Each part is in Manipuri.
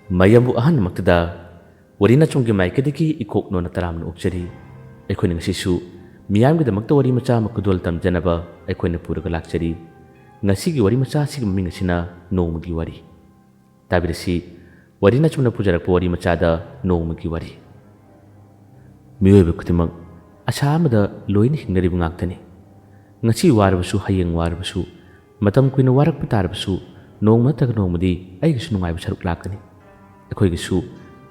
ꯃꯌꯥꯝꯕꯨ ꯑꯍꯥꯟꯕꯃꯛꯇꯗ ꯋꯥꯔꯤ ꯅꯆꯨꯝꯒꯤ ꯃꯥꯏꯀꯩꯗꯒꯤ ꯏꯀꯣꯛꯅꯣꯅ ꯇꯔꯥꯝꯅ ꯑꯣꯛꯆꯔꯤ꯫ ꯑꯩꯈꯣꯏꯅ ꯉꯁꯤꯁꯨ ꯃꯤꯌꯥꯝꯒꯤꯗꯃꯛꯇ ꯋꯥꯔꯤ ꯃꯆꯥ ꯑꯃ ꯈꯨꯗꯣꯜ ꯇꯝꯖꯅꯕ ꯑꯩꯈꯣꯏꯅ ꯄꯨꯔꯒ ꯂꯥꯛꯆꯔꯤ꯫ ꯉꯁꯤꯒꯤ ꯋꯥꯔꯤ ꯃꯆꯥ ꯑꯁꯤꯒꯤ ꯃꯃꯤꯡ ꯑꯁꯤꯅ ꯅꯣꯡꯃꯒꯤ ꯋꯥꯔꯤ꯫ ꯇꯥꯕꯤꯔꯁꯤ ꯋꯥꯔꯤ ꯅꯆꯨꯝꯅ ꯄꯨꯖꯔꯛꯄ ꯋꯥꯔꯤ ꯃꯆꯥꯗ ꯅꯣꯡꯃꯒꯤ ꯋꯥꯔꯤ꯫ ꯃꯤꯑꯣꯏꯕ ꯈꯨꯗꯤꯡꯃꯛ ꯑꯁꯥ ꯑꯃꯗ ꯂꯣꯏꯅ ꯍꯤꯡꯅꯔꯤꯕ ꯉꯥꯛꯇꯅꯤ꯫ ꯉꯁꯤ ꯋꯥꯔꯕꯁꯨ ꯍꯌꯦꯡ ꯋꯥꯔꯕꯁꯨ ꯃꯇꯝ ꯀꯨꯏꯅ ꯋꯥꯔꯛꯄ ꯇꯥꯔꯕꯁꯨ ꯅꯣꯡꯃ ꯅꯠꯇ꯭ꯔꯒ ꯅꯣꯡꯃꯗꯤ ꯑꯩꯒꯤꯁꯨ ꯅꯨꯡꯉꯥꯏꯕ ꯁꯔꯨꯛ ꯂꯥꯛꯀꯅꯤ, ꯑꯩꯈꯣꯏꯒꯤꯁꯨ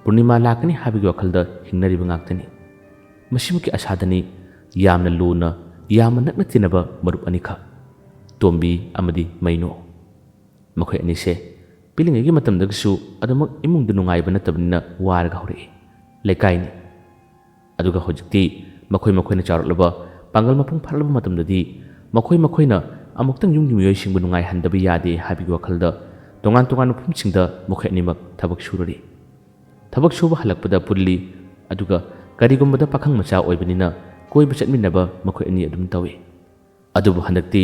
ꯄꯨꯔꯅꯤꯃꯥ ꯂꯥꯛꯀꯅꯤ ꯍꯥꯏꯕꯒꯤ ꯋꯥꯈꯜꯗ ꯍꯤꯡꯅꯔꯤꯕ ꯉꯥꯛꯇꯅꯤ꯫ ꯃꯁꯤꯃꯛꯀꯤ ꯑꯁꯥꯗꯅꯤ ꯌꯥꯝꯅ ꯂꯨꯅ ꯌꯥꯝꯅ ꯅꯛꯅ ꯇꯤꯟꯅꯕ ꯃꯔꯨꯞ ꯑꯅꯤꯈꯛ, ꯇꯣꯝꯕꯤ ꯑꯃꯗꯤ ꯃꯩꯅꯣ꯫ ꯃꯈꯣꯏ ꯑꯅꯤꯁꯦ ꯄꯤꯛꯂꯤꯉꯩꯒꯤ ꯃꯇꯝꯗꯒꯤꯁꯨ ꯑꯗꯨꯃꯛ ꯏꯃꯨꯡꯗ ꯅꯨꯡꯉꯥꯏꯕ ꯅꯠꯇꯕꯅꯤꯅ ꯋꯥꯔꯒ ꯍꯧꯔꯛꯏ꯫ ꯂꯩꯀꯥꯏꯅꯤ, ꯑꯗꯨꯒ ꯍꯧꯖꯤꯛꯇꯤ ꯃꯈꯣꯏꯅ ꯆꯥꯎꯔꯛꯂꯕ ꯄꯥꯡꯒꯜ ꯃꯄꯨꯡ ꯐꯥꯔꯛꯂꯕ ꯃꯇꯝꯗꯗꯤ ꯃꯈꯣꯏꯅ ꯑꯃꯨꯛꯇꯪ ꯌꯨꯝꯒꯤ ꯃꯤꯑꯣꯏꯁꯤꯡꯕꯨ ꯅꯨꯡꯉꯥꯏꯍꯟꯗꯕ ꯌꯥꯗꯦ ꯍꯥꯏꯕꯒꯤ ꯋꯥꯈꯜꯗ ꯇꯣꯉꯥꯟ ꯇꯣꯉꯥꯟꯕ ꯃꯐꯝꯁꯤꯡꯗ ꯃꯈꯣꯏ ꯑꯅꯤꯃꯛ ꯊꯕꯛ ꯁꯨꯔꯔꯤ꯫ ꯊꯕꯛ ꯁꯨꯕ ꯍꯜꯂꯛꯄꯗ ꯄꯨꯜꯂꯤ, ꯑꯗꯨꯒ ꯀꯔꯤꯒꯨꯝꯕꯗ ꯄꯥꯈꯪ ꯃꯆꯥ ꯑꯣꯏꯕꯅꯤꯅ ꯀꯣꯏꯕ ꯆꯠꯃꯤꯟꯅꯕ ꯃꯈꯣꯏ ꯑꯅꯤ ꯑꯗꯨꯝ ꯇꯧꯏ꯫ ꯑꯗꯨꯕꯨ ꯍꯟꯗꯛꯇꯤ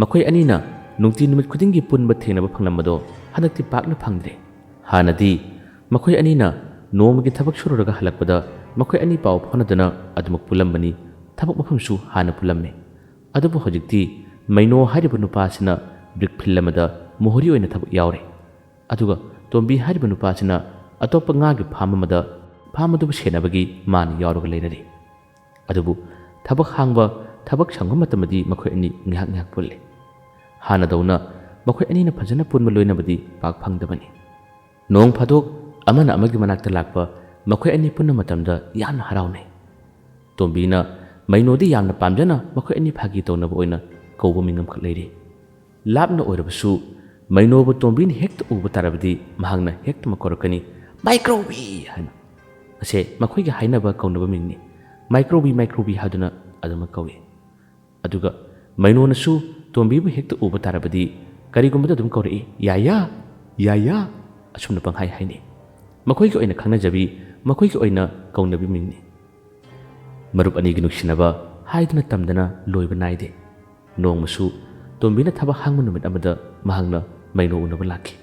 ꯃꯈꯣꯏ ꯑꯅꯤꯅ ꯅꯨꯡꯇꯤ ꯅꯨꯃꯤꯠ ꯈꯨꯗꯤꯡꯒꯤ ꯄꯨꯟꯕ ꯊꯦꯡꯅꯕ ꯐꯪꯂꯝꯕꯗꯣ ꯍꯟꯗꯛꯇꯤ ꯄꯥꯛꯅ ꯐꯪꯗ꯭ꯔꯦ꯫ ꯍꯥꯟꯅꯗꯤ ꯃꯈꯣꯏ ꯑꯅꯤꯅ ꯅꯣꯡꯃꯒꯤ ꯊꯕꯛ ꯁꯨꯔꯨꯔꯒ ꯍꯜꯂꯛꯄꯗ ꯃꯈꯣꯏ ꯑꯅꯤ ꯄꯥꯎ ꯐꯥꯎꯅꯗꯨꯅ ꯑꯗꯨꯃꯛ ꯄꯨꯜꯂꯝꯕꯅꯤ, ꯊꯕꯛ ꯃꯐꯝꯁꯨ ꯍꯥꯟꯅ ꯄꯨꯜꯂꯝꯃꯤ꯫ ꯑꯗꯨꯕꯨ ꯍꯧꯖꯤꯛꯇꯤ ꯃꯩꯅꯣ ꯍꯥꯏꯔꯤꯕ ꯅꯨꯄꯥꯁꯤꯅ ꯕ꯭ꯔꯤꯛ ꯐꯤꯜ ꯑꯃꯗ ꯃꯣꯍꯣꯔꯤ ꯑꯣꯏꯅ ꯊꯕꯛ ꯌꯥꯎꯔꯦ, ꯑꯗꯨꯒ ꯇꯣꯝꯕꯤ ꯍꯥꯏꯔꯤꯕ ꯅꯨꯄꯥꯁꯤꯅ ꯑꯇꯣꯞꯄ ꯉꯥꯒꯤ ꯐꯥꯝ ꯑꯃꯗ ꯐꯥꯝ ꯑꯗꯨꯕꯨ ꯁꯦꯟꯅꯕꯒꯤ ꯃꯥꯅ ꯌꯥꯎꯔꯒ ꯂꯩꯔꯔꯤ꯫ ꯑꯗꯨꯕꯨ ꯊꯕꯛ ꯁꯪꯕ ꯃꯇꯝꯗꯗꯤ ꯃꯈꯣꯏ ꯑꯅꯤ ꯉꯥꯏꯍꯥꯛ ꯄꯨꯜꯂꯤ꯫ ꯍꯥꯟꯅꯗꯧꯅ ꯃꯈꯣꯏ ꯑꯅꯤꯅ ꯐꯖꯅ ꯄꯨꯟꯕ ꯂꯣꯏꯅꯕꯗꯤ ꯄꯥꯛ ꯐꯪꯗꯕꯅꯤ꯫ ꯅꯣꯡ ꯐꯥꯗꯣꯛ ꯑꯃꯅ ꯑꯃꯒꯤ ꯃꯅꯥꯛꯇ ꯂꯥꯛꯄ ꯃꯈꯣꯏ ꯑꯅꯤ ꯄꯨꯟꯅ ꯃꯇꯝꯗ ꯌꯥꯝꯅ ꯍꯔꯥꯎꯅꯩ꯫ ꯇꯣꯝꯕꯤꯅ ꯃꯩꯅꯣꯗꯤ ꯌꯥꯝꯅ ꯄꯥꯝꯖꯅ ꯃꯈꯣꯏ ꯑꯅꯤ ꯐꯥꯒꯤ ꯇꯧꯅꯕ ꯑꯣꯏꯅ ꯀꯧꯕ ꯃꯤꯡ ꯑꯃꯈꯛ ꯂꯩꯔꯤ꯫ ꯂꯥꯞꯅ ꯑꯣꯏꯔꯕꯁꯨ ꯃꯩꯅꯣꯕꯨ ꯇꯣꯝꯕꯤꯅ ꯍꯦꯛꯇ ꯎꯕ ꯇꯥꯔꯕꯗꯤ ꯃꯍꯥꯛꯅ ꯍꯦꯛꯇꯃꯛ ꯀꯧꯔꯛꯀꯅꯤ, ꯃꯥꯏꯀ꯭ꯔꯣꯕꯤ ꯍꯥꯏꯅ꯫ ꯑꯁꯦ ꯃꯈꯣꯏꯒꯤ ꯍꯥꯏꯅꯕ ꯀꯧꯅꯕ ꯃꯤꯡꯅꯤ꯫ ꯃꯥꯏꯀ꯭ꯔꯣꯕꯤ ꯍꯥꯏꯗꯨꯅ ꯑꯗꯨꯃꯛ ꯀꯧꯏ꯫ ꯑꯗꯨꯒ ꯃꯩꯅꯣꯅꯁꯨ ꯇꯣꯝꯕꯤꯕꯨ ꯍꯦꯛꯇ ꯎꯕ ꯇꯥꯔꯕꯗꯤ ꯀꯔꯤꯒꯨꯝꯕꯗ ꯑꯗꯨꯝ ꯀꯧꯔꯛꯏ, ꯌꯥꯌꯥ ꯑꯁꯨꯝꯅ ꯄꯪꯍꯥꯏ ꯍꯥꯏꯅꯩ꯫ ꯃꯈꯣꯏꯒꯤ ꯑꯣꯏꯅ ꯈꯪꯅꯖꯕꯤ, ꯃꯈꯣꯏꯒꯤ ꯑꯣꯏꯅ ꯀꯧꯅꯕꯤ ꯃꯤꯡꯅꯤ꯫ ꯃꯔꯨꯞ ꯑꯅꯤꯒꯤ ꯅꯨꯡꯁꯤꯅꯕ ꯍꯥꯏꯗꯨꯅ ꯇꯝꯗꯅ ꯂꯣꯏꯕ ꯅꯥꯏꯗꯦ꯫ ꯅꯣꯡꯃꯁꯨ ꯇꯣꯝꯕꯤꯅ ꯊꯕꯛ ꯍꯥꯡꯕ ꯅꯨꯃꯤꯠ ꯑꯃꯗ ꯃꯍꯥꯛꯅ ꯃꯩꯅꯣ ꯎꯅꯕ ꯂꯥꯛꯈꯤ꯫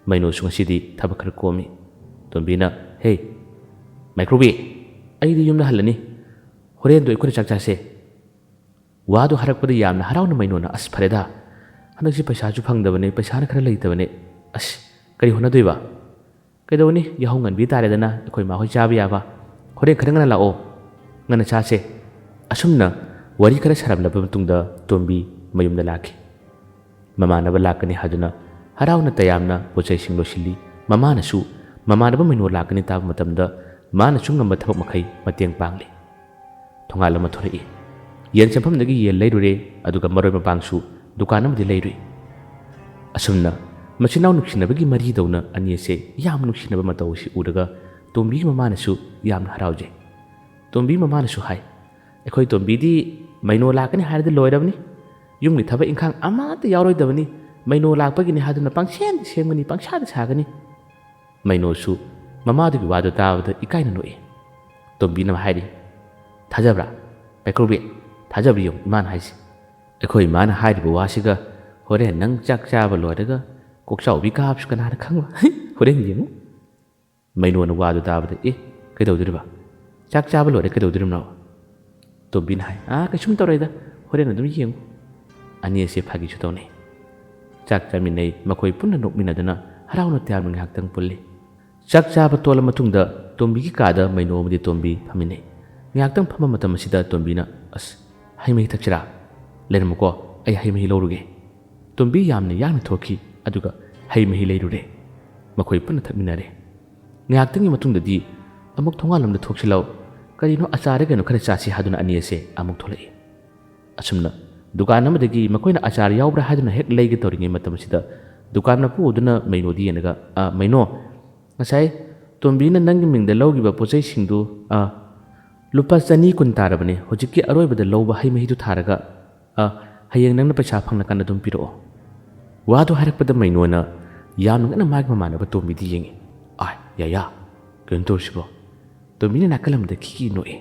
ꯃꯩꯅꯣꯁꯨ ꯉꯁꯤꯗꯤ ꯊꯕꯛ ꯈꯔ ꯀꯣꯝꯃꯤ꯫ ꯇꯣꯝꯕꯤꯅ, ꯍꯦ ꯃꯥꯏꯀ꯭ꯔꯣꯕꯤ, ꯑꯩꯗꯤ ꯌꯨꯝꯗ ꯍꯜꯂꯅꯤ, ꯍꯣꯔꯦꯟꯗꯣ ꯑꯩꯈꯣꯏꯅ ꯆꯥꯛ ꯆꯥꯁꯦ꯫ ꯋꯥꯗꯨ ꯍꯥꯏꯔꯛꯄꯗ ꯌꯥꯝꯅ ꯍꯔꯥꯎꯅ ꯃꯩꯅꯣꯅ, ꯑꯁ ꯐꯔꯦꯗ, ꯍꯟꯗꯛꯁꯤ ꯄꯩꯁꯥꯁꯨ ꯐꯪꯗꯕꯅꯦ, ꯄꯩꯁꯥꯅ ꯈꯔ ꯂꯩꯇꯕꯅꯦ, ꯑꯁ ꯀꯔꯤ ꯍꯣꯠꯅꯗꯣꯏꯕ? ꯀꯩꯗꯧꯅꯤ, ꯌꯥꯍꯧ ꯉꯟꯕꯤ ꯇꯥꯔꯦꯗꯅ, ꯑꯩꯈꯣই ꯃꯥꯍꯣꯏ ꯆꯥꯕ ꯌꯥꯕ, ꯍꯣꯔꯦꯟ ꯈꯔ ꯉꯟꯅ ꯂꯥꯛꯑꯣ, ꯉꯟꯅ ꯆꯥꯁꯦ꯫ ꯑꯁꯨꯝꯅ ꯋꯥꯔꯤ ꯈꯔ ꯁꯥꯔꯝꯂꯕ ꯃꯇꯨꯡꯗ ꯇꯣꯝꯕꯤ ꯃꯌꯨꯝꯗ ꯂꯥꯛꯈꯤ꯫ ꯃꯃꯥꯟꯅꯕ ꯂꯥꯛꯀꯅꯤ ꯍꯥꯏꯗꯨꯅ ꯍꯔꯥꯎꯅ ꯇꯌꯥꯝꯅ ꯄꯣꯠꯆꯩꯁꯤꯡ ꯂꯣꯏꯁꯤꯜꯂꯤ꯫ ꯃꯃꯥꯅꯁꯨ ꯃꯃꯥꯟꯅꯕ ꯃꯩꯅꯣ ꯂꯥꯛꯀꯅꯤ ꯇꯥꯕ ꯃꯇꯝꯗ ꯃꯥꯅꯁꯨ ꯉꯝꯕ ꯊꯕꯛ ꯃꯈꯩ ꯃꯇꯦꯡ ꯄꯥꯡꯂꯤ꯫ ꯊꯣꯡꯒꯥꯜ ꯑꯃ ꯊꯣꯔꯛꯏ꯫ ꯌꯦꯟ ꯆꯟꯐꯝꯗꯒꯤ ꯌꯦꯟ ꯂꯩꯔꯨꯔꯦ, ꯑꯗꯨꯒ ꯃꯔꯣꯏ ꯃꯄꯥꯡꯁꯨ ꯗꯨꯀꯥꯟ ꯑꯃꯗꯤ ꯂꯩꯔꯨꯏ꯫ ꯑꯁꯨꯝꯅ ꯃꯆꯤꯟꯅꯥꯎ ꯅꯨꯡꯁꯤꯅꯕꯒꯤ ꯃꯔꯤꯗꯧꯅ ꯑꯅꯤ ꯑꯁꯦ ꯌꯥꯝ ꯅꯨꯡꯁꯤꯅꯕ ꯃꯇꯧ ꯑꯁꯤ ꯎꯔꯒ ꯇꯣꯝꯕꯤꯒꯤ ꯃꯃꯥꯅꯁꯨ ꯌꯥꯝꯅ ꯍꯔꯥꯎꯖꯩ꯫ ꯇꯣꯝꯕꯤ ꯃꯃꯥꯅꯁꯨ ꯍꯥꯏ, ꯑꯩꯈꯣꯏ ꯇꯣꯝꯕꯤꯗꯤ ꯃꯩꯅꯣ ꯂꯥꯛꯀꯅꯤ ꯍꯥꯏꯔꯗꯤ ꯂꯣꯏꯔꯕꯅꯤ, ꯌꯨꯝꯒꯤ ꯊꯕꯛ ꯏꯪꯈꯥꯡ ꯑꯃꯠꯇ ꯌꯥꯎꯔꯣꯏꯗꯕꯅꯤ, ꯃꯩꯅꯣ ꯂꯥꯛꯄꯒꯤꯅꯤ ꯍꯥꯏꯗꯨꯅ ꯄꯪꯁꯦꯝꯗ ꯁꯦꯝꯒꯅꯤ, ꯄꯪꯁꯥꯗ ꯁꯥꯒꯅꯤ꯫ ꯃꯩꯅꯣꯁꯨ ꯃꯃꯥꯗꯨꯒꯤ ꯋꯥꯗꯨ ꯇꯥꯕꯗ ꯏꯀꯥꯏꯅ ꯅꯣꯛꯏ꯫ ꯇꯣꯝꯕꯤꯅ ꯍꯥꯏꯔꯤ, ꯊꯥꯖꯕ꯭ꯔꯥ ꯃꯥꯏꯀ꯭ꯔꯣꯕꯤ, ꯊꯥꯖꯕ꯭ꯔꯥ ꯌꯦꯡꯉꯨ ꯏꯃꯥꯅ ꯍꯥꯏꯁꯤ, ꯑꯩꯈꯣꯏ ꯏꯃꯥꯅ ꯍꯥꯏꯔꯤꯕ ꯋꯥꯁꯤꯒ ꯍꯣꯔꯦꯟ ꯅꯪ ꯆꯥꯛ ꯆꯥꯕ ꯂꯣꯏꯔꯒ ꯀꯣꯛꯆꯥꯎꯕꯤ ꯀꯥꯕꯁꯨ ꯀꯅꯥꯅ ꯈꯪꯕ, ꯍꯣꯔꯦꯟ ꯌꯦꯡꯉꯨ꯫ ꯃꯩꯅꯣꯅ ꯋꯥꯗꯨ ꯇꯥꯕꯗ, ꯀꯩꯗꯧꯗꯣꯔꯤꯕ? ꯆꯥꯛ ꯆꯥꯕ ꯂꯣꯏꯔ ꯀꯩꯗꯧꯗꯣꯔꯤꯕꯅꯣ? ꯇꯣꯝꯕꯤꯅ ꯍꯥꯏ, ꯀꯩꯁꯨꯝ ꯇꯧꯔꯣꯏꯗ, ꯍꯣꯔꯦꯟ ꯑꯗꯨꯝ ꯌꯦꯡꯉꯨ꯫ ꯑꯅꯤ ꯑꯁꯦ ꯐꯥꯒꯤꯁꯨ ꯇꯧꯅꯩ꯫ ꯆꯥꯛ ꯆꯥꯃꯤꯟꯅꯩ, ꯃꯈꯣꯏ ꯄꯨꯟꯅ ꯅꯣꯛꯃꯤꯟꯅꯗꯨꯅ ꯍꯔꯥꯎꯅ ꯇꯌꯥꯝꯅ ꯉꯥꯏꯍꯥꯛꯇꯪ ꯄꯨꯜꯂꯤ꯫ ꯆꯥꯛ ꯆꯥꯕ ꯇꯣꯜꯂ ꯃꯇꯨꯡꯗ ꯇꯣꯝꯕꯤꯒꯤ ꯀꯥꯗ ꯃꯩꯅꯣ ꯑꯃꯗꯤ ꯇꯣꯝꯕꯤ ꯐꯝꯃꯤꯟꯅꯩ꯫ ꯉꯥꯏꯍꯥꯛꯇꯪ ꯐꯝꯕ ꯃꯇꯝ ꯑꯁꯤꯗ ꯇꯣꯝꯕꯤꯅ, ꯑꯁ ꯍꯩ ꯃꯍꯤ ꯊꯛꯁꯤꯔꯥ? ꯂꯩꯔꯝꯃꯨꯀꯣ, ꯑꯩ ꯍꯩ ꯃꯍꯤ ꯂꯧꯔꯨꯒꯦ꯫ ꯇꯣꯝꯕꯤ ꯌꯥꯝꯅ ꯌꯥꯡꯅ ꯊꯣꯛꯈꯤ, ꯑꯗꯨꯒ ꯍꯩ ꯃꯍꯤ ꯂꯩꯔꯨꯔꯦ꯫ ꯃꯈꯣꯏ ꯄꯨꯟꯅ ꯊꯛꯃꯤꯟꯅꯔꯦ꯫ ꯉꯥꯏꯍꯥꯛꯇꯪꯒꯤ ꯃꯇꯨꯡꯗꯗꯤ ꯑꯃꯨꯛ ꯊꯣꯡꯒꯥꯜꯂꯣꯝꯗ ꯊꯣꯛꯁꯤꯜꯂꯛ, ꯀꯔꯤꯅꯣ ꯑꯆꯥꯔ ꯀꯩꯅꯣ ꯈꯔ ꯆꯥꯁꯤ ꯍꯥꯏꯗꯨꯅ ꯑꯅꯤ ꯑꯁꯦ ꯑꯃꯨꯛ ꯊꯣꯛꯂꯛꯏ꯫ ꯑꯁꯨꯝꯅ ꯗꯨꯀꯥꯟ ꯑꯃꯗꯒꯤ ꯃꯈꯣꯏꯅ ꯑꯆꯥꯔ ꯌꯥꯎꯕ꯭ꯔꯥ ꯍꯥꯏꯗꯨꯅ ꯍꯦꯛ ꯂꯩꯒꯦ ꯇꯧꯔꯤꯉꯩ ꯃꯇꯝ ꯑꯁꯤꯗ ꯗꯨꯀꯥꯟ ꯃꯄꯨ ꯑꯗꯨꯅ ꯃꯩꯅꯣꯗ ꯌꯦꯡꯂꯒ, ꯃꯩꯅꯣ, ꯉꯁꯥꯏ ꯇꯣꯝꯕꯤꯅ ꯅꯪꯒꯤ ꯃꯤꯡꯗ ꯂꯧꯈꯤꯕ ꯄꯣꯠꯆꯩꯁꯤꯡꯗꯨ ꯂꯨꯄꯥ 220 ꯇꯥꯔꯕꯅꯤ, ꯍꯧꯖꯤꯛꯀꯤ ꯑꯔꯣꯏꯕꯗ ꯂꯧꯕ ꯍꯩ ꯃꯍꯤꯗꯨ ꯊꯥꯔꯒ ꯍꯌꯦꯡ ꯅꯪꯅ ꯄꯩꯁꯥ ꯐꯪꯂꯀꯥꯟꯗ ꯑꯗꯨꯝ ꯄꯤꯔꯛꯑꯣ꯫ ꯋꯥꯗꯨ ꯍꯥꯏꯔꯛꯄꯗ ꯃꯩꯅꯣꯅ ꯌꯥꯝꯅ ꯉꯟꯅ ꯃꯥꯒꯤ ꯃꯃꯥꯟꯅꯕ ꯇꯣꯝꯕꯤꯗ ꯌꯦꯡꯉꯤ꯫ ꯌꯥꯌꯥ, ꯀꯩꯅꯣ ꯇꯧꯔꯤꯁꯤꯕꯣ? ꯇꯣꯝꯕꯤꯅ ꯅꯥꯀꯜ ꯑꯃꯗ ꯈꯤꯈꯤ ꯅꯣꯛꯏ꯫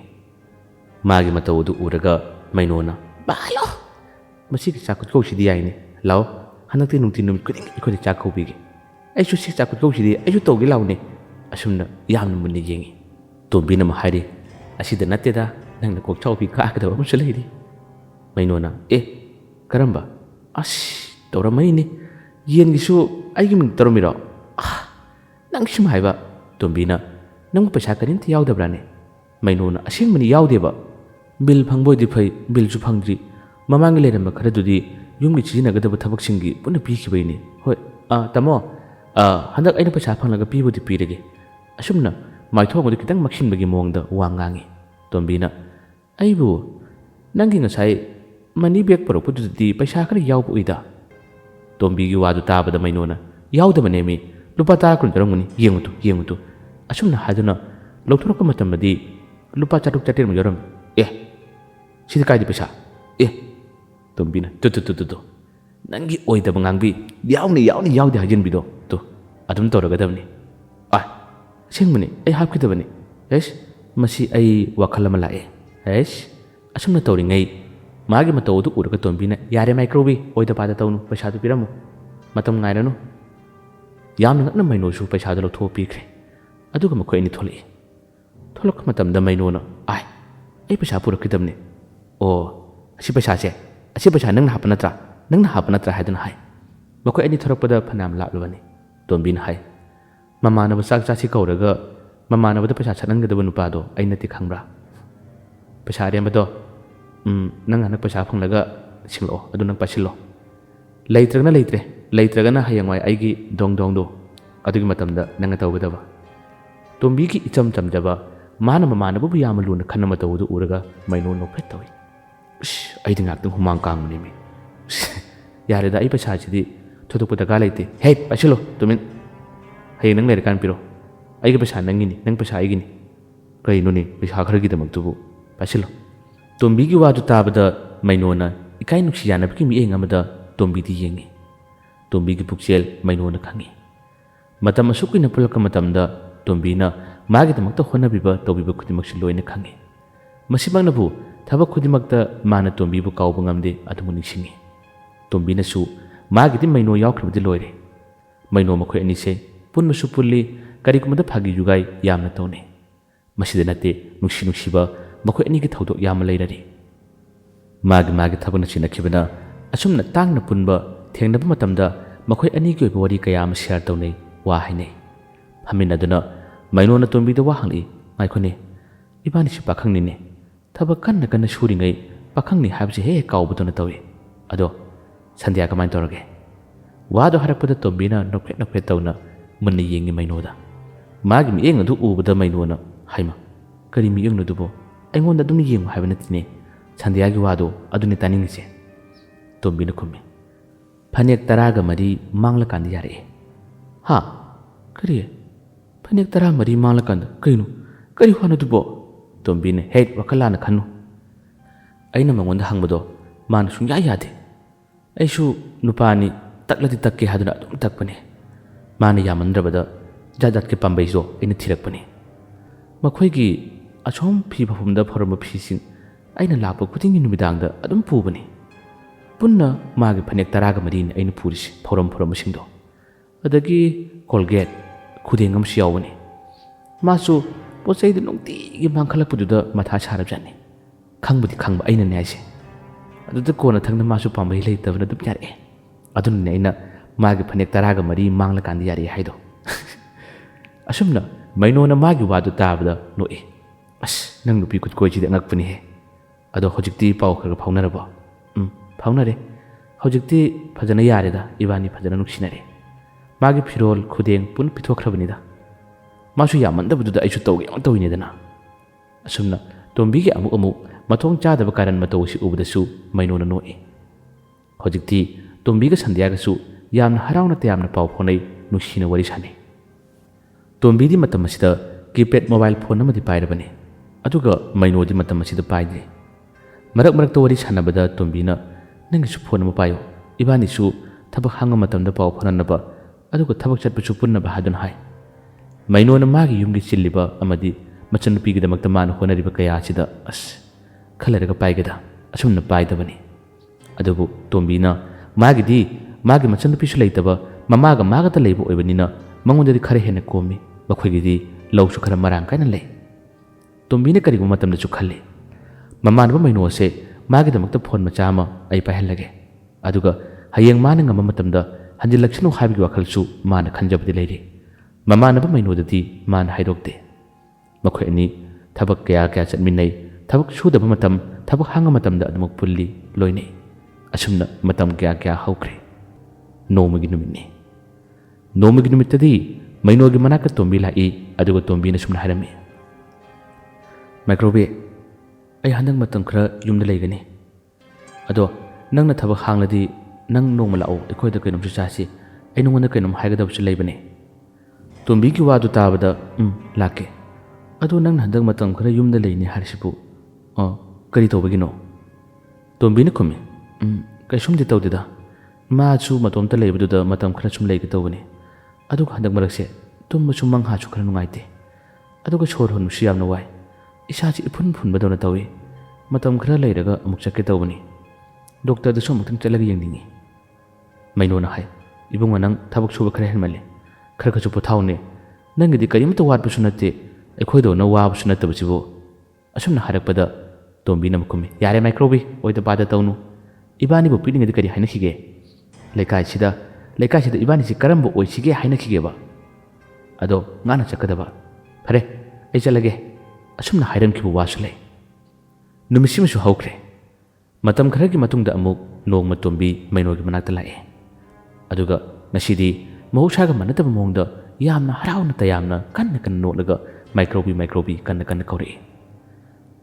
ꯃꯥꯒꯤ ꯃꯇꯧ ꯑꯗꯨ ꯎꯔꯒ ꯃꯩꯅꯣꯅ, ꯍꯜꯂꯣ, ꯃꯁꯤꯒꯤ ꯆꯥꯛ ꯈꯨꯠꯀꯧꯁꯤꯗꯤ ꯌꯥꯏꯅꯦ, ꯂꯥꯛꯑꯣ, ꯍꯟꯗꯛꯇꯤ ꯅꯨꯡꯇꯤ ꯅꯨꯃꯤꯠ ꯈꯨꯗꯤꯡꯒꯤ ꯑꯩꯈꯣꯏꯗ ꯆꯥꯛ ꯀꯧꯕꯤꯒꯦ, ꯑꯩꯁꯨ ꯁꯤ ꯆꯥꯛꯈꯨꯠ ꯀꯧꯁꯤꯗꯤ ꯑꯩꯁꯨ ꯇꯧꯒꯦ ꯂꯥꯎꯅꯦ ꯑꯁꯨꯝꯅ ꯌꯥꯝꯅ ꯃꯨꯟꯅ ꯌꯦꯡꯉꯤ ꯇꯣꯝꯕꯤꯅ ꯑꯃ ꯍꯥꯏꯔꯤ ꯑꯁꯤꯗ ꯅꯠꯇꯦꯗ ꯅꯪꯅ ꯀꯣꯛꯆꯥꯎꯕꯤ ꯀꯥꯒꯗꯕ ꯑꯃꯁꯨ ꯂꯩꯔꯤ ꯃꯩꯅꯣꯅ ꯀꯔꯝꯕ ꯑꯁ ꯇꯧꯔꯝꯃꯅꯤꯅꯦ ꯌꯦꯟꯒꯤꯁꯨ ꯑꯩꯒꯤ ꯃꯤꯡ ꯇꯧꯔꯝꯃꯤꯔꯣ ꯅꯪ ꯁꯨꯝ ꯍꯥꯏꯕ ꯇꯣꯝꯕꯤꯅ ꯅꯪꯕꯨ ꯄꯩꯁꯥ ꯀꯔꯤꯝꯇ ꯌꯥꯎꯗꯕ꯭ꯔꯥꯅꯦ ꯃꯩꯅꯣꯅ ꯑꯁꯦꯡꯕꯅꯤ ꯌꯥꯎꯗꯦꯕ ꯕꯤꯜ ꯐꯪꯕ ꯑꯣꯏꯗꯤ ꯐꯩ ꯕꯤꯜꯁꯨ ꯐꯪꯗ꯭ꯔꯤ ꯃꯃꯥꯡꯒꯤ ꯂꯩꯔꯝꯕ ꯈꯔꯗꯨꯗꯤ ꯌꯨꯝꯒꯤ ꯁꯤꯖꯤꯟꯅꯒꯗꯕ ꯊꯕꯛꯁꯤꯡꯒꯤ ꯄꯨꯟꯅ ꯄꯤꯈꯤꯕꯩꯅꯤ ꯍꯣꯏ ꯇꯥꯃꯣ ꯍꯟꯗꯛ ꯑꯩꯅ ꯄꯩꯁा ꯐꯪꯂꯒ ꯄꯤꯕꯨꯗꯤ ꯄꯤꯔꯒꯦ ꯑꯁꯨꯝꯅ ꯃꯥꯏꯊꯣꯡꯕꯗꯨ ꯈꯤꯇꯪ ꯃꯛꯁꯤꯟꯕꯒꯤ ꯃꯑꯣꯡꯗ ꯋꯥ ꯉꯥꯡꯉꯤ ꯇꯣꯝꯕꯤꯅ ꯑꯩꯕꯨ ꯅꯪꯒꯤ ꯉꯁꯥꯏ ꯃꯅꯤ ꯕꯦꯒ ꯄꯨꯔꯛꯄꯗꯨꯗꯗꯤ ꯄꯩꯁꯥ ꯈꯔ ꯌꯥꯎꯕ ꯎꯏꯗ ꯇꯣꯝꯕꯤꯒꯤ ꯋꯥꯗꯨ ꯇꯥꯕꯗ ꯃꯩꯅꯣꯅ ꯌꯥꯎꯗꯕꯅꯦꯃꯤ ꯂꯨꯄꯥ 10 ꯀꯨꯟ ꯌꯥꯎꯔꯝꯒꯅꯤ ꯌꯦꯡꯉꯨꯇꯨ ꯑꯁꯨꯝꯅ ꯍꯥꯏꯗꯨꯅ ꯂꯧꯊꯣꯔꯛꯄ ꯃꯇꯝꯗꯗꯤ ꯂꯨꯄꯥ 600-700 ꯌꯥꯎꯔꯝꯃꯤ ꯁꯤꯗꯤ ꯀꯥꯏꯗꯤ ꯄꯩꯁꯥ ꯇꯣꯝꯕꯤꯅ ꯇꯨ ꯅꯪꯒꯤ ꯑꯣꯏꯗꯕ ꯉꯥꯡꯕꯤ ꯌꯥꯎꯅꯤ ꯌꯥꯎꯗꯦ ꯍꯥꯏꯖꯤꯟꯕꯤꯗꯣ ꯑꯗꯨꯝ ꯇꯧꯔꯒꯗꯕꯅꯤ ꯑꯁꯦꯡꯕꯅꯤ ꯑꯩ ꯍꯥꯞꯈꯤꯗꯕꯅꯤ ꯃꯁꯤ ꯑꯩ ꯋꯥꯈꯜ ꯑꯃ ꯂꯥꯛꯑꯦ ꯑꯁꯨꯝꯅ ꯇꯧꯔꯤꯉꯩ मागी मतौदु उरगा तोंबीना यारे माइक्रोबी ओइदा पादा तौनु पैसादु पिरमु मतम ngairanu यामना ngakna mainosu पैसादु लौथो पीख्रे अदुगा मखोय नि थोलि थोलक मतमदा माइनोना आई पैसा पुरखिदमने ओ असि पैसासे असि पैसा नंगना हाप नत्रा हाइदना हाय मखोय अनि थोरकपदा फनाम लाबलबनी तोंबीना हाय ममानब चाक चासी कौरगा ममानबदा पैसा छनंगदब नुपादो आइनति खंगब्रा पैसा रेमबदो नंग हनक पैसा फंगलगा सिंगलो अदु नंग पासिलो लेत्रगना हयंगवाय आइगी दोंगदो अदुगी मतमदा नंग तौगदबा तोंबीगी इचम चमजबा माना ममानबु याम लुन खन्न मतौदु उरगा माइनो नोफेट तौई आइदि ngaktung humang kangni mi यारेदा आई पैसा सिदि थोदुप दगा लेते हे पासिलो तुमिन हयंग नंग लेरकान पिरो आइगी पैसा नंगिनी नंग पैसा आइगिनी कइनुनि पैसा खरगी दमक्तुबु पासिलो तोंबीगी वादु ताबदा माइनोना इकाई नुक्सी यानबकी मिएंग अमदा तोंबीदी येंगी तोंबीगी पुक्सेल माइनोना खंगी मतम असुकिना पुलक मतमदा तोंबीना मागी दमक्ता होनबिबा तौबिबा खुदिमक्सि लोइना खंगी मसिबंगनबु थबक खुदिमक्ता माना तोंबीबु काउबा ngamde अदुमु निसिंगी तोंबीनासु मागिदि माइनो यावख्रबदि लोइरे माइनो मखोय अनिसे पुनमसु पुल्ली करिकुमदा फागी युगाई यामना तौने मसिदा नते नुक्सिबा मखोय अनिगी थौदोक याम लेररी मागी थबना चिनखिबना असुमना तांगना पुनबा थेंगनबा मतमदा मखोय अनिगी ओइबा वरी कया अमा शेयर तौनै वा हाइनै फमिनदुना माइनोना तोंबीदा वा हंगि माइखोने इबानिसि पाखंनिने थबक कन्ना सुरिङै पाखंनि हाबसे हे काउबदोना तौइ अदो संध्या कमाइन तौरगे वादो हरकपदा तोंबीना नोफेट तौना मुन्ना येंगि माइनोदा मागी मिएंग अदु उबदा माइनोना हाइमा करि मिएंग नदुबो अꯩꯉꯣꯟꯗ ꯑꯗꯨꯝ ꯌꯦꯡꯉꯨ ꯍꯥꯏꯕ ꯅꯠꯇꯦꯅꯦ ꯁꯟꯙ꯭ꯌꯥꯒꯤ ꯋꯥꯗꯣ ꯑꯗꯨꯅꯦ ꯇꯥꯅꯤꯡꯉꯤꯁꯦ ꯇꯣꯝꯕꯤꯅ ꯈꯨꯝꯃꯤ ꯐꯅꯦꯛ 10ꯒ 4 ꯃꯥꯡꯂꯀꯥꯟꯗ ꯌꯥꯔꯛꯑꯦ ꯍꯥ ꯀꯔꯤ ꯐꯅꯦꯛ 14 ꯃꯥꯡꯂꯀꯥꯟꯗ ꯀꯔꯤ ꯋꯥꯅꯣꯗꯨꯕꯣ ꯇꯣꯝꯕꯤꯅ ꯍꯦꯠ ꯋꯥꯈꯜ ꯂꯥꯟꯅ ꯈꯟꯅꯨ ꯑꯩꯅ ꯃꯉꯣꯟꯗ ꯍꯪꯕꯗꯣ ꯃꯥꯅ ꯁꯨꯡꯌꯥ ꯌꯥꯗꯦ ꯑꯩꯁꯨ ꯅꯨꯄꯥꯅꯤ ꯇꯛꯂꯗꯤ ꯇꯛꯀꯦ ꯍꯥꯏꯗꯨꯅ ꯑꯗꯨꯝ ꯇꯛꯄꯅꯦ ꯃꯥꯅ ꯌꯥꯃꯟꯗ꯭ꯔꯕꯗ ꯖꯥꯠꯀꯤ ꯄꯥꯝꯕꯩꯁꯨ ꯑꯩꯅ ꯊꯤꯔꯛꯄꯅꯦ ꯃꯈꯣꯏꯒꯤ अछोम फी फफुमदा फरम फीसिंग अइना लाप खुदिंगी नुमिदांगदा अदुम पुबनी पुन्ना मागे फनेक 10 अइना पुरिसि फरम सिंगदो अदगी कोलगेट खुदेंगम सियावनी मासु पोचैद नोंतीगी मांखलपुदुदा मथा सारबजानी खंगबुदि खंगबा अइना न्यायसे अदुदा कोना थंगना मासु पांबै लेतबना दुम यारे अदुनने अइना मागे फनेक 10 मांगलकांद यारे हाइदो असुमना माइनोना मागे वादु ताबदा नोए नंग नुपी कुछ कोई चीज अंगकपनी है अदो हजिक्ति पाव खर फाउनरबो फाउनरे हजिक्ति फजना यारेदा इबानी फजना नुक्सिनरे मागी फिरोल खुदेंग पुन पिथोखरबनिदा मासु यामंदबदुदा आइसु तौइनेदना असुमना तोंबीगे अमु मथोंग चादब कारण मतौसि उबदसु माइनोना नोए हजिक्ति तोंबीगे संध्यागसु यामना हराउना तयामना पाव फोनै नुक्सिना वरि साने तोंबीदी मतमसिदा कीपैड मोबाइल फोन अमदि पाइरबने अदुगा माइनोदी मतम असिदा पाइदे मरक तो वरी सानबदा तोंबीना नंगिसु फोन अमा पायो इबानिसु थबक हांग मतमदा पाव फोननबा अदुगा थबक चटपसु पुन्नबा हादुन हाय माइनोना मागी युमगी चिल्लिबा अमदि मचननुपीगिदमक्ता मान होनरिबा कयासिदा खलरगा पाइगदा असुमना पाइदबनी अदुबु तोंबीना मागी मचननुपीसु लेतबा ꯃꯃꯥꯒ ꯃꯥꯒꯇ ꯂꯩꯕ ꯑꯣꯏꯕꯅꯤꯅ ꯃꯉꯣꯟꯗꯗꯤ ꯈꯔ ꯍꯦꯟꯅ ꯀꯣꯝꯃꯤ, ꯃꯈꯣꯏꯒꯤꯗꯤ ꯂꯧꯁꯨ ꯈꯔ ꯃꯔꯥꯡ ꯀꯥꯏꯅ ꯂꯩ꯫ ꯇꯣꯝꯕꯤꯅ ꯀꯔꯤꯒꯨꯝꯕ ꯃꯇꯝꯗꯁꯨ ꯈꯜꯂꯤ, ꯃꯃꯥꯟꯅꯕ ꯃꯩꯅꯣ ꯑꯁꯦ ꯃꯥꯒꯤꯗꯃꯛꯇ ꯐꯣꯟ ꯃꯆꯥ ꯑꯃ ꯑꯩ ꯄꯥꯏꯍꯜꯂꯒꯦ, ꯑꯗꯨꯒ ꯍꯌꯦꯡ ꯃꯥꯅ ꯉꯝꯕ ꯃꯇꯝꯗ ꯍꯟꯖꯤꯜꯂꯛꯁꯅꯨ ꯍꯥꯏꯕꯒꯤ ꯋꯥꯈꯜꯁꯨ ꯃꯥꯅ ꯈꯟꯖꯕꯗꯤ ꯂꯩꯔꯤ꯫ ꯃꯃꯥꯟꯅꯕ ꯃꯩꯅꯣꯗꯗꯤ ꯃꯥꯅ ꯍꯥꯏꯗꯣꯛꯇꯦ꯫ ꯃꯈꯣꯏ ꯑꯅꯤ ꯊꯕꯛ ꯀꯌꯥ ꯆꯠꯃꯤꯟꯅꯩ, ꯊꯕꯛ ꯁꯨꯗꯕ ꯃꯇꯝ, ꯊꯕꯛ ꯍꯥꯡꯕ ꯃꯇꯝꯗ ꯑꯗꯨꯃꯛ ꯄꯨꯜꯂꯤ, ꯂꯣꯏꯅꯩ꯫ ꯑꯁꯨꯝꯅ ꯃꯇꯝ ꯀꯌꯥ ꯍꯧꯈ꯭ꯔꯦ꯫ ꯅꯣꯡꯃꯒꯤ ꯅꯨꯃꯤꯠꯅꯤ꯫ ꯅꯣꯡꯃꯒꯤ ꯅꯨꯃꯤꯠꯇꯗꯤ ꯃꯩꯅꯣꯒꯤ ꯃꯅꯥꯛꯇ ꯇꯣꯝꯕꯤ ꯂꯥꯛꯏ, ꯑꯗꯨꯒ ꯇꯣꯝꯕꯤꯅ ꯁꯨꯝꯅ ꯍꯥꯏꯔꯝꯃꯤ, ꯃꯥꯏꯀ꯭ꯔꯣꯕꯤ, ꯑꯩ ꯍꯟꯗꯛ ꯃꯇꯝ ꯈꯔ ꯌꯨꯝꯗ ꯂꯩꯒꯅꯤ, ꯑꯗꯣ ꯅꯪꯅ ꯊꯕꯛ ꯍꯥꯡꯂꯗꯤ ꯅꯪ ꯅꯣꯡꯃ ꯂꯥꯛꯑꯣ, ꯑꯩꯈꯣꯏꯗ ꯀꯩꯅꯣꯝꯁꯨ ꯆꯥꯁꯤ, ꯑꯩ ꯅꯉꯣꯟꯗ ꯀꯩꯅꯣꯝ ꯍꯥꯏꯒꯗꯕꯁꯨ ꯂꯩꯕꯅꯦ꯫ ꯇꯣꯝꯕꯤꯒꯤ ꯋꯥꯗꯨ ꯇꯥꯕꯗ ꯂꯥꯛꯀꯦ, ꯑꯗꯣ ꯅꯪꯅ ꯍꯟꯗꯛ ꯃꯇꯝ ꯈꯔ ꯌꯨꯝꯗ ꯂꯩꯅꯤ ꯍꯥꯏꯔꯤꯁꯤꯕꯨ ꯀꯔꯤ ꯇꯧꯕꯒꯤꯅꯣ? ꯇꯣꯝꯕꯤꯅ ꯈꯨꯝꯃꯤ, ꯀꯩꯁꯨꯝꯗꯤ ꯇꯧꯗꯦꯗ, ꯃꯥꯁꯨ ꯃꯇꯣꯝꯇ ꯂꯩꯕꯗꯨꯗ ꯃꯇꯝ ꯈꯔ ꯁꯨꯝ ꯂꯩꯒꯦ ꯇꯧꯕꯅꯤ, ꯑꯗꯨꯒ ꯍꯟꯗꯛ ꯃꯔꯛꯁꯦ ꯇꯨꯝꯕꯁꯨ ꯃꯪꯍꯥꯁꯨ ꯈꯔ ꯅꯨꯡꯉꯥꯏꯇꯦ, ꯑꯗꯨꯒ ꯁꯣꯔ ꯍꯣꯟꯕꯁꯨ ꯌꯥꯝꯅ ꯋꯥꯏ, ꯏꯁꯥꯁꯤ ꯏꯐꯨꯟ ꯐꯨꯟꯕꯗꯧꯅ ꯇꯧꯏ, ꯃꯇꯝ ꯈꯔ ꯂꯩꯔꯒ ꯑꯃꯨꯛ ꯆꯠꯀꯦ ꯇꯧꯕꯅꯤ, ꯗꯣꯛꯇꯔꯗꯁꯨ ꯑꯃꯨꯛꯇꯪ ꯆꯠꯂꯒ ꯌꯦꯡꯅꯤꯡꯉꯤ꯫ ꯃꯩꯅꯣꯅ ꯍꯥꯏ, ꯏꯕꯨꯡꯉꯣ ꯅꯪ ꯊꯕꯛ ꯁꯨꯕ ꯈꯔ ꯍꯦꯟꯃꯜꯂꯤ, ꯈꯔꯁꯨ ꯄꯣꯊꯥꯎꯅꯦ, ꯅꯪꯒꯤꯗꯤ ꯀꯔꯤꯝꯇ ꯋꯥꯠꯄꯁꯨ ꯅꯠꯇꯦ, ꯑꯩꯈꯣꯏꯗꯧꯅ ꯋꯥꯕꯁꯨ ꯅꯠꯇꯕꯁꯤꯕꯨ꯫ ꯑꯁꯨꯝꯅ ꯍꯥꯏꯔꯛꯄꯗ ꯇꯣꯝꯕꯤꯅ ꯈꯨꯝꯃꯤ, ꯌꯥꯔꯦ ꯃꯥꯏꯀ꯭ꯔꯣꯕꯤ, ꯑꯣꯏꯗ ꯄꯥꯗ ꯇꯧꯅꯨ, ꯏꯕꯥꯅꯤꯕꯨ ꯄꯤꯛꯂꯤꯉꯩꯗ ꯀꯔꯤ ꯍꯥꯏꯅꯈꯤꯒꯦ? ꯂꯩꯀꯥꯏꯁꯤꯗ ꯏꯕꯥꯅꯤꯁꯤ ꯀꯔꯝꯕ ꯑꯣꯏꯁꯤꯒꯦ ꯍꯥꯏꯅꯈꯤꯒꯦꯕ? ꯑꯗꯣ ꯉꯥꯅ ꯆꯠꯀꯗꯕ, ꯐꯔꯦ ꯑꯩ ꯆꯠꯂꯒꯦ, ꯑꯁꯨꯝꯅ ꯍꯥꯏꯔꯝꯈꯤꯕ ꯋꯥꯁꯨ ꯂꯩ꯫ ꯅꯨꯃꯤꯠꯁꯤꯃꯁꯨ ꯍꯧꯈ꯭ꯔꯦ꯫ ꯃꯇꯝ ꯈꯔꯒꯤ ꯃꯇꯨꯡꯗ ꯑꯃꯨꯛ ꯅꯣꯡꯃ ꯇꯣꯝꯕꯤ ꯃꯩꯅꯣꯒꯤ ꯃꯅꯥꯛꯇ ꯂꯥꯛꯑꯦ, ꯑꯗꯨꯒ ꯉꯁꯤꯗꯤ ꯃꯍꯧꯁꯥꯒ ꯃꯥꯟꯅꯗꯕ ꯃꯑꯣꯡꯗ ꯌꯥꯝꯅ ꯍꯔꯥꯎꯅ ꯇꯌꯥꯝꯅ ꯀꯟꯅ ꯅꯣꯛꯂꯒ ꯃꯥꯏꯀ꯭ꯔꯣꯕꯤ ꯀꯟꯅ ꯀꯧꯔꯛꯏ꯫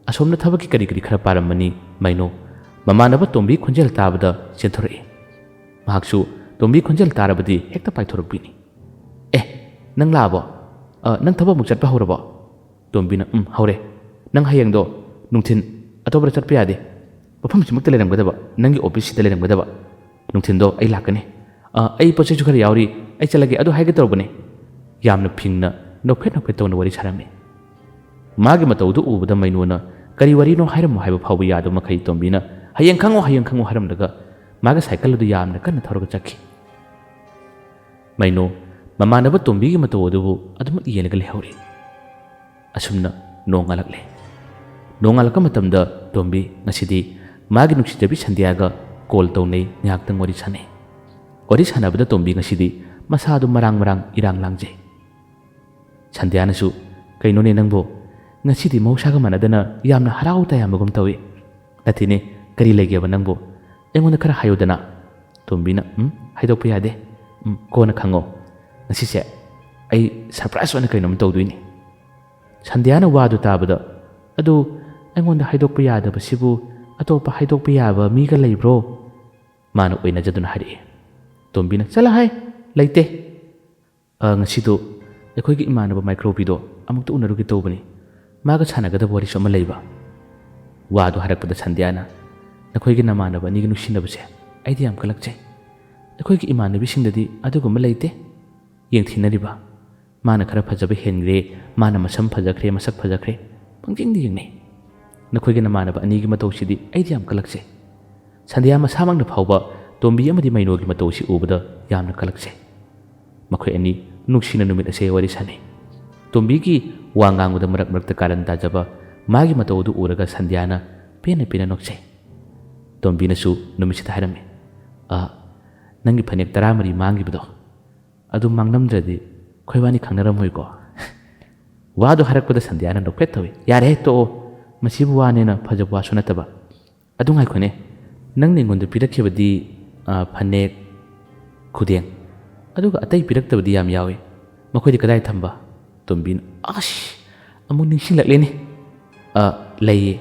ꯑꯁꯣꯝꯅ ꯊꯕꯛꯀꯤ ꯀꯔꯤ ꯈꯔ ꯄꯥꯔꯝꯃꯅꯤ ꯃꯩꯅꯣ ꯃꯃꯥꯟꯅꯕ ꯇꯣꯝꯕꯤ ꯈꯣꯟꯖꯦꯜ ꯇꯥꯕꯗ ꯆꯦꯟꯊꯣꯔꯛꯏ꯫ ꯃꯍꯥꯛꯁꯨ ꯇꯣꯝꯕꯤ ꯈꯣꯟꯖꯦꯜ ꯇꯥꯔꯕꯗꯤ ꯍꯦꯛꯇ ꯄꯥꯏꯊꯣꯔꯛꯄꯤꯅꯤ꯫ ꯅꯪ ꯂꯥꯛꯑꯕꯣ? ꯅꯪ ꯊꯕꯛ ꯑꯃꯨꯛ ꯆꯠꯄ ꯍꯧꯔꯕꯣ? ꯇꯣꯝꯕꯤꯅ ꯍꯧꯔꯦ, ꯅꯪ ꯍꯌꯦꯡꯗꯣ ꯅꯨꯡꯊꯤꯟ ꯑꯇꯣꯞꯄꯗ ꯆꯠꯄ ꯌꯥꯗꯦ, ꯃꯐꯝꯁꯤꯃꯛꯇ ꯂꯩꯔꯝꯒꯗꯕ, ꯅꯪꯒꯤ ꯑꯣꯐꯤꯁꯁꯤꯗ ꯂꯩꯔꯝꯒꯗꯕ, ꯅꯨꯡꯊꯤꯟꯗꯣ ꯑꯩ ꯂꯥꯛꯀꯅꯤ, ꯑꯩ ꯄꯣꯠ ꯆꯩꯁꯨ ꯈꯔ ꯌꯥꯎꯔꯤ, ꯑꯩ ꯆꯠꯂꯒꯦ, ꯑꯗꯨ ꯍꯥꯏꯒꯦ ꯇꯧꯔꯕꯅꯤ꯫ ꯌꯥꯝꯅ ꯐꯤꯡꯅ ꯅꯣꯛꯐꯦꯠ ꯇꯧꯅ ꯋꯥꯔꯤ ꯁꯥꯔꯝꯃꯤ꯫ ꯃꯥꯒꯤ ꯃꯇꯧꯗꯨ ꯎꯕꯗ ꯃꯩꯅꯣꯅ ꯀꯔꯤ ꯋꯥꯔꯤꯅꯣ ꯍꯥꯏꯔꯝꯃꯣ ꯍꯥꯏꯕ ꯐꯥꯎꯕ ꯌꯥꯗꯕ ꯃꯈꯩ ꯇꯣꯝꯕꯤꯅ ꯍꯌꯦꯡ ꯈꯪꯉꯣ ꯍꯥꯏꯔꯝꯂꯒ ꯃꯥꯒꯤ ꯁꯥꯏꯀꯜ ꯑꯗꯨ ꯌꯥꯝꯅ ꯀꯟꯅ ꯊꯧꯔꯒ ꯆꯠꯈꯤ꯫ ꯃꯩꯅꯣ ꯃꯃꯥꯟꯅꯕ ꯇꯣꯝꯕꯤꯒꯤ ꯃꯇꯧ ꯑꯗꯨꯕꯨ ꯑꯗꯨꯃꯛ ꯌꯦꯡꯂꯒ ꯂꯩꯍꯧꯔꯤ꯫ ꯑꯁꯨꯝꯅ ꯅꯣꯡꯉꯥꯜꯂꯛꯂꯦ꯫ ꯅꯣꯡꯉꯥꯜꯂꯛꯄ ꯃꯇꯝꯗ ꯇꯣꯝꯕꯤ ꯉꯁꯤꯗꯤ ꯃꯥꯒꯤ ꯅꯨꯡꯁꯤꯖꯕꯤ ꯁꯟꯙ꯭ꯌꯥꯒ ꯀꯣꯜ ꯇꯧꯅꯩ, ꯉꯥꯏꯍꯥꯛꯇꯪ ꯋꯥꯔꯤ ꯁꯥꯟꯅꯩ꯫ ꯋꯥꯔꯤ ꯁꯥꯟꯅꯕꯗ ꯇꯣꯝꯕꯤ ꯉꯁꯤꯗꯤ ꯃꯁꯥꯗꯨ ꯃꯔꯥꯡ ꯏꯔꯥꯡ ꯂꯥꯡꯖꯩ꯫ ꯁꯟꯙ꯭ꯌꯥꯅꯁꯨ, ꯀꯩꯅꯣꯅꯦ ꯅꯪꯕꯨ ꯉꯁꯤꯗꯤ ꯃꯍꯧꯁꯥꯒ ꯃꯥꯟꯅꯗꯅ ꯌꯥꯝꯅ ꯍꯔꯥꯎ ꯇꯌꯥꯝꯕꯒꯨꯝ ꯇꯧꯏ, ꯅꯠꯇꯦꯅꯦ, ꯀꯔꯤ ꯂꯩꯒꯦꯕ ꯅꯪꯕꯨ? ꯑꯩꯉꯣꯟꯗ ꯈꯔ ꯍꯥꯏꯌꯨꯗꯅ꯫ ꯇꯣꯝꯕꯤꯅ ꯍꯥꯏꯗꯣꯛꯄ ꯌꯥꯗꯦ, ꯀꯣꯟꯅ ꯈꯪꯉꯣ, ꯉꯁꯤꯁꯦ ꯑꯩ ꯁꯔꯄ꯭ꯔꯥꯏꯖ ꯑꯣꯏꯅ ꯀꯩꯅꯣꯝ ꯇꯧꯗꯣꯏꯅꯤ꯫ ꯁꯟꯙ꯭ꯌꯥꯅ ꯋꯥꯗꯨ ꯇꯥꯕꯗ, ꯑꯗꯨ ꯑꯩꯉꯣꯟꯗ ꯍꯥꯏꯗꯣꯛꯄ ꯌꯥꯗꯕꯁꯤꯕꯨ ꯑꯇꯣꯞꯄ ꯍꯥꯏꯗꯣꯛꯄ ꯌꯥꯕ ꯃꯤꯒ ꯂꯩꯕ꯭ꯔꯣ? ꯃꯥꯅ ꯑꯣꯏꯅꯖꯗꯨꯅ ꯍꯥꯏꯔꯛꯏ꯫ ꯇꯣꯝꯕꯤꯅ, ꯆꯠꯂꯍꯩ, ꯂꯩꯇꯦ, ꯉꯁꯤꯗꯣ ꯑꯩꯈꯣꯏꯒꯤ ꯏꯃꯥꯟꯅꯕ ꯃꯥꯏꯀ꯭ꯔꯣꯕꯤꯗꯣ ꯑꯃꯨꯛꯇ ꯎꯅꯔꯨꯒꯦ ꯇꯧꯕꯅꯤ, ꯃꯥꯒ ꯁꯥꯟꯅꯒꯗꯕ ꯋꯥꯔꯤꯁꯨ ꯑꯃ ꯂꯩꯕ꯫ ꯋꯥꯗꯨ ꯍꯥꯏꯔꯛꯄꯗ ꯁꯟꯙ꯭ꯌꯥꯅ, ꯅꯈꯣꯏꯒꯤ ꯅꯃꯥꯟꯅꯕ ꯑꯅꯤꯒꯤ ꯅꯨꯡꯁꯤꯅꯕꯁꯦ ꯑꯩꯗꯤ ꯌꯥꯝ ꯀꯜꯂꯛꯆꯩ, ꯑꯩꯈꯣꯏꯒꯤ ꯏꯃꯥꯟꯅꯕꯤꯁꯤꯡꯗꯗꯤ ꯑꯗꯨꯒꯨꯝꯕ ꯂꯩꯇꯦ, ꯌꯦꯡꯊꯤꯅꯔꯤꯕ, ꯃꯥꯅꯈꯔ ꯐꯖꯕ ꯍꯦꯟꯈ꯭ꯔꯦ, ꯃꯥꯅ ꯃꯁꯝ ꯐꯖꯈ꯭ꯔꯦ, ꯃꯁꯛ ꯐꯖꯈ꯭ರೆ, ꯄꯪꯌꯦꯡꯗ ꯌꯦꯡꯅꯩ, ꯅꯈꯣꯏꯒꯤ ꯅꯃꯥꯟꯅꯕ ꯑꯅꯤꯒꯤ ꯃꯇꯧꯁꯤꯗꯤ ꯑꯩꯗꯤ ꯌꯥꯝ ꯀꯜꯂꯛꯆꯩ꯫ ꯁꯟꯙ꯭ꯌꯥ ꯃꯁꯥꯃꯛꯅ ꯐꯥꯎꯕ ꯇꯣꯝꯕꯤ ꯑꯃꯗꯤ ꯃꯩꯅꯣꯒꯤ ꯃꯇꯧꯁꯤ ꯎꯕꯗ ꯌꯥꯝꯅ ꯀꯜꯂꯛꯆꯩ꯫ ꯃꯈꯣꯏ ꯑꯅꯤ ꯅꯨꯡꯁꯤꯅ ꯅꯨꯃꯤꯠ ꯑꯁꯦ ꯋꯥꯔꯤ ꯁꯥꯟꯅꯩ꯫ ꯇꯣꯝꯕꯤꯒꯤ ꯋꯥ ꯉꯥꯡꯕꯗ ꯃꯔꯛꯇ ꯀꯥꯔꯟ ꯇꯥꯖꯕ ꯃꯥꯒꯤ ꯃꯇꯧ ꯑꯗꯨ ꯎꯔꯒ ꯁꯟꯙ꯭ꯌꯥꯅ ꯄꯦꯟꯅ ꯅꯣꯛꯆꯩ꯫ ꯇꯣꯝꯕꯤꯅꯁꯨ ꯅꯨꯃꯤꯠꯁꯤꯗ ꯍꯥꯏꯔꯝꯃꯤ, ꯅꯪꯒꯤ ꯐꯅꯦꯛ 14 ꯃꯥꯡꯈꯤꯕꯗꯣ ꯑꯗꯨ ꯃꯥꯡꯂꯝꯗ꯭ꯔꯗꯤ ꯑꯩꯈꯣꯏꯕꯥꯅꯤ ꯈꯪꯅꯔꯝꯃꯣꯏꯀꯣ꯫ ꯋꯥꯗꯨ ꯍꯥꯏꯔꯛꯄꯗ ꯁꯟꯙ꯭ꯌꯥꯅ ꯅꯣꯛꯐꯦꯠ ꯇꯧꯏ, ꯌꯥꯔꯦ ꯇꯣꯛꯑꯣ, ꯃꯁꯤꯕꯨ ꯋꯥꯅꯦꯅ ꯐꯖꯕ ꯋꯥꯁꯨ ꯅꯠꯇꯕ, ꯑꯗꯨ ꯉꯥꯏꯈꯣꯅꯦ, ꯅꯪꯅ ꯑꯩꯉꯣꯟꯗ ꯄꯤꯔꯛꯈꯤꯕꯗꯤ ꯐꯅꯦꯛ, ꯈꯨꯗꯦꯡ, ꯑꯗꯨꯒ ꯑꯇꯩ ꯄꯤꯔꯛꯇꯕꯗꯤ ꯌꯥꯝ ꯌꯥꯎꯏ, ꯃꯈꯣꯏꯗꯤ ꯀꯗꯥꯏ ꯊꯝꯕ? ꯇꯣꯝꯕꯤꯅ, ꯑꯃꯨꯛ ꯅꯤꯡꯁꯤꯡꯂꯛꯂꯦꯅꯦ, ꯂꯩꯌꯦ,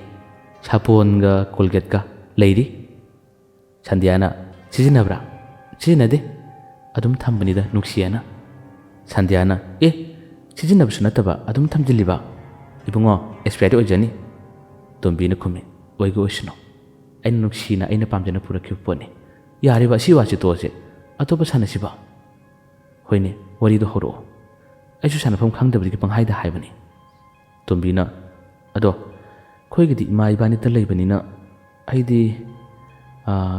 ꯁꯥꯄꯣꯟꯒ ꯀꯣꯜꯒꯦꯠꯀ ꯂꯩꯔꯤ꯫ ꯁꯟꯙ꯭ꯌꯥꯅ, ꯁꯤꯖꯤꯟꯅꯕ꯭ꯔꯥ? ꯁꯤꯖꯤꯟꯅꯗꯦ, ꯑꯗꯨꯝ ꯊꯝꯕꯅꯤꯗ ꯅꯨꯡꯁꯤꯌꯦꯅ꯫ ꯁꯟꯙ꯭ꯌꯥꯅ, ꯁꯤꯖꯤꯟꯅꯕꯁꯨ ꯅꯠꯇꯕ ꯑꯗꯨꯝ ꯊꯝꯖꯤꯜꯂꯤꯕ? ꯏꯕꯨꯡꯉꯣ, ꯑꯦꯛꯁꯄꯥꯌꯔꯤ ꯑꯣꯏꯖꯅꯤ꯫ ꯇꯣꯝꯕꯤꯅ ꯈꯨꯝꯃꯤ, ꯑꯣꯏꯒ ꯑꯣꯏꯁꯅꯨ, ꯑꯩꯅ ꯅꯨꯡꯁꯤꯅ ꯑꯩꯅ ꯄꯥꯝꯖꯅ ꯄꯨꯔꯛꯈꯤꯕ ꯄꯣꯠꯅꯤ, ꯌꯥꯔꯤꯕ ꯑꯁꯤ ꯋꯥꯁꯤ ꯇꯣꯛꯑꯁꯦ, ꯑꯇꯣꯞꯄ ꯁꯥꯟꯅꯁꯤꯕ? ꯍꯣꯏꯅꯦ, ꯋꯥꯔꯤꯗꯣ ꯍꯧꯔꯛꯑꯣ, ꯑꯩꯁꯨ ꯁꯥꯟꯅꯐꯝ ꯈꯪꯗꯕꯗꯒꯤ ꯄꯪꯍꯥꯏꯗ ꯍꯥꯏꯕꯅꯤ꯫ ꯇꯣꯝꯕꯤꯅ, ꯑꯗꯣ ꯑꯩꯈꯣꯏꯒꯤꯗꯤ ꯏꯃꯥ ꯏꯕꯥꯅꯤꯇ ꯂꯩꯕꯅꯤꯅ ꯑꯩꯗꯤ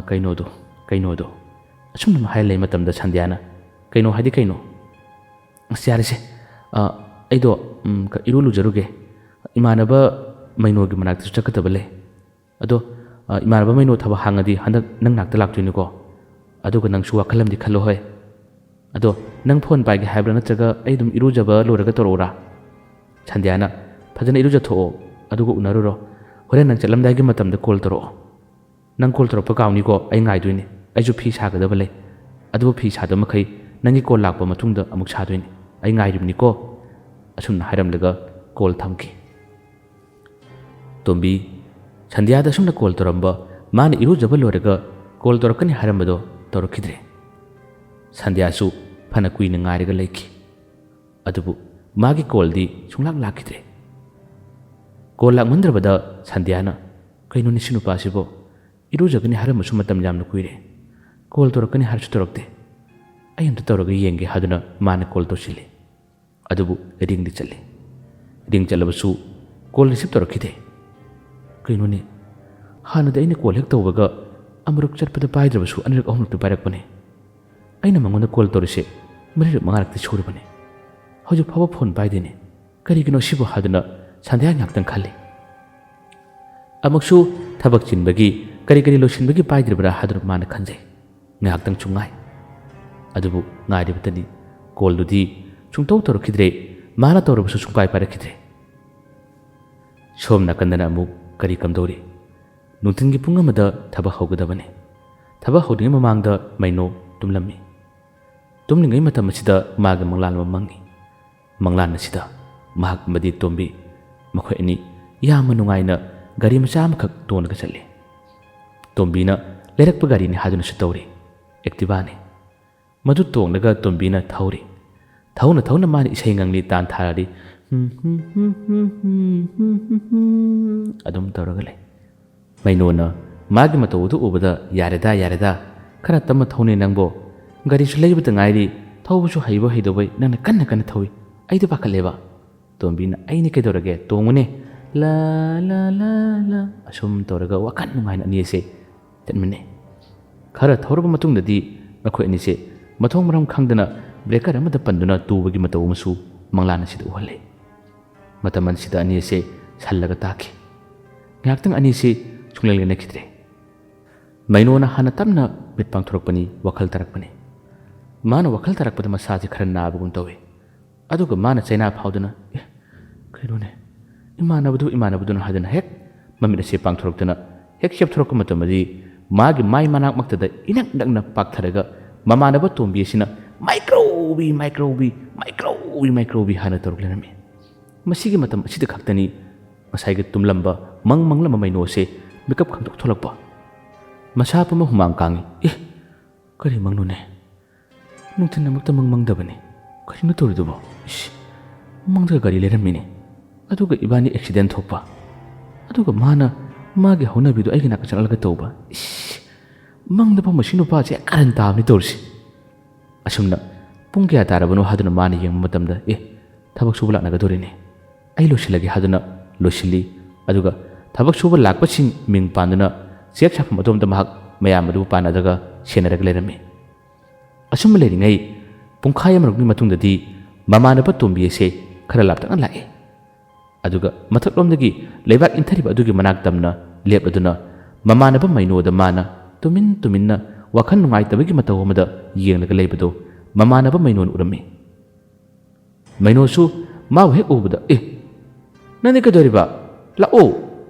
ꯀꯩꯅꯣꯗꯣ ꯑꯁꯨꯝꯅ ꯍꯥꯏꯔ ꯂꯩ ꯃꯇꯝꯗ ꯁꯟꯙ꯭ꯌꯥꯅ, ꯀꯩꯅꯣ ꯍꯥꯏꯗꯤ ꯀꯩꯅꯣ? ꯑꯁ ꯌꯥꯔꯦꯁꯦ, ꯑꯩꯗꯣ ꯏꯔꯨ ꯂꯨꯖꯔꯨꯒꯦ, ꯏꯃꯥꯟꯅꯕ ꯃꯩꯅꯣꯒꯤ ꯃꯅꯥꯛꯇꯁꯨ ꯆꯠꯀꯗꯕ ꯂꯩ, ꯑꯗꯣ ꯏꯃꯥꯟꯅꯕ ꯃꯩꯅꯣ ꯊꯕꯛ ꯍꯥꯡꯉꯗꯤ ꯍꯟꯗꯛ ꯅꯪ ꯅꯥꯛꯇ ꯂꯥꯛꯇꯣꯏꯅꯤꯀꯣ, ꯑꯗꯨꯒ ꯅꯪꯁꯨ ꯋꯥꯈꯜ ꯑꯃꯗꯤ ꯈꯜꯂꯣ ꯍꯣꯏ, ꯑꯗꯣ ꯅꯪ ꯐꯣꯟ ꯄꯥꯏꯒꯦ ꯍꯥꯏꯕ꯭ꯔꯥ ꯅꯠꯇ꯭ꯔꯒ ꯑꯩ ꯑꯗꯨꯝ ꯏꯔꯨꯖꯕ ꯂꯣꯏꯔꯒ ꯇꯧꯔꯛꯎꯔꯥ? ꯁꯟꯙ꯭ꯌꯥꯅ ꯐꯖꯅ ꯏꯔꯨꯖꯊꯣꯛꯑꯣ ꯑꯗꯨꯒ ꯎꯅꯔꯨꯔꯣ, ꯍꯣꯔꯦꯟ ꯅꯪ ꯆꯠꯂꯝꯗꯥꯏꯒꯤ ꯃꯇꯝꯗ ꯀꯣꯜ ꯇꯧꯔꯛꯑꯣ, ꯅꯪ ꯀꯣꯜ ꯇꯧꯔꯛꯄ ꯀꯥꯎꯅꯤꯀꯣ, ꯑꯩ ꯉꯥꯏꯗꯣꯏꯅꯤ, ꯑꯩꯁꯨ ꯐꯤ ꯁꯥꯒꯗꯕ ꯂꯩ, ꯑꯗꯨꯕꯨ ꯐꯤ ꯁꯥꯗꯕ ꯃꯈꯩ ꯅꯪꯒꯤ ꯀꯣꯜ ꯂꯥꯛꯄ ꯃꯇꯨꯡꯗ ꯑꯃꯨꯛ ꯁꯥꯗꯣꯏꯅꯤ, ꯑꯩ ꯉꯥꯏꯔꯤꯕꯅꯤꯀꯣ꯫ ꯑꯁꯨꯝꯅ ꯍꯥꯏꯔꯝꯂꯒ ꯀꯣꯜ ꯊꯝꯈꯤ꯫ ꯇꯣꯝꯕꯤ ꯁꯟꯙ꯭ꯌꯥꯗ ꯑꯁꯨꯝꯅ ꯀꯣꯜ ꯇꯧꯔꯝꯕ, ꯃꯥꯅ ꯏꯔꯨꯖꯕ ꯂꯣꯏꯔꯒ ꯀꯣꯜ ꯇꯧꯔꯛꯀꯅꯤ ꯍꯥꯏꯔꯝꯕꯗꯣ ꯇꯧꯔꯛꯈꯤꯗ꯭ꯔꯦ꯫ ꯁꯟꯙ꯭ꯌꯥꯁꯨ ꯐꯅ ꯀꯨꯏꯅ ꯉꯥꯏꯔꯒ ꯂꯩꯈꯤ, ꯑꯗꯨꯕꯨ ꯃꯥꯒꯤ ꯀꯣꯜꯗꯤ ꯁꯨꯡꯂꯥꯛ ꯂꯥꯛꯈꯤꯗ꯭ꯔꯦ꯫ ꯀꯣꯜ ꯂꯥꯛꯃꯟꯗ꯭ꯔꯕꯗ ꯁꯟꯙ꯭ꯌꯥꯅ ꯀꯩꯅꯣꯅꯦ ꯁꯤ ꯅꯨꯄꯥꯁꯤꯕꯣ, ꯏꯔꯨꯖꯒꯅꯤ ꯍꯥꯏꯔꯝꯕꯁꯨ ꯃꯇꯝ ꯌꯥꯝꯅ ꯀꯨꯏꯔꯦ, ꯀꯣꯜ ꯇꯧꯔꯛꯀꯅꯤ ꯍꯥꯏꯔꯁꯨ ꯇꯧꯔꯛꯇꯦ, ꯑꯩ ꯑꯝꯇ ꯇꯧꯔꯒ ꯌꯦꯡꯒꯦ ꯍꯥꯏꯗꯨꯅ ꯃꯥꯅ ꯀꯣꯜ ꯇꯧꯁꯤꯜꯂꯤ, ꯑꯗꯨꯕꯨ ꯔꯤꯡꯗꯤ ꯆꯠꯂꯤ, ꯔꯤꯡ ꯆꯠꯂꯕꯁꯨ ꯀꯣꯜ ꯔꯤꯁꯤꯞ ꯇꯧꯔꯛꯈꯤꯗꯦ꯫ ꯀꯩꯅꯣꯅꯦ, ꯍꯥꯟꯅꯗꯤ ꯑꯩꯅ ꯀꯣꯜ ꯍꯦꯛ ꯇꯧꯕꯒ ꯑꯃꯨꯔꯛ ꯆꯠꯄꯗ ꯄꯥꯏꯗ꯭ꯔꯕꯁꯨ ꯑꯅꯤꯔꯛ ꯑꯍꯨꯝꯂꯛꯇꯤ ꯄꯥꯏꯔꯛꯄꯅꯦ, ꯑꯩꯅ ꯃꯉꯣꯟꯗ ꯀꯣꯜ ꯇꯧꯔꯤꯁꯦ ꯃꯔꯤꯔꯛ ꯃꯉꯥꯔꯛꯇꯤ ꯁꯨꯔꯕꯅꯦ, ꯍꯧꯖꯤꯛ ꯐꯥꯎꯕ ꯐꯣꯟ ꯄꯥꯏꯗꯦꯅꯦ, ꯀꯔꯤꯒꯤꯅꯣ ꯁꯤꯕꯨ ꯍꯥꯏꯗꯨꯅ ꯁꯟꯙ꯭ꯌꯥ ꯉꯥꯛꯇꯪ ꯈꯜꯂꯤ꯫ ꯑꯃꯨꯛꯁꯨ ꯊꯕꯛ ꯆꯤꯟꯕꯒꯤ ꯀꯔꯤ ꯀꯔꯤ ꯂꯣꯏꯁꯤꯟꯕꯒꯤ ꯄꯥꯏꯗ꯭ꯔꯤꯕ꯭ꯔꯥ ꯍꯥꯏꯗꯨꯅ ꯃꯥꯅ ꯈꯟꯖꯩ, ꯉꯥꯏꯍꯥꯛꯇꯪꯁꯨ ꯉꯥꯏ, ꯑꯗꯨꯕꯨ ꯉꯥꯏꯔꯤꯕꯇꯅꯤ ꯀꯣꯜꯗꯨꯗꯤ ꯁꯨꯡꯇꯧ ꯇꯧꯔꯛꯈꯤꯗ꯭ꯔꯦ, ꯃꯥꯅ ꯇꯧꯔꯕꯁꯨ ꯁꯨꯡꯄꯥꯏ ꯄꯥꯏꯔꯛꯈꯤꯗ꯭ꯔꯦ꯫ ꯁꯣꯝ ꯅꯥꯀꯟꯗꯅ ꯑꯃꯨꯛ ꯀꯔꯤ ꯀꯝꯗꯧꯔꯤ? ꯅꯨꯡꯊꯤꯟꯒꯤ ꯄꯨꯡ 1ꯗ ꯊꯕꯛ ꯍꯧꯒꯗꯕꯅꯤ, ꯊꯕꯛ ꯍꯧꯗ꯭ꯔꯤꯉꯩ ꯃꯃꯥꯡꯗ ꯃꯩꯅꯣ ꯇꯨꯝꯂꯝꯃꯤ꯫ ꯇꯨꯝꯂꯤꯉꯩ ꯃꯇꯝ ꯑꯁꯤꯗ ꯃꯥꯒꯤ ꯃꯪꯂꯥꯟ ꯑꯃ ꯃꯪꯉꯤ, ꯃꯪꯂꯥꯟ ꯑꯁꯤꯗ ꯃꯍꯥꯛ ꯑꯃꯗꯤ ꯇꯣꯝꯕꯤ, ꯃꯈꯣꯏ ꯑꯅꯤ ꯌꯥꯝꯅ ꯅꯨꯡꯉꯥꯏꯅ ꯒꯥꯔꯤ ꯃꯆꯥ ꯑꯃꯈꯛ ꯇꯣꯡꯂꯒ ꯆꯠꯂꯤ꯫ ꯇꯣꯝꯕꯤꯅ ꯂꯩꯔꯛꯄ ꯒꯥꯔꯤꯅꯤ ꯍꯥꯏꯗꯨꯅꯁꯨ ꯇꯧꯔꯤ, ꯑꯦꯛꯇꯤꯚꯥꯅꯤ, ꯃꯗꯨ ꯇꯣꯡꯂꯒ ꯇꯣꯝꯕꯤꯅ ꯊꯧꯔꯤ, ꯊꯧꯅ ꯊꯧꯅ ꯃꯥꯅ ꯏꯁꯩ ꯉꯪꯂꯤ, ꯇꯥꯟ ꯊꯥꯔꯤ, ꯑꯗꯨꯝ ꯇꯧꯔꯒ ꯂꯩ꯫ ꯃꯩꯅꯣꯅ ꯃꯥꯒꯤ ꯃꯇꯧ ꯑꯗꯨ ꯎꯕꯗ ꯌꯥꯔꯦꯗꯥ ꯌꯥꯔꯦꯗꯥ, ꯈꯔ ꯇꯞꯅ ꯊꯧꯅꯦ ꯅꯪꯕꯣ, ꯒꯥꯔꯤꯁꯨ ꯂꯩꯕꯇ ꯉꯥꯏꯔꯤ, ꯊꯧꯕꯁꯨ ꯍꯩꯕ ꯍꯩꯗꯧꯕꯩ ꯅꯪꯅ ꯀꯟꯅ ꯀꯟꯅ ꯊꯧꯏ, ꯑꯩꯗꯤ ꯄꯥꯈꯠꯂꯦꯕ꯫ ꯇꯣꯝꯕꯤꯅ ꯑꯩꯅ ꯀꯩꯗꯧꯔꯒꯦ, ꯇꯣꯡꯉꯨꯅꯦ, ꯂꯥ ꯂꯥ ꯂꯥ ꯂꯥ, ꯑꯁꯨꯝ ꯇꯧꯔꯒ ꯋꯥꯈꯜ ꯅꯨꯡꯉꯥꯏꯅ ꯑꯅꯤ ꯑꯁꯦ ꯆꯠꯃꯤꯟꯅꯩ꯫ ꯈꯔ ꯊꯧꯔꯕ ꯃꯇꯨꯡꯗꯗꯤ ꯃꯈꯣꯏ ꯑꯅꯤꯁꯦ ꯃꯊꯣꯡ ꯃꯔꯝ ꯈꯪꯗꯅ ꯕ꯭ꯔꯦꯀꯔ ꯑꯃꯗ ꯄꯟꯗꯨꯅ ꯇꯨꯕꯒꯤ ꯃꯇꯧ ꯑꯃꯁꯨ ꯃꯪꯂꯥꯟ ꯑꯁꯤꯗ ꯎꯍꯜꯂꯤ꯫ ꯃꯇꯝ ꯑꯁꯤꯗ ꯑꯅꯤ ꯑꯁꯦ ꯁꯜꯂꯒ ꯇꯥꯈꯤ, ꯉꯥꯏꯍꯥꯛꯇꯪ ꯑꯅꯤ ꯑꯁꯤ ꯁꯨꯡꯂꯦꯟ ꯂꯦꯟꯅꯈꯤꯗ꯭ꯔꯦ꯫ ꯃꯩꯅꯣꯅ ꯍꯥꯟꯅ ꯇꯞꯅ ꯃꯤꯠ ꯄꯥꯡꯊꯣꯔꯛꯄꯅꯤ, ꯋꯥꯈꯜ ꯇꯥꯔꯛꯄꯅꯤ, ꯃꯥꯅ ꯋꯥꯈꯜ ꯇꯥꯔꯛꯄꯗ ꯃꯁꯥꯁꯦ ꯈꯔ ꯅꯥꯕꯒꯨꯝ ꯇꯧꯏ, ꯑꯗꯨꯒ ꯃꯥꯅ ꯆꯩꯅꯥ ꯐꯥꯎꯗꯨꯅ ꯀꯩꯅꯣꯅꯦ, ꯏꯃꯥꯟꯅꯕꯗꯨꯅ ꯍꯥꯏꯗꯨꯅ ꯍꯦꯛ ꯃꯃꯤꯠ ꯑꯁꯤ ꯄꯥꯡꯊꯣꯔꯛꯇꯨꯅ ꯍꯦꯛ ꯆꯦꯞꯊꯣꯔꯛꯄ ꯃꯇꯝꯗꯗꯤ ꯃꯥꯒꯤ ꯃꯥꯏ ꯃꯅꯥꯛꯃꯛꯇꯗ ꯏꯅꯛ ꯅꯛꯅ ꯄꯥꯛꯊꯔꯒ ꯃꯃꯥꯟꯅꯕ ꯇꯣꯝꯕꯤ ꯑꯁꯤꯅ ꯃꯥꯏꯀ꯭ꯔꯣꯕꯤ ꯃꯥꯏꯀ꯭ꯔꯣꯕꯤ ꯃꯥꯏꯀ꯭ꯔꯣꯕꯤ ꯃꯥꯏꯀ꯭ꯔꯣꯕꯤ ꯍꯥꯏꯅ ꯇꯧꯔꯛ ꯂꯩꯔꯝꯃꯤ꯫ ꯃꯁꯤꯒꯤ ꯃꯇꯝ ꯑꯁꯤꯗ ꯈꯛꯇꯅꯤ ꯉꯁꯥꯏꯒꯤ ꯇꯨꯝꯂꯝꯕ ꯃꯪꯂꯝꯕ ꯃꯩꯅꯣ ꯑꯁꯦ ꯃꯤꯀꯞ ꯈꯪꯗꯣꯛ ꯊꯣꯛꯂꯛꯄ, ꯃꯁꯥ ꯄꯨꯝꯕ ꯍꯨꯃꯥꯡ ꯀꯥꯡꯉꯤ꯫ ꯀꯔꯤ ꯃꯪꯅꯣꯅꯦ, ꯅꯨꯡꯊꯤꯟ ꯑꯃꯨꯛꯇ ꯃꯪꯗꯕꯅꯤ, ꯀꯔꯤꯅꯣ ꯇꯧꯔꯤꯗꯨꯕꯣ, ꯃꯪꯗꯒ ꯒꯥꯔꯤ ꯂꯩꯔꯝꯃꯤꯅꯦ, ꯑꯗꯨꯒ ꯏꯕꯥꯅꯤ ꯑꯦꯛꯁꯤꯗꯦꯟ ꯊꯣꯛꯄ, ꯑꯗꯨꯒ ꯃꯥꯅ ꯃꯥꯒꯤ ꯍꯧꯅꯕꯤꯗꯣ ꯑꯩꯒꯤ ꯅꯥꯛꯇ ꯆꯪꯂꯒ ꯇꯧꯕ, ꯃꯪꯗꯐꯥꯎ ꯃꯁꯤ ꯅꯨꯄꯥꯁꯦ ꯀꯥꯔꯟ ꯇꯥꯕꯅꯤ ꯇꯧꯔꯤꯁꯤ꯫ ꯑꯁꯨꯝꯅ ꯄꯨꯡ ꯀꯌꯥ ꯇꯥꯔꯕꯅꯣ ꯍꯥꯏꯗꯨꯅ ꯃꯥꯅ ꯌꯦꯡꯕ ꯃꯇꯝꯗ ꯊꯕꯛ ꯁꯨꯕ ꯂꯥꯛꯅꯒꯗꯣꯔꯤꯅꯦ, ꯑꯩ ꯂꯣꯏꯁꯤꯜꯂꯒꯦ ꯍꯥꯏꯗꯨꯅ ꯂꯣꯏꯁꯤꯜꯂꯤ, ꯑꯗꯨꯒ ꯊꯕꯛ ꯁꯨꯕ ꯂꯥꯛꯄꯁꯤꯡ ꯃꯤꯡ ꯄꯥꯟꯗꯨꯅ ꯆꯦꯛ ꯁꯥꯐꯝ ꯑꯗꯣꯝꯗ ꯃꯍꯥꯛ ꯃꯌꯥꯝ ꯑꯗꯨ ꯄꯥꯟꯅꯗ꯭ꯔꯒ ꯁꯦꯟꯅꯔꯒ ꯂꯩꯔꯝꯃꯤ꯫ ꯑꯁꯨꯝꯕ ꯂꯩꯔꯤꯉꯩ ꯄꯨꯡꯈꯥꯏ ꯑꯃꯔꯣꯝꯒꯤ ꯃꯇꯨꯡꯗꯗꯤ ꯃꯃꯥꯟꯅꯕ ꯇꯣꯝꯕꯤ ꯑꯁꯦ ꯈꯔ ꯂꯥꯞꯇꯛꯅ ꯂꯥꯛꯏ, ꯑꯗꯨꯒ ꯃꯊꯛꯂꯣꯝꯗꯒꯤ ꯂꯩꯕꯥꯛ ꯏꯟꯊꯔꯤꯕ ꯑꯗꯨꯒꯤ ꯃꯅꯥꯛ ꯇꯝꯅ ꯂꯦꯞꯂꯗꯨꯅ ꯃꯃꯥꯟꯅꯕ ꯃꯩꯅꯣꯗ ꯃꯥꯅ ꯇꯨꯃꯤꯟꯅ ꯋꯥꯈꯜ ꯅꯨꯡꯉꯥꯏꯇꯕꯒꯤ ꯃꯇꯧ ꯑꯃꯗ ꯌꯦꯡꯂꯒ ꯂꯩꯕꯗꯣ ꯃꯃꯥꯟꯅꯕ ꯃꯩꯅꯣꯅ ꯎꯔꯝꯃꯤ꯫ ꯃꯩꯅꯣꯁꯨ ꯃꯥꯕꯨ ꯍꯦꯛ ꯎꯕꯗ ꯅꯪꯗꯤ ꯀꯩꯗꯧꯔꯤꯕ, ꯂꯥꯛꯑꯣ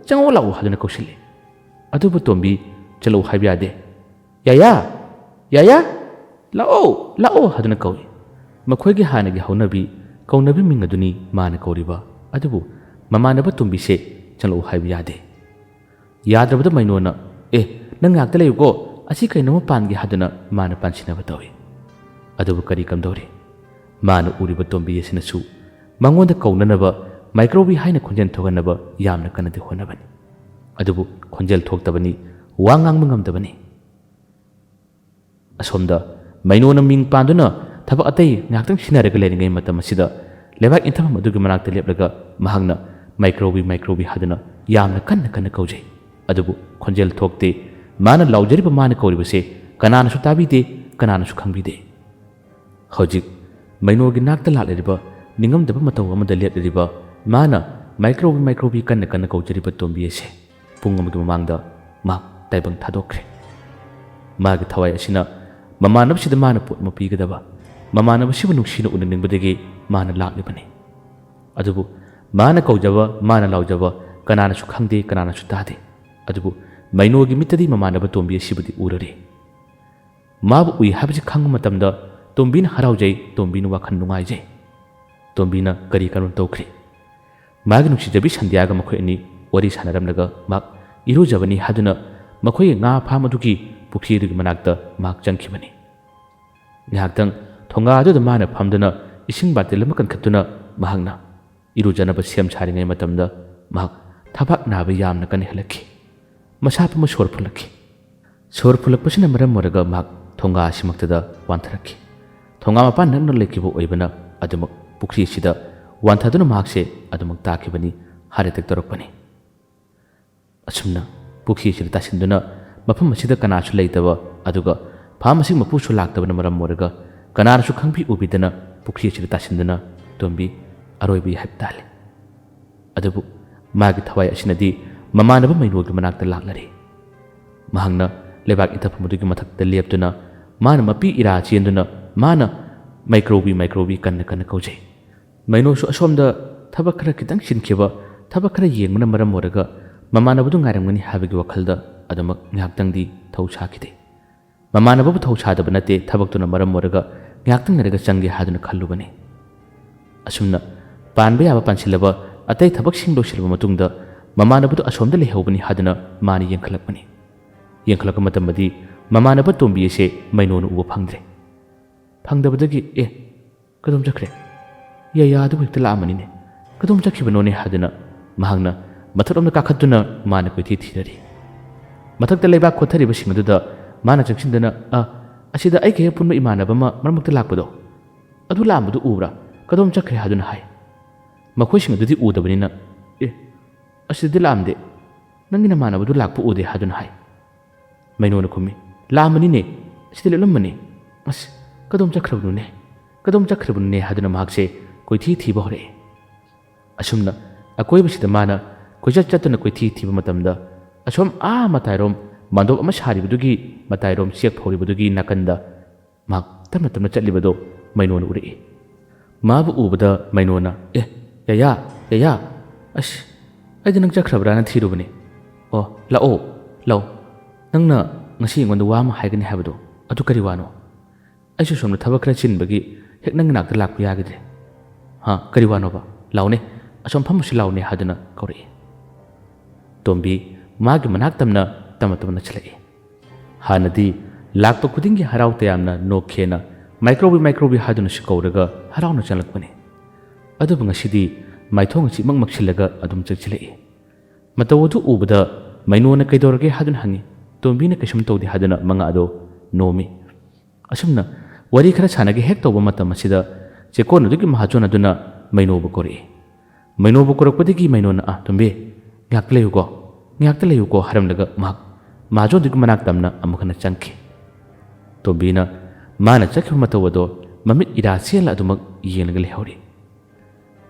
ꯆꯪꯉꯛꯑꯣ ꯂꯥꯛꯑꯣ ꯍꯥꯏꯗꯨꯅ ꯀꯧꯁꯤꯜꯂꯤ, ꯑꯗꯨꯕꯨ ꯇꯣꯝꯕꯤ ꯆꯠꯂꯛꯎ ꯍꯥꯏꯕ ꯌꯥꯗꯦ, ꯌꯥꯌꯥ ꯌꯥꯌꯥ ꯂꯥꯛꯑꯣ ꯂꯥꯛꯑꯣ ꯍꯥꯏꯗꯨꯅ ꯀꯧꯏ꯫ ꯃꯈꯣꯏꯒꯤ ꯍꯥꯟꯅꯒꯤ ꯍꯧꯅꯕꯤ ꯀꯧꯅꯕꯤ ꯃꯤꯡ ꯑꯗꯨꯅꯤ ꯃꯥꯅ ꯀꯧꯔꯤꯕ, ꯑꯗꯨꯕꯨ ꯃꯃꯥꯟꯅꯕ ꯇꯣꯝꯕꯤꯁꯦ ꯆꯠꯂꯛꯎ ꯍꯥꯏꯕ ꯌꯥꯗꯦ꯫ ꯌꯥꯗ꯭ꯔꯕꯗ ꯃꯩꯅꯣꯅ ꯅꯪ ꯉꯥꯛꯇ ꯂꯩꯌꯨꯀꯣ, ꯑꯁꯤ ꯀꯩꯅꯣꯝꯃ ꯄꯥꯟꯒꯦ ꯍꯥꯏꯗꯨꯅ ꯃꯥꯅ ꯄꯥꯟꯁꯤꯟꯅꯕ ꯇꯧꯏ꯫ ꯑꯗꯨꯕꯨ ꯀꯔꯤ ꯀꯝꯗꯧꯔꯤ, ꯃꯥꯅ ꯎꯔꯤꯕ ꯇꯣꯝꯕꯤ ꯑꯁꯤꯅꯁꯨ ꯃꯉꯣꯟꯗ ꯀꯧꯅꯅꯕ ꯃꯥꯏꯀ꯭ꯔꯣꯕꯤ ꯍꯥꯏꯅ ꯈꯣꯟꯖꯦꯜ ꯊꯣꯛꯍꯟꯅꯕ ꯌꯥꯝꯅ ꯀꯟꯅꯗꯤ ꯍꯣꯠꯅꯕꯅꯤ, ꯑꯗꯨꯕꯨ ꯈꯣꯟꯖꯦꯜ ꯊꯣꯛꯇꯕꯅꯤ, ꯋꯥ ꯉꯥꯡꯕ ꯉꯝꯗꯕꯅꯤ꯫ ꯑꯁꯣꯝꯗ ꯃꯩꯅꯣꯅ ꯃꯤꯡ ꯄꯥꯟꯗꯨꯅ ꯊꯕꯛ ꯑꯇꯩ ꯉꯥꯏꯍꯥꯛꯇꯪ ꯁꯤꯟꯅꯔꯒ ꯂꯩꯔꯤꯉꯩ ꯃꯇꯝ ꯑꯁꯤꯗ ꯂꯩꯕꯥꯛ ꯏꯟꯊꯐꯝ ꯑꯗꯨꯒꯤ ꯃꯅꯥꯛꯇ ꯂꯦꯞꯂꯒ ꯃꯍꯥꯛꯅ ꯃꯥꯏꯀ꯭ꯔꯣꯕꯤ ꯍꯥꯏꯗꯨꯅ ꯌꯥꯝꯅ ꯀꯟꯅ ꯀꯧꯖꯩ, ꯑꯗꯨꯕꯨ ꯈꯣꯟꯖꯦꯜ ꯊꯣꯛꯇꯦ꯫ ꯃꯥꯅ ꯂꯥꯎꯖꯔꯤꯕ ꯃꯥꯅ ꯀꯧꯔꯤꯕꯁꯦ ꯀꯅꯥꯅꯁꯨ ꯇꯥꯕꯤꯗꯦ, ꯀꯅꯥꯅꯁꯨ ꯈꯪꯕꯤꯗꯦ꯫ ꯍꯧꯖꯤꯛ ꯃꯩꯅꯣꯒꯤ ꯅꯥꯛꯇ ꯂꯥꯛꯂꯤꯕ ꯅꯤꯡꯉꯝꯗꯕ ꯃꯇꯧ ꯑꯃꯗ ꯂꯦꯞꯂꯤꯕ ꯃꯥꯅ ꯃꯥꯏꯀ꯭ꯔꯣꯕꯤ ꯀꯟꯅ ꯀꯟꯅ ꯀꯧꯖꯔꯤꯕ ꯇꯣꯝꯕꯤ ꯑꯁꯤ ꯄꯨꯡ ꯑꯃꯒꯤ ꯃꯃꯥꯡꯗ ꯃꯍꯥꯛ ꯇꯥꯏꯕꯪ ꯊꯥꯗꯣꯛꯈ꯭ꯔꯦ꯫ ꯃꯥꯒꯤ ꯊꯋꯥꯏ ꯑꯁꯤꯅ ꯃꯃꯥꯟꯅꯕꯁꯤꯗ ꯃꯥꯅ ꯄꯣꯠ ꯑꯃ ꯄꯤꯒꯗꯕ, ꯃꯃꯥꯟꯅꯕꯁꯤꯕꯨ ꯅꯨꯡꯁꯤꯅ ꯎꯅꯅꯤꯡꯕꯗꯒꯤ ꯃꯥꯅ ꯂꯥꯛꯂꯤꯕꯅꯤ꯫ ꯑꯗꯨꯕꯨ ꯃꯥꯅ ꯀꯧꯖꯕ, ꯃꯥꯅ ꯂꯥꯎꯖꯕ ꯀꯅꯥꯅꯁꯨ ꯈꯪꯗꯦ, ꯀꯅꯥꯅꯁꯨ ꯇꯥꯗꯦ꯫ ꯑꯗꯨꯕꯨ ꯃꯩꯅꯣꯒꯤ ꯃꯤꯠꯇꯗꯤ ꯃꯃꯥꯟꯅꯕ ꯇꯣꯝꯕꯤ ꯑꯁꯤꯕꯨꯗꯤ ꯎꯔꯔꯤ꯫ ꯃꯥꯕꯨ ꯎꯏ ꯍꯥꯏꯕꯁꯤ ꯈꯪꯕ ꯃꯇꯝꯗ ꯇꯣꯝꯕꯤꯅ ꯍꯔꯥꯎꯖꯩ, ꯇꯣꯝꯕꯤꯅ ꯋꯥꯈꯜ ꯅꯨꯡꯉꯥꯏꯖꯩ꯫ ꯇꯣꯝꯕꯤꯅ ꯀꯔꯤ ꯀꯔꯝ ꯇꯧꯈ꯭ꯔꯤ? ꯃꯥꯒꯤ ꯅꯨꯡꯁꯤꯖꯕꯤ ꯁꯟꯙ꯭ꯌꯥꯒ ꯃꯈꯣꯏ ꯑꯅꯤ ꯋꯥꯔꯤ ꯁꯥꯟꯅꯔꯝꯂꯒ ꯃꯍꯥꯛ ꯏꯔꯨꯖꯕꯅꯤ ꯍꯥꯏꯗꯨꯅ ꯃꯈꯣꯏꯒꯤ ꯉꯥ ꯐꯥꯝ ꯑꯗꯨꯒꯤ ꯄꯨꯈ꯭ꯔꯤ ꯑꯗꯨꯒꯤ ꯃꯅꯥꯛꯇ ꯃꯍꯥꯛ ꯆꯪꯈꯤꯕꯅꯤ꯫ ꯉꯥꯏꯍꯥꯛꯇꯪ ꯊꯣꯡꯒꯥ ꯑꯗꯨꯗ ꯃꯥꯅ ꯐꯝꯗꯨꯅ ꯏꯁꯤꯡ ꯕꯥꯇꯤꯜ ꯑꯃ ꯀꯟꯈꯠꯇꯨꯅ ꯃꯍꯥꯛꯅ ꯏꯔꯨꯖꯅꯕ ꯁꯦꯝ ꯁꯥꯔꯤꯉꯩ ꯃꯇꯝꯗ ꯃꯍꯥꯛ ꯊꯕꯥꯛ ꯅꯥꯕ ꯌꯥꯝꯅ ꯀꯟꯅ ꯍꯦꯜꯂꯛꯈꯤ꯫ ꯃꯁꯥ ꯄꯨꯝꯕ ꯁꯣꯔ ꯐꯨꯜꯂꯛꯈꯤ꯫ ꯁꯣꯔ ꯐꯨꯜꯂꯛꯄꯁꯤꯅ ꯃꯔꯝ ꯑꯣꯏꯔꯒ ꯃꯍꯥꯛ ꯊꯣꯡꯒꯥ ꯑꯁꯤꯃꯛꯇꯗ ꯋꯥꯟꯊꯔꯛꯈꯤ꯫ ꯊꯣꯡꯒꯥ ꯃꯄꯥꯟ ꯅꯛꯅ ꯂꯩꯈꯤꯕ ꯑꯣꯏꯕꯅ ꯑꯗꯨꯃꯛ ꯄꯨꯈ꯭ꯔꯤ ꯑꯁꯤꯗ ꯋꯥꯟꯊꯗꯨꯅ ꯃꯍꯥꯛꯁꯦ ꯑꯗꯨꯃꯛ ꯇꯥꯈꯤꯕꯅꯤ, ꯍꯥꯔꯠ ꯑꯦꯇꯦꯛ ꯇꯧꯔꯛꯄꯅꯤ꯫ ꯑꯁꯨꯝꯅ ꯄꯨꯈ꯭ꯔꯤ ꯑꯁꯤꯗ ꯇꯥꯁꯤꯟꯗꯨꯅ ꯃꯐꯝ ꯑꯁꯤꯗ ꯀꯅꯥꯁꯨ ꯂꯩꯇꯕ, ꯑꯗꯨꯒ ꯐꯥꯝ ꯑꯁꯤ ꯃꯄꯨꯁꯨ ꯂꯥꯛꯇꯕꯅ ꯃꯔꯝ ꯑꯣꯏꯔꯒ ꯀꯅꯥꯅꯁꯨ ꯈꯪꯕꯤ ꯎꯕꯤꯗꯅ ꯄꯨꯈ꯭ꯔꯤ ꯑꯁꯤꯗ ꯇꯥꯁꯤꯟꯗꯨꯅ ꯇꯣꯝꯕꯤ ꯑꯔꯣꯏꯕ ꯌꯥꯍꯩꯞ ꯇꯥꯜꯂꯤ꯫ ꯑꯗꯨꯕꯨ ꯃꯥꯒꯤ ꯊꯋꯥꯏ ꯑꯁꯤꯅꯗꯤ ꯃꯃꯥꯟꯅꯕ ꯃꯩꯅꯣꯒꯤ ꯃꯅꯥꯛꯇ ꯂꯥꯛꯂꯔꯤ꯫ ꯃꯍꯥꯛꯅ ꯂꯩꯕꯥꯛ ꯏꯟꯊꯐꯝ ꯑꯗꯨꯒꯤ ꯃꯊꯛꯇ ꯂꯦꯞꯇꯨꯅ ꯃꯥꯅ ꯃꯄꯤ ꯏꯔꯥ ꯆꯦꯟꯗꯨꯅ ꯃꯥꯅ ꯃꯥꯏꯀ꯭ꯔꯣꯕꯤ ꯀꯟꯅ ꯀꯟꯅ ꯀꯧꯖꯩ꯫ ꯃꯩꯅꯣꯁꯨ ꯑꯁꯣꯝꯗ ꯊꯕꯛ ꯈꯔ ꯈꯤꯇꯪ ꯆꯤꯟꯈꯤꯕ, ꯊꯕꯛ ꯈꯔ ꯌꯦꯡꯕꯅ ꯃꯔꯝ ꯑꯣꯏꯔꯒ ꯃꯃꯥꯟꯅꯕꯗꯨ ꯉꯥꯏꯔꯝꯒꯅꯤ ꯍꯥꯏꯕꯒꯤ ꯋꯥꯈꯜꯗ ꯑꯗꯨꯃꯛ ꯉꯥꯏꯍꯥꯛꯇꯪꯗꯤ ꯊꯧ ꯁꯥꯈꯤꯗꯦ꯫ ꯃꯃꯥꯟꯅꯕꯕꯨ ꯊꯧ ꯁꯥꯗꯕ ꯅꯠꯇꯦ, ꯊꯕꯛꯇꯨꯅ ꯃꯔꯝ ꯑꯣꯏꯔꯒ ꯉꯥꯏꯍꯥꯛꯇꯪ ꯂꯩꯔꯒ ꯆꯪꯒꯦ ꯍꯥꯏꯗꯨꯅ ꯈꯜꯂꯨꯕꯅꯤ꯫ ꯑꯁꯨꯝꯅ ꯄꯥꯟꯕ ꯌꯥꯕ ꯄꯥꯟꯁꯤꯜꯂꯕ ꯑꯇꯩ ꯊꯕꯛꯁꯤꯡ ꯂꯣꯏꯁꯤꯜꯂꯕ ꯃꯇꯨꯡꯗ ꯃꯃꯥꯟꯅꯕꯗꯨ ꯑꯁꯣꯝꯗ ꯂꯩꯍꯧꯕꯅꯤ ꯍꯥꯏꯗꯨꯅ ꯃꯥꯅ ꯌꯦꯡꯈꯠꯂꯛꯄꯅꯤ꯫ ꯌꯦꯡꯈꯠꯂꯛꯄ ꯃꯇꯝꯗꯗꯤ ꯃꯃꯥꯟꯅꯕ ꯇꯣꯝꯕꯤ ꯑꯁꯦ ꯃꯩꯅꯣꯅ ꯎꯕ ꯐꯪꯗ꯭ꯔꯦ꯫ ꯐꯪꯗꯕꯗꯒꯤ ꯀꯗꯣꯝ ꯆꯠꯈ꯭ꯔꯦ? ꯌꯥꯌꯥꯗꯨꯕꯨ ꯍꯦꯛꯇ ꯂꯥꯛꯑꯝꯃꯅꯤꯅꯦ, ꯀꯗꯣꯝ ꯆꯠꯈꯤꯕꯅꯣꯅꯦ ꯍꯥꯏꯗꯨꯅ ꯃꯍꯥꯛꯅ ꯃꯊꯛꯂꯣꯝꯗ ꯀꯥꯈꯠꯇꯨꯅ ꯃꯥꯅ ꯀꯣꯏꯊꯤ ꯊꯤꯔꯔꯤ꯫ ꯃꯊꯛꯇ ꯂꯩꯕꯥꯛ ꯈꯣꯠꯊꯔꯤꯕꯁꯤꯡ ꯑꯗꯨꯗ ꯃꯥꯅ ꯆꯪꯁꯤꯟꯗꯨꯅ ꯑꯁꯤꯗ ꯑꯩꯒ ꯍꯦꯛ ꯄꯨꯟꯕ ꯏꯃꯥꯟꯅꯕ ꯑꯃ ꯃꯔꯛꯇ ꯂꯥꯛꯄꯗꯣ, ꯑꯗꯨ ꯂꯥꯛꯑꯝꯕꯗꯨ ꯎꯕ꯭ꯔꯥ? ꯀꯗꯣꯝ ꯆꯠꯈ꯭ꯔꯦ ꯍꯥꯏꯗꯨꯅ ꯍꯥꯏ꯫ ꯃꯈꯣꯏꯁꯤꯡ ꯑꯗꯨꯗꯤ ꯎꯗꯕꯅꯤꯅ ꯑꯁꯤꯗꯗꯤ ꯂꯥꯛꯑꯝꯗꯦ, ꯅꯪꯒꯤ ꯅꯃꯥꯟꯅꯕꯗꯨ ꯂꯥꯛꯄ ꯎꯗꯦ ꯍꯥꯏꯗꯨꯅ ꯍꯥꯏ꯫ ꯃꯩꯅꯣꯅ ꯈꯨꯝꯃꯤ, ꯂꯥꯛꯑꯝꯕꯅꯤꯅꯦ, ꯑꯁꯤꯗ ꯂꯦꯞꯂꯝꯕꯅꯤ, ꯑꯁ ꯀꯗꯣꯝ ꯆꯠꯈ꯭ꯔꯕꯅꯣꯅꯦ ꯍꯥꯏꯗꯨꯅ ꯃꯍꯥꯛꯁꯦ ꯀꯣꯏꯊꯤ ꯊꯤꯕ ꯍꯧꯔꯛꯑꯦ꯫ ꯑꯁꯨꯝꯅ ꯑꯀꯣꯏꯕꯁꯤꯗ ꯃꯥꯅ ꯀꯣꯏꯆꯠ ꯆꯠꯇꯨꯅ ꯀꯣꯏꯊꯤ ꯊꯤꯕ ꯃꯇꯝꯗ ꯑꯁꯣꯝ ꯃꯇꯥꯏꯔꯣꯝ ꯃꯥꯟꯗꯣꯞ ꯑꯃ ꯁꯥꯔꯤꯕꯗꯨꯒꯤ ꯃꯇꯥꯏꯔꯣꯝ ꯆꯦꯛ ꯐꯧꯔꯤꯕꯗꯨꯒꯤ ꯅꯥꯀꯟꯗ ꯃꯍꯥꯛ ꯇꯞꯅ ꯇꯞꯅ ꯆꯠꯂꯤꯕꯗꯣ ꯃꯩꯅꯣꯅ ꯎꯔꯛꯏ꯫ ꯃꯥꯕꯨ ꯎꯕꯗ ꯃꯩꯅꯣꯅ ꯌꯥꯌꯥ, ꯑꯁ ꯑꯩꯗꯤ ꯅꯪ ꯆꯠꯈ꯭ꯔꯕ꯭ꯔꯥꯅ ꯊꯤꯔꯨꯕꯅꯤ꯫ ꯂꯥꯛꯑꯣ, ꯅꯪꯅ ꯉꯁꯤ ꯑꯩꯉꯣꯟꯗ ꯋꯥ ꯑꯃ ꯍꯥꯏꯒꯅꯤ ꯍꯥꯏꯕꯗꯣ, ꯑꯗꯨ ꯀꯔꯤ ꯋꯥꯅꯣ? ꯑꯩꯁꯨ ꯁꯣꯝꯗ ꯊꯕꯛ ꯈꯔ ꯆꯤꯟꯕꯒꯤ ꯍꯦꯛ ꯅꯪꯒꯤ ꯅꯥꯛꯇ ꯂꯥꯛꯄ ꯌꯥꯒꯤꯗ꯭ꯔꯦ꯫ ꯀꯔꯤ ꯋꯥꯅꯣꯕ? ꯂꯥꯎꯅꯦ, ꯑꯁꯣꯝ ꯐꯝꯃꯁꯤ ꯂꯥꯎꯅꯦ ꯍꯥꯏꯗꯨꯅ ꯀꯧꯔꯛꯏ꯫ ꯇꯣꯝꯕꯤ ꯃꯥꯒꯤ ꯃꯅꯥꯛ ꯇꯝꯅ ꯇꯞꯅ ꯅꯛꯁꯤꯜꯂꯛꯏ꯫ ꯍꯥꯟꯅꯗꯤ ꯂꯥꯛꯄ ꯈꯨꯗꯤꯡꯒꯤ ꯍꯔꯥꯎ ꯇꯌꯥꯝꯅ ꯅꯣꯛꯈꯦꯅ ꯃꯥꯏꯀ꯭ꯔꯣꯕꯤ ꯍꯥꯏꯗꯨꯅꯁꯨ ꯀꯧꯔꯒ ꯍꯔꯥꯎꯅ ꯆꯪꯂꯛꯄꯅꯤ꯫ ꯑꯗꯨꯕꯨ ꯉꯁꯤꯗꯤ ꯃꯥꯏꯊꯣꯡ ꯑꯁꯤ ꯏꯃꯛ ꯃꯛꯁꯤꯜꯂꯒ ꯑꯗꯨꯝ ꯆꯪꯁꯤꯜꯂꯛꯏ꯫ ꯃꯇꯧ ꯑꯗꯨ ꯎꯕꯗ ꯃꯩꯅꯣꯅ ꯀꯩꯗꯧꯔꯒꯦ ꯍꯥꯏꯗꯨꯅ ꯍꯪꯉꯤ꯫ ꯇꯣꯝꯕꯤꯅ ꯀꯩꯁꯨꯝ ꯇꯧꯗꯦ ꯍꯥꯏꯗꯨꯅ ꯃꯉꯥ ꯑꯗꯣ ꯅꯣꯝꯃꯤ꯫ ꯑꯁꯨꯝꯅ ꯋꯥꯔꯤ ꯈꯔ ꯁꯥꯟꯅꯒꯦ ꯍꯦꯛ ꯇꯧꯕ ꯃꯇꯝ ꯑꯁꯤꯗ ꯆꯦꯛꯀꯣꯟ ꯑꯗꯨꯒꯤ ꯃꯍꯥꯖꯣꯟ ꯑꯗꯨꯅ ꯃꯩꯅꯣꯕꯨ ꯀꯧꯔꯛꯏ꯫ ꯃꯩꯅꯣꯕꯨ ꯀꯧꯔꯛꯄꯗꯒꯤ ꯃꯩꯅꯣꯅ ꯇꯣꯝꯕꯤ ꯉꯥꯏꯍꯥꯛꯇ ꯂꯩꯌꯨꯀꯣ ꯍꯥꯏꯔꯝꯂꯒ ꯃꯍꯥꯛ ꯃꯍꯥꯖꯣꯟꯗꯨꯒꯤ ꯃꯅꯥꯛ ꯇꯝꯅ ꯑꯃꯨꯛ ꯍꯟꯅ ꯆꯪꯈꯤ꯫ ꯇꯣꯝꯕꯤꯅ ꯃꯥꯅ ꯆꯠꯈꯤꯕ ꯃꯇꯧ ꯑꯗꯣ ꯃꯃꯤꯠ ꯏꯔꯥ ꯆꯦꯜꯂ ꯑꯗꯨꯃꯛ ꯌꯦꯡꯂꯒ ꯂꯩꯍꯧꯔꯤ꯫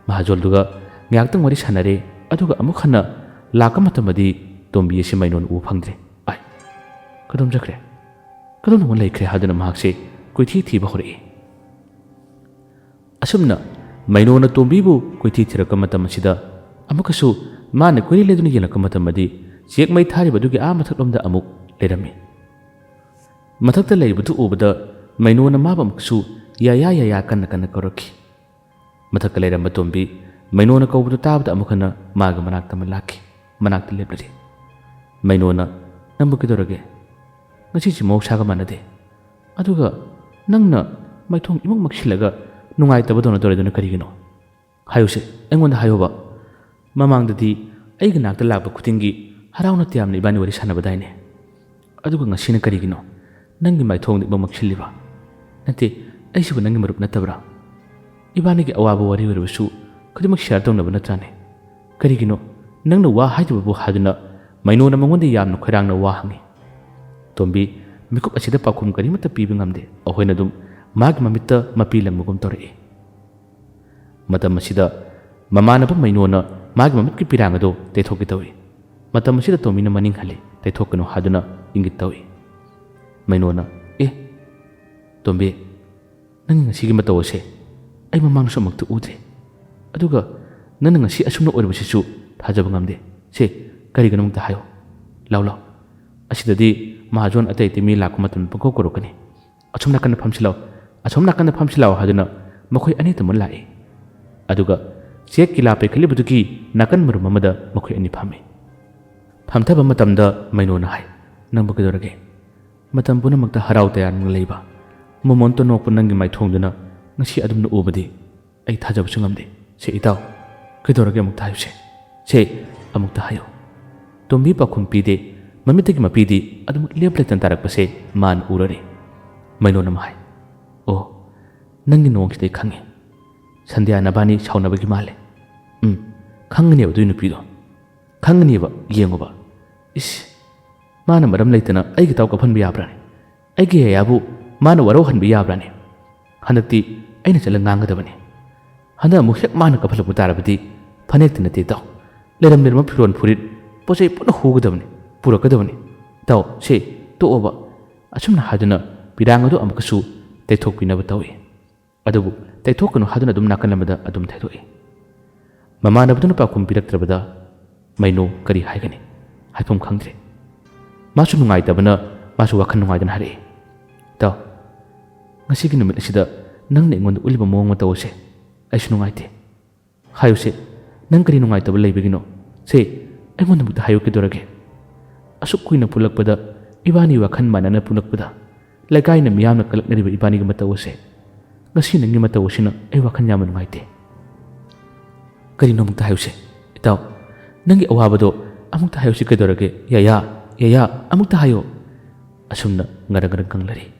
ꯃꯍꯥꯖꯣꯟꯗꯨꯒ ꯉꯥꯏꯍꯥꯛꯇꯪ ꯋꯥꯔꯤ ꯁꯥꯟꯅꯔꯦ, ꯑꯗꯨꯒ ꯑꯃꯨꯛ ꯍꯟꯅ ꯂꯥꯛꯄ ꯃꯇꯝꯗꯗꯤ ꯇꯣꯝꯕꯤ ꯑꯁꯤ ꯃꯩꯅꯣꯅ ꯎꯕ ꯐꯪꯗ꯭ꯔꯦ꯫ ꯀꯗꯣꯝ ꯆꯠꯈ꯭ꯔꯦ? ꯀꯗꯣꯝꯗ ꯂꯩꯈ꯭ꯔꯦ ꯍꯥꯏꯗꯨꯅ ꯃꯍꯥꯛꯁꯦ ꯀꯣꯏꯊꯤ ꯊꯤꯕ ꯍꯧꯔꯛꯏ꯫ ꯑꯁꯨꯝꯅ ꯃꯩꯅꯣꯅ ꯇꯣꯝꯕꯤꯕꯨ ꯀꯣꯏꯊꯤ ꯊꯤꯔꯛꯄ ꯃꯇꯝ ꯑꯁꯤꯗ ꯑꯃꯨꯛꯀꯁꯨ ꯃꯥꯅ ꯀꯣꯏꯔꯤ ꯂꯩꯗꯨꯅ ꯌꯦꯡꯂꯛꯄ ꯃꯇꯝꯗꯗꯤ ꯆꯦꯛ ꯃꯩ ꯊꯥꯔꯤꯕꯗꯨꯒꯤ ꯃꯊꯛꯂꯣꯝꯗ ꯑꯃꯨꯛ ꯂꯩꯔꯝꯃꯤ꯫ ꯃꯊꯛꯇ ꯂꯩꯔꯤꯕꯗꯨ ꯎꯕꯗ ꯃꯩꯅꯣꯅ ꯃꯥꯕꯨ ꯑꯃꯨꯛꯁꯨ ꯌꯥꯌꯥ ꯀꯟꯅ ꯀꯟꯅ ꯀꯧꯔꯛꯈꯤ꯫ ꯃꯊꯛꯇ ꯂꯩꯔꯝꯕ ꯇꯣꯝꯕꯤ ꯃꯩꯅꯣꯅ ꯀꯧꯕꯗꯨ ꯇꯥꯕꯗ ꯑꯃꯨꯛ ꯍꯟꯅ ꯃꯥꯒꯤ ꯃꯅꯥꯛꯇ ꯑꯃ ꯂꯥꯛꯈꯤ꯫ ꯃꯅꯥꯛꯇ ꯂꯦꯞꯂꯔꯤ꯫ ꯃꯩꯅꯣꯅ ꯅꯪꯕꯨ ꯀꯩꯗꯧꯔꯒꯦ? ꯉꯁꯤꯁꯤ ꯃꯍꯧꯁꯥꯒ ꯃꯥꯟꯅꯗꯦ, ꯑꯗꯨꯒ ꯅꯪꯅ ꯃꯥꯏꯊꯣꯡ ꯏꯃꯛ ꯃꯛꯁꯤꯜꯂꯒ ꯅꯨꯡꯉꯥꯏꯇꯕꯗꯧꯅ ꯇꯧꯔꯤꯗꯨꯅ ꯀꯔꯤꯒꯤꯅꯣ? ꯍꯥꯏꯌꯨꯁꯦ, ꯑꯩꯉꯣꯟꯗ ꯍꯥꯏꯌꯣꯕ꯫ ꯃꯃꯥꯡꯗꯗꯤ ꯑꯩꯒꯤ ꯅꯥꯛꯇ ꯂꯥꯛꯄ ꯈꯨꯗꯤꯡꯒꯤ ꯍꯔꯥꯎꯅ ꯇꯌꯥꯝꯅ ꯏꯕꯥꯅꯤ ꯋꯥꯔꯤ ꯁꯥꯟꯅꯕꯗꯥꯏꯅꯦ, ꯑꯗꯨꯒ ꯉꯁꯤꯅ ꯀꯔꯤꯒꯤꯅꯣ ꯅꯪꯒꯤ ꯃꯥꯏꯊꯣꯡꯗ ꯏꯃꯛ ꯃꯛꯁꯤꯜꯂꯤꯕ? ꯅꯠꯇꯦ, ꯑꯩꯁꯤꯕꯨ ꯅꯪꯒꯤ ꯃꯔꯨꯞ ꯅꯠꯇꯕ꯭ꯔꯥ? ꯏꯕꯥꯅꯤꯒꯤ ꯑꯋꯥꯕ ꯋꯥꯔꯤ ꯑꯣꯏꯔꯕꯁꯨ ꯈꯨꯗꯤꯡꯃꯛ ꯁꯤꯌꯥꯔ ꯇꯧꯅꯕ ꯅꯠꯇ꯭ꯔꯥꯅꯦ? ꯀꯔꯤꯒꯤꯅꯣ ꯅꯪꯅ ꯋꯥ ꯍꯥꯏꯗꯕꯕꯨ ꯍꯥꯏꯗꯨꯅ ꯃꯩꯅꯣꯅ ꯃꯉꯣꯟꯗ ꯌꯥꯝꯅ ꯈꯣꯏꯔꯥꯡꯅ ꯋꯥ ꯍꯪꯉꯤ꯫ ꯇꯣꯝꯕꯤ ꯃꯤꯀꯨꯞ ꯑꯁꯤꯗ ꯄꯥꯎꯈꯨꯝ ꯀꯔꯤꯃꯠꯇ ꯄꯤꯕ ꯉꯝꯗꯦ꯫ ꯑꯩꯈꯣꯏꯅ ꯑꯗꯨꯝ ꯃꯥꯒꯤ ꯃꯃꯤꯠꯇ ꯃꯄꯤ ꯂꯪꯕꯒꯨꯝ ꯇꯧꯔꯛꯏ꯫ ꯃꯇꯝ ꯑꯁꯤꯗ ꯃꯃꯥꯟꯅꯕ ꯃꯩꯅꯣꯅ ꯃꯥꯒꯤ ꯃꯃꯤꯠꯀꯤ ꯄꯤꯔꯥꯡ ꯑꯗꯨ ꯇꯩꯊꯣꯛꯀꯦ ꯇꯧꯏ꯫ ꯃꯇꯝ ꯑꯁꯤꯗ ꯇꯣꯝꯕꯤꯅ ꯃꯅꯤꯡ ꯍꯜꯂꯤ, ꯇꯩꯊꯣꯛꯀꯅꯨ ꯍꯥꯏꯗꯨꯅ ꯏꯪꯒꯤꯠ ꯇꯧꯏ꯫ ꯃꯩꯅꯣꯅ ꯇꯣꯝꯕꯤ, ꯅꯪꯒꯤ ꯉꯁꯤꯒꯤ ꯃꯇꯧ ꯑꯁꯦ ꯑꯩ ꯃꯃꯥꯡꯗꯁꯨ ꯑꯃꯨꯛꯇ ꯎꯗ꯭ꯔꯤ, ꯑꯗꯨꯒ ꯅꯪꯅ ꯉꯁꯤ ꯑꯁꯨꯝꯅ ꯑꯣꯏꯔꯕꯁꯤꯁꯨ ꯊꯥꯖꯕ ꯉꯝꯗꯦ꯫ ꯀꯔꯤꯒꯤꯅꯣ ꯑꯃꯨꯛꯇ ꯍꯥꯏꯌꯣ꯫ ꯂꯥꯎ ꯑꯁꯤꯗꯗꯤ ꯃꯍꯥꯖꯣꯟ ꯑꯇꯩ ꯑꯇꯩ ꯃꯤ ꯂꯥꯛꯄ ꯃꯇꯝꯗ ꯄꯪꯀꯧ ꯀꯧꯔꯛꯀꯅꯤ꯫ ꯑꯁꯣꯝ ꯅꯥꯀꯟꯗ ꯐꯝꯁꯤꯜꯂꯛꯑꯣ, ꯑꯁꯣꯝ ꯅꯥꯀꯟꯗ ꯐꯝꯁꯤꯜꯂꯛꯑꯣ ꯍꯥꯏꯗꯨꯅ ꯃꯈꯣꯏ ꯑꯅꯤ ꯇꯃꯟ ꯂꯥꯛꯏ꯫ ꯑꯗꯨꯒ ꯆꯦꯛꯀꯤ ꯂꯥꯞꯄꯩ ꯈꯜꯂꯤꯕꯗꯨꯒꯤ ꯅꯥꯀꯟ ꯃꯔꯨꯝ ꯑꯃꯗ ꯃꯈꯣꯏ ꯑꯅꯤ ꯐꯝꯃꯤ꯫ ꯐꯝꯊꯕ ꯃꯇꯝꯗ ꯃꯩꯅꯣꯅ ꯍꯥꯏ, ꯅꯪꯕꯨ ꯀꯩꯗꯧꯔꯒꯦ? ꯃꯇꯝ ꯄꯨꯝꯅꯃꯛꯇ ꯍꯔꯥꯎ ꯇꯌꯥꯝꯅ ꯂꯩꯕ, ꯃꯣꯃꯣꯟꯇ ꯅꯣꯛꯄ ꯅꯪꯒꯤ ꯃꯥꯏꯊꯣꯡꯗꯨꯅ ꯉꯁꯤ ꯑꯗꯨꯝꯅ ꯎꯕꯗꯤ ꯑꯩ ꯊꯥꯖꯕꯁꯨ ꯉꯝꯗꯦ꯫ ꯏꯇꯥꯎ, ꯀꯩꯗꯧꯔꯒꯦ ꯑꯃꯨꯛꯇ ꯍꯥꯏꯌꯨꯁꯦ, ꯑꯃꯨꯛꯇ ꯍꯥꯏꯌꯨ꯫ ꯇꯣꯝꯕꯤ ꯄꯥꯎꯈꯨꯝ ꯄꯤꯗꯦ꯫ ꯃꯃꯤꯠꯇꯒꯤ ꯃꯄꯤꯗꯤ ꯑꯗꯨꯃꯛ ꯂꯦꯞ ꯂꯩꯇꯅ ꯇꯥꯔꯛꯄꯁꯦ ꯃꯥꯅ ꯎꯔꯔꯤ꯫ ꯃꯩꯅꯣꯅ ꯑꯃ ꯍꯥꯏ, ꯅꯪꯒꯤ ꯅꯣꯡꯁꯤꯗ ꯑꯩ ꯈꯪꯉꯦ, ꯁꯟꯙ꯭ꯌꯥ ꯅꯕꯥꯅꯤ ꯁꯥꯎꯅꯕꯒꯤ ꯃꯥꯜꯂꯦ꯫ ꯈꯪꯒꯅꯦꯕ ꯑꯗꯨꯏ ꯅꯨꯄꯤꯗꯣ, ꯈꯪꯒꯅꯦꯕ, ꯌꯦꯡꯉꯨꯕ꯫ ꯃꯥꯅ ꯃꯔꯝ ꯂꯩꯇꯅ ꯑꯩꯒꯤ ꯏꯇꯥꯎ ꯀꯞꯍꯟꯕ ꯌꯥꯕ꯭ꯔꯥꯅꯦ? ꯑꯩꯒꯤ ꯌꯥꯌꯥꯕꯨ ꯃꯥꯅ ꯋꯥꯔꯧꯍꯟꯕ ꯌꯥꯕ꯭ꯔꯥꯅꯦ? ꯍꯟꯗꯛꯇꯤ ꯑꯩꯅ ꯆꯠꯂ ꯉꯥꯡꯒꯗꯕꯅꯤ꯫ ꯍꯟꯗꯛ ꯑꯃꯨꯛ ꯍꯦꯛ ꯃꯥꯅ ꯀꯞꯍꯜꯂꯛꯄ ꯇꯥꯔꯕꯗꯤ ꯐꯅꯦꯛꯇ ꯅꯠꯇꯦ ꯏꯇꯥꯎ, ꯂꯩꯔꯝ ꯐꯤꯔꯣꯟ ꯐꯨꯔꯤꯠ ꯄꯣꯠ ꯆꯩ ꯄꯨꯟꯅ ꯍꯨꯒꯗꯕꯅꯤ, ꯄꯨꯔꯛꯀꯗꯕꯅꯤ꯫ ꯏꯇꯥꯎ, ꯇꯣꯛꯑꯣꯕ꯫ ꯑꯁꯨꯝꯅ ꯍꯥꯏꯗꯨꯅ ꯄꯤꯔꯥꯡ ꯑꯗꯨ ꯑꯃꯨꯛꯀꯁꯨ ꯇꯩꯊꯣꯛꯄꯤꯅꯕ ꯇꯧꯏ꯫ ꯑꯗꯨꯕꯨ ꯇꯩꯊꯣꯛꯀꯅꯨ ꯍꯥꯏꯗꯨꯅ ꯑꯗꯨꯝ ꯅꯥꯀꯟ ꯑꯃꯗ ꯑꯗꯨꯝ ꯇꯩꯊꯣꯛꯏ꯫ ꯃꯃꯥꯟꯅꯕꯗꯨꯅ ꯄꯥꯎꯈꯨꯝ ꯄꯤꯔꯛꯇ꯭ꯔꯕꯗ ꯃꯩꯅꯣ ꯀꯔꯤ ꯍꯥꯏꯒꯅꯤ? ꯍꯥꯏꯐꯝ ꯈꯪꯗ꯭ꯔꯦ꯫ ꯃꯥꯁꯨ ꯅꯨꯡꯉꯥꯏꯇꯕꯅ ꯃꯥꯁꯨ ꯋꯥꯈꯜ ꯅꯨꯡꯉꯥꯏꯗꯅ ꯍꯥꯏꯔꯛꯏ, ꯏꯇꯥꯎ, ꯉꯁꯤꯒꯤ ꯅꯨꯃꯤꯠ ꯑꯁꯤꯗ ꯅꯪꯅ ꯑꯩꯉꯣꯟꯗ ꯎꯠꯂꯤꯕ ꯃꯑꯣꯡ ꯃꯇꯧ ꯑꯁꯦ ꯑꯩꯁꯨ ꯅꯨꯡꯉꯥꯏꯇꯦ꯫ ꯍꯥꯏꯌꯨꯁꯦ, ꯅꯪ ꯀꯔꯤ ꯅꯨꯡꯉꯥꯏꯇꯕ ꯂꯩꯕꯒꯤꯅꯣ? ꯑꯩꯉꯣꯟꯗ ꯑꯃꯨꯛꯇ ꯍꯥꯏꯌꯨ, ꯀꯩꯗꯧꯔꯒꯦ? ꯑꯁꯨꯛ ꯀꯨꯏꯅ ꯄꯨꯜꯂꯛꯄꯗ, ꯏꯕꯥꯅꯤ ꯋꯥꯈꯜ ꯃꯥꯟꯅꯅ ꯄꯨꯜꯂꯛꯄꯗ, ꯂꯩꯀꯥꯏꯅ ꯃꯤꯌꯥꯝꯅ ꯀꯜꯂꯛꯅꯔꯤꯕ ꯏꯕꯥꯅꯤꯒꯤ ꯃꯇꯧ ꯑꯁꯦ ꯉꯁꯤ ꯅꯪꯒꯤ ꯃꯇꯧ ꯑꯁꯤꯅ ꯑꯩ ꯋꯥꯈꯜ ꯌꯥꯝꯅ ꯅꯨꯡꯉꯥꯏꯇꯦ꯫ ꯀꯔꯤꯅꯣ ꯑꯃꯨꯛꯇ ꯍꯥꯏꯌꯨꯁꯦ ꯏꯇꯥꯎ, ꯅꯪꯒꯤ ꯑꯋꯥꯕꯗꯣ ꯑꯃꯨꯛꯇ ꯍꯥꯏꯌꯨꯁꯦ, ꯀꯩꯗꯧꯔꯒꯦ? ꯌꯥꯌꯥ, ꯑꯃꯨꯛꯇ ꯍꯥꯏꯌꯣ꯫ ꯑꯁꯨꯝꯅ ꯉꯔꯪ ꯀꯪꯂꯔꯤ꯫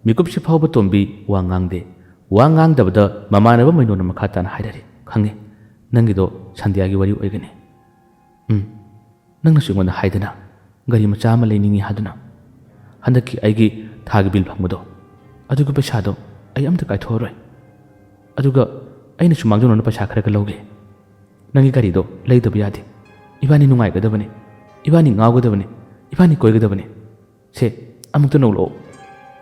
ꯃꯤꯀꯨꯞꯁꯤ ꯐꯥꯎꯕ ꯇꯣꯝꯕꯤ ꯋꯥ ꯉꯥꯡꯗꯦ꯫ ꯋꯥ ꯉꯥꯡꯗꯕꯗ ꯃꯃꯥꯟꯅꯕ ꯃꯩꯅꯣꯅ ꯃꯈꯥ ꯇꯥꯅ ꯍꯥꯏꯔꯔꯤ, ꯈꯪꯉꯦ, ꯅꯪꯒꯤꯗꯣ ꯁꯟꯙ꯭ꯌꯥꯒꯤ ꯋꯥꯔꯤ ꯑꯣꯏꯒꯅꯤ꯫ ꯅꯪꯅꯁꯨ ꯑꯩꯉꯣꯟꯗ ꯍꯥꯏꯗꯅ ꯒꯥꯔꯤ ꯃꯆꯥ ꯑꯃ ꯂꯩꯅꯤꯡꯉꯤ ꯍꯥꯏꯗꯨꯅ꯫ ꯍꯟꯗꯛꯀꯤ ꯑꯩꯒꯤ ꯊꯥꯒꯤ ꯕꯤꯜ ꯐꯪꯕꯗꯣ, ꯑꯗꯨꯒꯤ ꯄꯩꯁꯥꯗꯣ ꯑꯩ ꯑꯝꯇ ꯀꯥꯏꯊꯣꯛꯑꯔꯣꯏ꯫ ꯑꯗꯨꯒ ꯑꯩꯅꯁꯨ ꯃꯥꯡꯖꯧꯅꯅ ꯄꯩꯁꯥ ꯈꯔꯒ ꯂꯧꯒꯦ꯫ ꯅꯪꯒꯤ ꯒꯥꯔꯤꯗꯣ ꯂꯩꯗꯕ ꯌꯥꯗꯦ꯫ ꯏꯕꯥꯅꯤ ꯅꯨꯡꯉꯥꯏꯒꯗꯕꯅꯤ, ꯏꯕꯥꯅꯤ ꯉꯥꯎꯒꯗꯕꯅꯤ, ꯏꯕꯥꯅꯤ ꯀꯣꯏꯒꯗꯕꯅꯤ꯫ ꯑꯃꯨꯛꯇ ꯅꯣꯛꯂꯛꯑꯣ꯫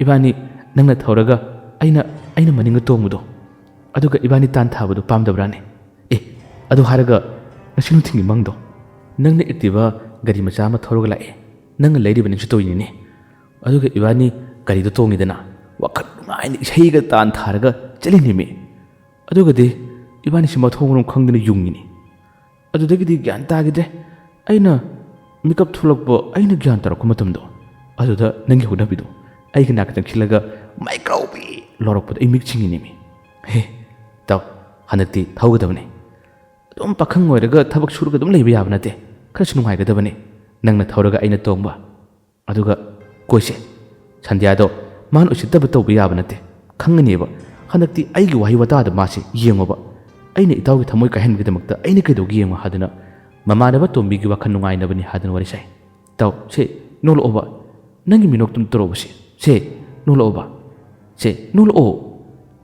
ꯏꯕꯥꯅꯤ, ꯅꯪꯅ ꯊꯧꯔꯒ ꯑꯩꯅ ꯃꯅꯤꯡꯗ ꯇꯣꯡꯕꯗꯣ, ꯑꯗꯨꯒ ꯏꯕꯥꯅꯤ ꯇꯥꯟ ꯊꯥꯕꯗꯣ ꯄꯥꯝꯗꯕ꯭ꯔꯥꯅꯦ? ꯑꯗꯨ ꯍꯥꯏꯔꯒ ꯉꯁꯤ ꯅꯨꯡꯊꯤꯜꯒꯤ ꯃꯪꯗꯣ, ꯅꯪꯅ ꯑꯦꯛꯇꯤꯚꯥ ꯒꯥꯔꯤ ꯃꯆꯥ ꯑꯃ ꯊꯧꯔꯒ ꯂꯥꯛꯑꯦ, ꯅꯪꯅ ꯂꯩꯔꯤꯕꯅꯤꯁꯨ ꯇꯧꯔꯤꯅꯤꯅꯦ꯫ ꯑꯗꯨꯒ ꯏꯕꯥꯅꯤ ꯒꯥꯔꯤꯗꯣ ꯇꯣꯡꯉꯤꯗꯅ ꯋꯥꯈꯜ ꯅꯨꯡꯉꯥꯏꯅ ꯏꯁꯩꯒ ꯇꯥꯟ ꯊꯥꯔꯒ ꯆꯠꯂꯤꯅꯦꯃꯤ꯫ ꯑꯗꯨꯒꯗꯤ ꯏꯕꯥꯅꯤꯁꯤ ꯃꯊꯣꯡ ꯃꯔꯝ ꯈꯪꯗꯅ ꯌꯨꯡꯉꯤꯅꯤ꯫ ꯑꯗꯨꯗꯒꯤꯗꯤ ꯒ꯭ꯌꯥꯟ ꯇꯥꯈꯤꯗ꯭ꯔꯦ꯫ ꯑꯩꯅ ꯃꯤꯀꯞ ꯊꯣꯛꯂꯛꯄ, ꯑꯩꯅ ꯒ꯭ꯌꯥꯟ ꯇꯥꯔꯛꯄ ꯃꯇꯝꯗꯣ, ꯑꯗꯨꯗ ꯅꯪꯒꯤ ꯍꯧꯅꯕꯤꯗꯣ ꯑꯩꯒꯤ ꯅꯥꯀꯇ ꯈꯤꯜꯂꯒ ꯃꯥꯏꯀ꯭ꯔꯣꯕꯤ ꯂꯧꯔꯛꯄꯗ ꯑꯩ ꯃꯤꯠ ꯆꯤꯡꯉꯤꯅꯦꯃꯤ꯫ ꯏꯇꯥꯎ, ꯍꯟꯗꯛꯇꯤ ꯊꯧꯒꯗꯕꯅꯤ꯫ ꯑꯗꯨꯝ ꯄꯥꯈꯪ ꯑꯣꯏꯔꯒ ꯊꯕꯛ ꯁꯨꯔꯒ ꯑꯗꯨꯝ ꯂꯩꯕ ꯌꯥꯕ ꯅꯠꯇꯦ꯫ ꯈꯔꯁꯨ ꯅꯨꯡꯉꯥꯏꯒꯗꯕꯅꯤ꯫ ꯅꯪꯅ ꯊꯧꯔꯒ ꯑꯩꯅ ꯇꯣꯡꯕ, ꯑꯗꯨꯒ ꯀꯣꯏꯁꯦ꯫ ꯁꯟꯙ꯭ꯌꯥꯗꯣ ꯃꯥꯅ ꯎꯁꯤꯠꯇꯕ ꯇꯧꯕ ꯌꯥꯕ ꯅꯠꯇꯦ, ꯈꯪꯒꯅꯦꯕ꯫ ꯍꯟꯗꯛꯇꯤ ꯑꯩꯒꯤ ꯋꯥꯍꯩ ꯋꯥꯇꯥꯗ ꯃꯥꯁꯦ ꯌꯦꯡꯉꯣꯕ, ꯑꯩꯅ ꯏꯇꯥꯎꯒꯤ ꯊꯃꯣꯏ ꯀꯥꯏꯍꯟꯕꯒꯤꯗꯃꯛꯇ ꯑꯩꯅ ꯀꯩꯗꯧꯒꯦ ꯌꯦꯡꯉꯣ ꯍꯥꯏꯗꯨꯅ ꯃꯃꯥꯟꯅꯕ ꯇꯣꯝꯕꯤꯒꯤ ꯋꯥꯈꯜ ꯅꯨꯡꯉꯥꯏꯅꯕꯅꯤ ꯍꯥꯏꯗꯨꯅ ꯋꯥꯔꯤ ꯁꯥꯏ꯫ ꯏꯇꯥꯎ, ꯅꯣꯛꯂꯛꯑꯣꯕ, ꯅꯪꯒꯤ ꯃꯤꯅꯣꯛꯇꯨꯝ ꯇꯧꯔꯛꯑꯣꯕꯁꯦ, ꯅꯣꯛꯂꯛꯑꯣꯕ, ꯅꯣꯛꯂꯛꯑꯣ꯫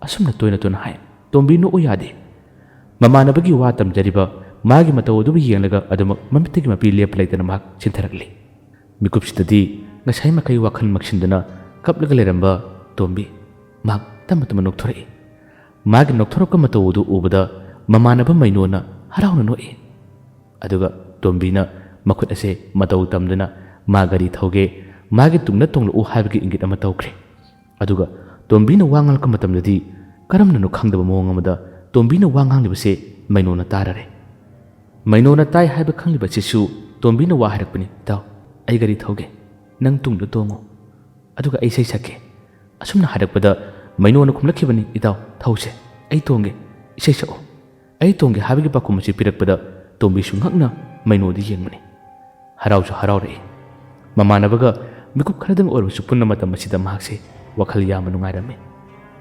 ꯑꯁꯨꯝꯅ ꯇꯣꯏꯅ ꯍꯥꯏ꯫ ꯇꯣꯝꯕꯤ ꯅꯣꯛꯎ ꯌꯥꯗꯦ꯫ ꯃꯃꯥꯟꯅꯕꯒꯤ ꯋꯥ ꯇꯝꯖꯔꯤꯕ ꯃꯥꯒꯤ ꯃꯇꯧ ꯑꯗꯨꯕꯨ ꯌꯦꯡꯂꯒ ꯑꯗꯨꯃꯛ ꯃꯃꯤꯠꯇꯒꯤ ꯃꯄꯤ ꯂꯦꯞꯄ ꯂꯩꯇꯅ ꯃꯍꯥꯛ ꯆꯤꯟꯊꯔꯛꯂꯤ꯫ ꯃꯤꯀꯨꯞꯁꯤꯗꯗꯤ ꯉꯁꯥꯏ ꯃꯈꯩ ꯋꯥꯈꯜ ꯃꯛꯁꯤꯟꯗꯨꯅ ꯀꯞꯂꯒ ꯂꯩꯔꯝꯕ ꯇꯣꯝꯕꯤ ꯃꯍꯥꯛ ꯇꯞꯅ ꯅꯣꯛꯊꯣꯔꯛꯏ꯫ ꯃꯥꯒꯤ ꯅꯣꯛꯊꯣꯔꯛꯄ ꯃꯇꯧ ꯑꯗꯨ ꯎꯕꯗ ꯃꯃꯥꯟꯅꯕ ꯃꯩꯅꯣꯅ ꯍꯔꯥꯎꯅ ꯅꯣꯛꯏ꯫ ꯑꯗꯨꯒ ꯇꯣꯝꯕꯤꯅ ꯃꯈꯨꯠ ꯑꯁꯦ ꯃꯇꯧ ꯇꯝꯗꯨꯅ ꯃꯥ ꯒꯥꯔꯤ ꯊꯧꯒꯦ, ꯃꯥꯒꯤ ꯇꯨꯡꯗ ꯇꯣꯡꯂꯛꯎ ꯍꯥꯏꯕꯒꯤ ꯏꯪꯒꯤꯠ ꯑꯃ ꯇꯧꯈ꯭ꯔꯦ꯫ ꯑꯗꯨꯒ ꯇꯣꯝꯕꯤꯅ ꯋꯥ ꯉꯥꯡꯂꯛꯄ ꯃꯇꯝꯗꯗꯤ ꯀꯔꯝꯅꯅꯣ ꯈꯪꯗꯕ ꯃꯑꯣꯡ ꯑꯃꯗ ꯇꯣꯝꯕꯤꯅ ꯋꯥ ꯉꯥꯡꯂꯤꯕꯁꯦ ꯃꯩꯅꯣꯅ ꯇꯥꯔꯔꯦ꯫ ꯃꯩꯅꯣꯅ ꯇꯥꯏ ꯍꯥꯏꯕ ꯈꯪꯂꯤꯕ ꯑꯁꯤꯁꯨ ꯇꯣꯝꯕꯤꯅ ꯋꯥ ꯍꯥꯏꯔꯛꯄꯅꯤ꯫ ꯏꯇꯥꯎ, ꯑꯩ ꯒꯥꯔꯤ ꯊꯧꯒꯦ, ꯅꯪ ꯇꯨꯡꯗ ꯇꯣꯡꯉꯣ, ꯑꯗꯨꯒ ꯑꯩ ꯏꯁꯩ ꯁꯛꯀꯦ꯫ ꯑꯁꯨꯝꯅ ꯍꯥꯏꯔꯛꯄꯗ ꯃꯩꯅꯣꯅ ꯈꯨꯝꯂꯛꯈꯤꯕꯅꯤ, ꯏꯇꯥꯎ, ꯊꯧꯁꯦ, ꯑꯩ ꯇꯣꯡꯒꯦ, ꯏꯁꯩ ꯁꯛꯑꯣ꯫ ꯑꯩ ꯇꯣꯡꯒꯦ ꯍꯥꯏꯕꯒꯤ ꯄꯥꯎꯈꯨꯝ ꯑꯁꯤ ꯄꯤꯔꯛꯄꯗ ꯇꯣꯝꯕꯤꯁꯨ ꯉꯛꯅ ꯃꯩꯅꯣꯗ ꯌꯦꯡꯕꯅꯤ꯫ ꯍꯔꯥꯎꯁꯨ ꯍꯔꯥꯎꯔꯛꯏ꯫ ꯃꯃꯥꯟꯅꯕꯒ ꯃꯤꯀꯨꯞ ꯈꯔꯗꯪ ꯑꯣꯏꯔꯕꯁꯨ ꯄꯨꯟꯅ ꯃꯇꯝ ꯑꯁꯤꯗ ꯃꯍꯥꯛꯁꯦ ꯋꯥꯈꯜ ꯌꯥꯝꯅ ꯅꯨꯡꯉꯥꯏꯔꯝꯃꯤ꯫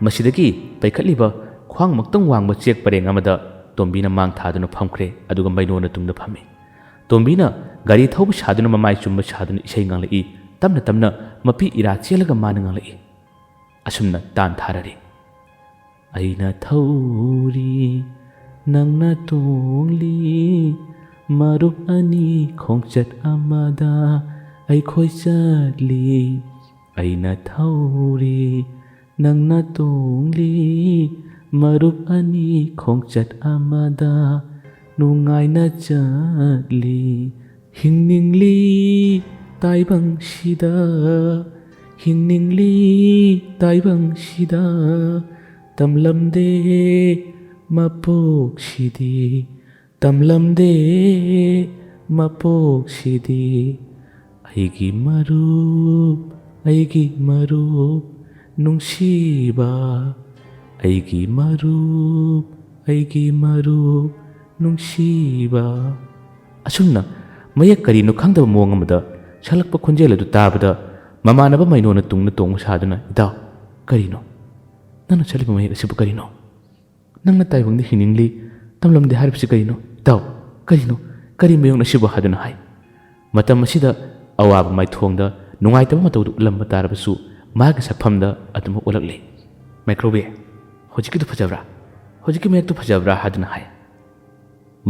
ꯃꯁꯤꯗꯒꯤ ꯄꯩꯈꯠꯂꯤꯕ ꯈ꯭ꯋꯥꯡꯃꯛꯇꯪ ꯋꯥꯡꯕ ꯆꯦꯛ ꯄꯔꯦꯡ ꯑꯃꯗ ꯇꯣꯝꯕꯤꯅ ꯃꯥꯡ ꯊꯥꯗꯨꯅ ꯐꯝꯈ꯭ꯔꯦ, ꯑꯗꯨꯒ ꯃꯩꯅꯣꯅ ꯇꯨꯡꯗ ꯐꯝꯃꯤ꯫ ꯇꯣꯝꯕꯤꯅ ꯒꯥꯔꯤ ꯊꯧꯕ ꯁꯥꯗꯨꯅ ꯃꯃꯥꯏ ꯆꯨꯝꯕ ꯁꯥꯗꯨꯅ ꯏꯁꯩ ꯉꯥꯡꯂꯛꯏ꯫ ꯇꯞꯅ ꯃꯄꯤ ꯏꯔꯥ ꯆꯦꯜꯂꯒ ꯃꯥꯅ ꯉꯥꯡꯂꯛꯏ꯫ ꯑꯁꯨꯝꯅ ꯇꯥꯟ ꯊꯥꯔꯔꯤ ꯑꯩꯅ ꯊꯧꯔꯤ ꯅꯪꯅ ꯇꯣꯡꯂꯤ ꯃꯔꯨꯞ ꯑꯅꯤ ꯈꯣꯡꯆꯠ ꯑꯃꯗ ꯑꯩꯈꯣꯏ ꯆꯠꯂꯤ ꯑꯩꯅ ꯊꯧꯔꯤ ꯅꯪꯅ ꯇꯣꯡꯂꯤ ꯃꯔꯨꯞ ꯑꯅꯤ ꯈꯣꯡꯆꯠ ꯑꯃꯗ ꯅꯨꯡꯉꯥꯏꯅ ꯆꯠꯂꯤ ꯍꯤꯡꯅꯤꯡꯂꯤ ꯇꯥꯏꯕꯪꯁꯤꯗ ꯍꯤꯡꯅꯤꯡꯂꯤ ꯇꯥꯏꯕꯪꯁꯤꯗ ꯇꯝꯂꯝꯗꯦ ꯃꯄꯣꯛꯁꯤꯗꯤ ꯇꯝꯂꯝꯗꯦ ꯃꯄꯣꯛꯁꯤꯗꯤ ꯑꯩꯒꯤ ꯃꯔꯨꯞ ꯅꯨꯡꯁꯤꯕ ꯑꯩꯒꯤ ꯃꯔꯨꯞ ꯅꯨꯡꯁꯤꯕ ꯑꯁꯨꯝꯅ ꯃꯌꯦꯛ ꯀꯔꯤꯅꯣ ꯈꯪꯗꯕ ꯃꯑꯣꯡ ꯑꯃꯗ ꯁꯛꯂꯛꯄ ꯈꯣꯟꯖꯦꯜ ꯑꯗꯨ ꯇꯥꯕꯗ ꯃꯃꯥꯟꯅꯕ ꯃꯩꯅꯣꯅ ꯇꯨꯡꯅ ꯇꯣꯡꯕ ꯁꯥꯗꯨꯅ ꯏꯇꯥꯎ ꯀꯔꯤꯅꯣ ꯅꯪꯅ ꯁꯛꯂꯤꯕ ꯃꯌꯦꯛ ꯑꯁꯤꯕꯨ ꯀꯔꯤꯅꯣ ꯅꯪꯅ ꯇꯥꯏꯕꯪꯗ ꯍꯤꯡꯅꯤꯡꯂꯤ ꯇꯝꯂꯝꯗꯦ ꯍꯥꯏꯔꯤꯕꯁꯤ ꯀꯔꯤꯅꯣ ꯏꯇꯥꯎ ꯀꯔꯤꯅꯣ ꯀꯔꯤ ꯃꯌꯦꯛꯅꯣ ꯑꯁꯤꯕꯨ ꯍꯥꯏꯗꯨꯅ ꯍꯥꯏ ꯃꯇꯝ ꯑꯁꯤꯗ ꯑꯋꯥꯕ ꯃꯥꯏꯊꯣꯡꯗ ꯅꯨꯡꯉꯥꯏꯇꯕ ꯃꯇꯧꯗꯨ ꯎꯠꯂꯝꯕ ꯇꯥꯔꯕꯁꯨ ꯃꯥꯒꯤ ꯁꯛꯐꯝꯗ ꯑꯗꯨꯃꯛ ꯎꯠꯂꯛꯂꯤ ꯃꯥꯏꯀ꯭ꯔꯣꯕꯤ ꯍꯧꯖꯤꯛꯀꯤꯗꯨ ꯐꯖꯕ꯭ꯔꯥ ꯍꯧꯖꯤꯛꯀꯤ ꯃꯌꯦꯛꯇꯨ ꯐꯖꯕ꯭ꯔꯥ ꯍꯥꯏꯗꯨꯅ ꯍꯥꯏ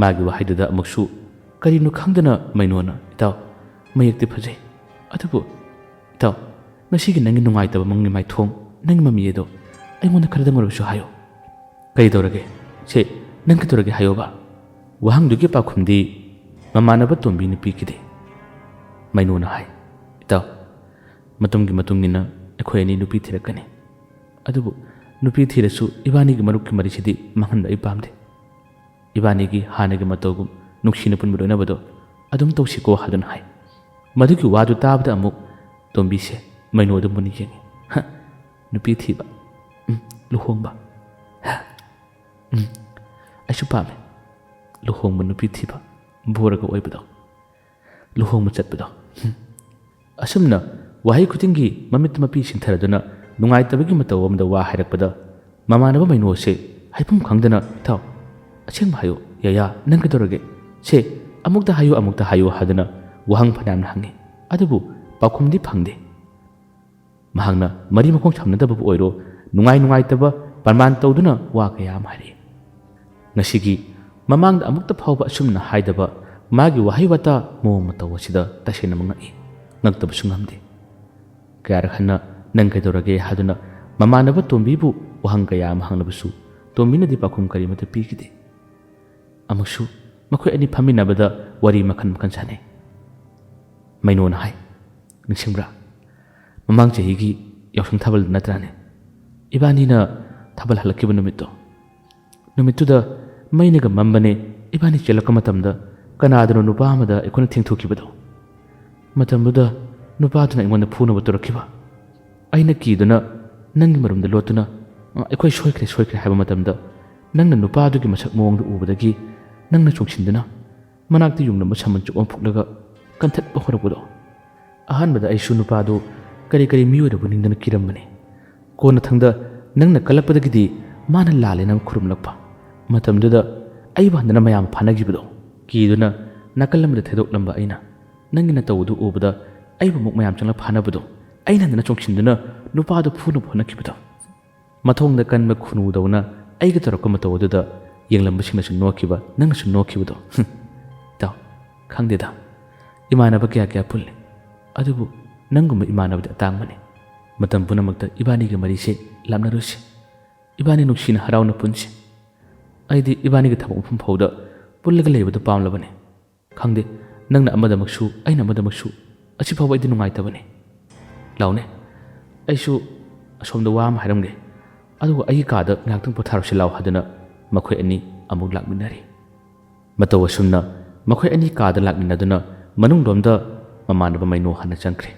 ꯃꯥꯒꯤ ꯋꯥꯍꯩꯗꯨꯗ ꯑꯃꯨꯛꯁꯨ ꯀꯔꯤꯅꯣ ꯈꯪꯗꯅ ꯃꯩꯅꯣꯅ ꯏꯇꯥꯎ ꯃꯌꯦꯛꯇꯤ ꯐꯖꯩ ꯑꯗꯨꯕꯨ ꯏꯇꯥꯎ ꯉꯁꯤꯒꯤ ꯅꯪꯒꯤ ꯅꯨꯡꯉꯥꯏꯇꯕ ꯃꯪꯒꯤ ꯃꯥꯏꯊꯣꯡ ꯅꯪꯒꯤ ꯃꯃꯤ ꯑꯗꯣ ꯑꯩꯉꯣꯟꯗ ꯈꯔꯗꯪ ꯑꯣꯏꯔꯕꯁꯨ ꯍꯥꯏꯌꯣ ꯀꯔꯤꯗꯧꯔꯒꯦ ꯁꯦ ꯅꯪ ꯀꯩꯗꯧꯔꯒꯦ ꯍꯥꯏꯌꯣꯕ ꯋꯥꯍꯪꯗꯨꯒꯤ ꯄꯥꯎꯈꯨꯝꯗꯤ ꯃꯃꯥꯟꯅꯕ ꯇꯣꯝꯕꯤꯅ ꯄꯤꯈꯤꯗꯦ ꯃꯩꯅꯣꯅ ꯍꯥꯏ ꯏꯇꯥꯎ ꯃꯇꯝꯒꯤ ꯃꯇꯨꯡ ꯏꯟꯅ ꯑꯩꯈꯣꯏ ꯑꯅꯤ ꯅꯨꯄꯤ ꯊꯤꯔꯛꯀꯅꯤ ꯑꯗꯨꯕꯨ ꯅꯨꯄꯤ ꯊꯤꯔꯁꯨ ꯏꯕꯥꯅꯤꯒꯤ ꯃꯔꯨꯞꯀꯤ ꯃꯔꯤꯁꯤꯗꯤ ꯃꯥꯡꯍꯟꯕ ꯑꯩ ꯄꯥꯝꯗꯦ ꯏꯕꯥꯅꯤꯒꯤ ꯍꯥꯟꯅꯒꯤ ꯃꯇꯧꯒꯨꯝ ꯅꯨꯡꯁꯤꯅ ꯄꯨꯟꯕ ꯂꯣꯏꯅꯕꯗꯣ ꯑꯗꯨꯝ ꯇꯧꯁꯤꯀꯣ ꯍꯥꯏꯗꯨꯅ ꯍꯥꯏ ꯃꯗꯨꯒꯤ ꯋꯥꯗꯨ ꯇꯥꯕꯗ ꯑꯃꯨꯛ ꯇꯣꯝꯕꯤꯁꯦ ꯃꯩꯅꯣꯗ ꯃꯨꯟꯅ ꯌꯦꯡꯉꯤ ꯅꯨꯄꯤ ꯊꯤꯕ ꯂꯨꯍꯣꯡꯕ ꯑꯩꯁꯨ ꯄꯥꯝꯃꯦ ꯂꯨꯍꯣꯡꯕ ꯅꯨꯄꯤ ꯊꯤꯕ ꯕꯣꯔꯒ ꯑꯣꯏꯕꯗꯣ ꯂꯨꯍꯣꯡꯕ ꯆꯠꯄꯗꯣ ꯑꯁꯨꯝꯅ ꯋꯥꯍꯩ ꯈꯨꯗꯤꯡꯒꯤ ꯃꯃꯤꯠ ꯃꯄꯤ ꯁꯤꯟꯊꯔꯗꯨꯅ ꯅꯨꯡꯉꯥꯏꯇꯕꯒꯤ ꯃꯇꯧ ꯑꯃꯗ ꯋꯥ ꯍꯥꯏꯔꯛꯄꯗ ꯃꯃꯥꯟꯅꯕ ꯃꯩꯅꯣꯁꯦ ꯍꯥꯏꯐꯝ ꯈꯪꯗꯅ ꯏꯇꯥꯎ ꯑꯁꯦꯡꯕ ꯍꯥꯏꯌꯣ ꯌꯥꯌꯥ ꯅꯪ ꯀꯩꯗꯧꯔꯒꯦ ꯁꯦ ꯑꯃꯨꯛꯇ ꯍꯥꯏꯌꯨ ꯍꯥꯏꯗꯨꯅ ꯋꯥꯍꯪ ꯐꯅꯌꯥꯝꯅ ꯍꯪꯉꯤ ꯑꯗꯨꯕꯨ ꯄꯥꯎꯈꯨꯝꯗꯤ ꯐꯪꯗꯦ ꯃꯍꯥꯛꯅ ꯃꯔꯤ ꯃꯈꯣꯡ ꯁꯝꯅꯗꯕꯕꯨ ꯑꯣꯏꯔꯣ ꯅꯨꯡꯉꯥꯏꯇꯕ ꯄ꯭ꯔꯃꯥꯟ ꯇꯧꯗꯨꯅ ꯋꯥ ꯀꯌా ꯑꯃ ꯍꯥꯏꯔꯛꯏ ꯉꯁꯤꯒꯤ ꯃꯃꯥꯡꯗ ꯑꯃꯨꯛꯇ ꯐꯥꯎꯕ ꯑꯁꯨꯝꯅ ꯍꯥꯏꯗꯕ ꯃꯥꯒꯤ ꯋꯥꯍꯩ ꯋꯥꯇꯥ ꯃꯑꯣꯡ ꯃꯇꯧ ꯑꯁꯤꯗ ꯇꯁꯦꯡꯅ ꯉꯛꯏ ꯉꯛꯇꯕꯁꯨ ꯉꯝꯗꯦ ꯀꯌꯥꯔꯛ ꯍꯟꯅ ꯅꯪ ꯀꯩꯗꯧꯔꯒꯦ ꯍꯥꯏꯗꯨꯅ ꯃꯃꯥꯟꯅꯕ ꯇꯣꯝꯕꯤꯕꯨ ꯋꯥꯍꯪ ꯀꯌꯥ ꯑꯃ ꯍꯪꯂꯕꯁꯨ ꯇꯣꯝꯕꯤꯅꯗꯤ ꯄꯥꯎꯈꯨꯝ ꯀꯔꯤꯃꯠꯇ ꯄꯤꯈꯤꯗꯦ ꯑꯃꯨꯛꯁꯨ ꯃꯈꯣꯏ ꯑꯅꯤ ꯐꯝꯃꯤꯟꯅꯕꯗ ꯋꯥꯔꯤ ꯃꯈꯜ ꯁꯥꯟꯅꯩ ꯃꯩꯅꯣꯅ ꯍꯥꯏ ꯅꯤꯡꯁꯤꯡꯕ꯭ꯔꯥ ꯃꯃꯥꯡ ꯆꯍꯤꯒꯤ ꯌꯥꯎꯁꯪ ꯊꯥꯕꯜꯗ ꯅꯠꯇ꯭ꯔꯥꯅꯦ ꯏꯕꯥꯅꯤꯅ ꯊꯥꯕꯜ ꯍꯜꯂꯛꯈꯤꯕ ꯅꯨꯃꯤꯠꯇꯨꯗ ꯃꯩꯅꯒ ꯃꯝꯕꯅꯦ ꯏꯕꯥꯅꯤ ꯆꯦꯜꯂꯛꯄ ꯃꯇꯝꯗ ꯀꯅꯥꯗꯅꯣ ꯅꯨꯄꯥ ꯑꯃꯗ ꯑꯩꯈꯣꯏꯅ ꯊꯦꯡꯊꯣꯛꯈꯤꯕꯗꯣ ꯃꯇꯝꯗꯨꯗ ꯅꯨꯄꯥꯗꯨꯅ ꯑꯩꯉꯣꯟꯗ ꯐꯨꯅꯕ ꯇꯧꯔꯛꯈꯤꯕ ꯑꯩꯅ ꯀꯤꯗꯨꯅ ꯅꯪꯒꯤ ꯃꯔꯨꯝꯗ ꯂꯣꯠꯇꯨꯅ ꯑꯩꯈꯣꯏ ꯁꯣꯏꯈ꯭ꯔꯦ ꯍꯥꯏꯕ ꯃꯇꯝꯗ ꯅꯪꯅ ꯅꯨꯄꯥꯗꯨꯒꯤ ꯃꯁꯛ ꯃꯑꯣꯡꯗꯨ ꯎꯕꯗꯒꯤ ꯅꯪꯅ ꯆꯣꯡꯁꯤꯟꯗꯨꯅ ꯃꯅꯥꯛꯇ ꯌꯨꯡꯂꯝꯕ ꯁꯃꯟ ꯆꯨꯞ ꯑꯃ ꯐꯨꯛꯂꯒ ꯀꯟꯊꯠꯄ ꯍꯧꯔꯛꯄꯗꯣ ꯑꯍꯥꯟꯕꯗ ꯑꯩꯁꯨ ꯅꯨꯄꯥꯗꯨ ꯀꯔꯤ ꯃꯤꯑꯣꯏꯔꯕ ꯅꯤꯡꯗꯅ ꯀꯤꯔꯝꯕꯅꯤ ꯀꯣꯟꯅꯊꯪꯗ ꯅꯪꯅ ꯀꯜꯂꯛꯄꯗꯒꯤꯗꯤ ꯃꯥꯅ ꯂꯥꯜꯂꯦꯅ ꯈꯨꯔꯨꯝꯂꯛꯄ ꯃꯇꯝꯗꯨꯗ ꯑꯩꯕꯨ ꯍꯟꯗꯅ ꯃꯌꯥꯝ ꯐꯥꯅꯈꯤꯕꯗꯣ ꯀꯤꯗꯨꯅ ꯅꯥꯀꯜ ꯑꯃꯗ ꯊꯩꯗꯣꯛꯂꯝꯕ ꯑꯩꯅ ꯅꯪꯒꯤ ꯅꯇꯧꯗꯨ ꯎꯕꯗ ꯑꯩꯕꯨ ꯑꯃꯨꯛ ꯃꯌꯥꯝ ꯆꯪꯂ ꯐꯥꯅꯕꯗꯣ ꯑꯩꯅ ꯍꯟꯗꯅ ꯆꯣꯡꯁꯤꯟꯗꯨꯅ ꯅꯨꯄꯥꯗꯨ ꯐꯨꯅꯕ ꯍꯣꯠꯅꯈꯤꯕꯗோ ꯃꯊꯣꯡꯗ ꯀꯟꯕ ꯈꯨꯅꯨꯗꯧꯅ ꯑꯩꯒ ꯇꯧꯔꯛꯄ ꯃꯇꯧ ꯑꯗꯨꯗ ꯌꯦꯡꯂꯝꯕꯁꯤꯡꯅꯁꯨ ꯅꯣꯛꯈꯤꯕ ꯅꯪꯅꯁꯨ ꯅꯣꯛꯈꯤꯕꯗꯣ ꯏꯇꯥꯎ ꯈꯪꯗꯦꯗ ꯏꯃꯥꯟꯅꯕ ꯀꯌꯥ ꯄꯨꯜꯂꯤ ꯑꯗꯨꯕꯨ ꯅꯪꯒꯨꯝꯕ ꯏꯃꯥꯟꯅꯕꯗꯤ ꯑꯇꯥꯡꯕꯅꯤ ꯃꯇꯝ ꯄꯨꯝꯅꯃꯛꯇ ꯏꯕꯥꯅꯤꯒꯤ ꯃꯔꯤꯁꯦ ꯂꯥꯞꯅꯔꯨꯁꯤ ꯏꯕꯥꯅꯤ ꯅꯨꯡꯁꯤꯅ ꯍꯔꯥꯎꯅ ꯄꯨꯟꯁꯤ ꯑꯩꯗꯤ ꯏꯕꯥꯅꯤꯒꯤ ꯊꯕꯛ ꯃꯐꯝ ꯐꯥꯎꯗ ꯄꯨꯜꯂꯒ ꯂꯩꯕꯗꯨ ꯄꯥꯝꯂꯕꯅꯤ ꯈꯪꯗꯦ ꯅꯪꯅ ꯑꯃꯗꯃꯛꯁꯨ ꯑꯩꯅ ꯑꯃꯗꯃꯛꯁꯨ ꯑꯁꯤ ꯐꯥꯎꯕ ꯑꯩꯗꯤ ꯅꯨꯡꯉꯥꯏꯇꯕꯅꯤ ꯂꯥꯎꯅꯦ ꯑꯩꯁꯨ ꯑꯁꯣꯝꯗ ꯋꯥ ꯑꯃ ꯍꯥꯏꯔꯝꯒꯦ ꯑꯗꯨꯒ ꯑꯩꯒꯤ ꯀꯥꯗ ꯉꯥꯏꯍꯥꯛꯇꯪ ꯄꯣꯊꯥꯔꯨꯁꯤ ꯂꯥꯎ ꯍꯥꯏꯗꯨꯅ ꯃꯈꯣꯏ ꯑꯅꯤ ꯑꯃꯨꯛ ꯂꯥꯛꯃꯤꯟꯅꯔꯤ ꯃꯇꯧ ꯑꯁꯨꯝꯅ ꯃꯈꯣꯏ ꯑꯅꯤ ꯀꯥꯗ ꯂꯥꯛꯃꯤꯟꯅꯗꯨꯅ ꯃꯅꯨꯡꯂꯣꯝꯗ ꯃꯃꯥꯟꯅꯕ ꯃꯩꯅꯣ ꯍꯥꯟꯅ ꯆꯪꯈ꯭ꯔꯦ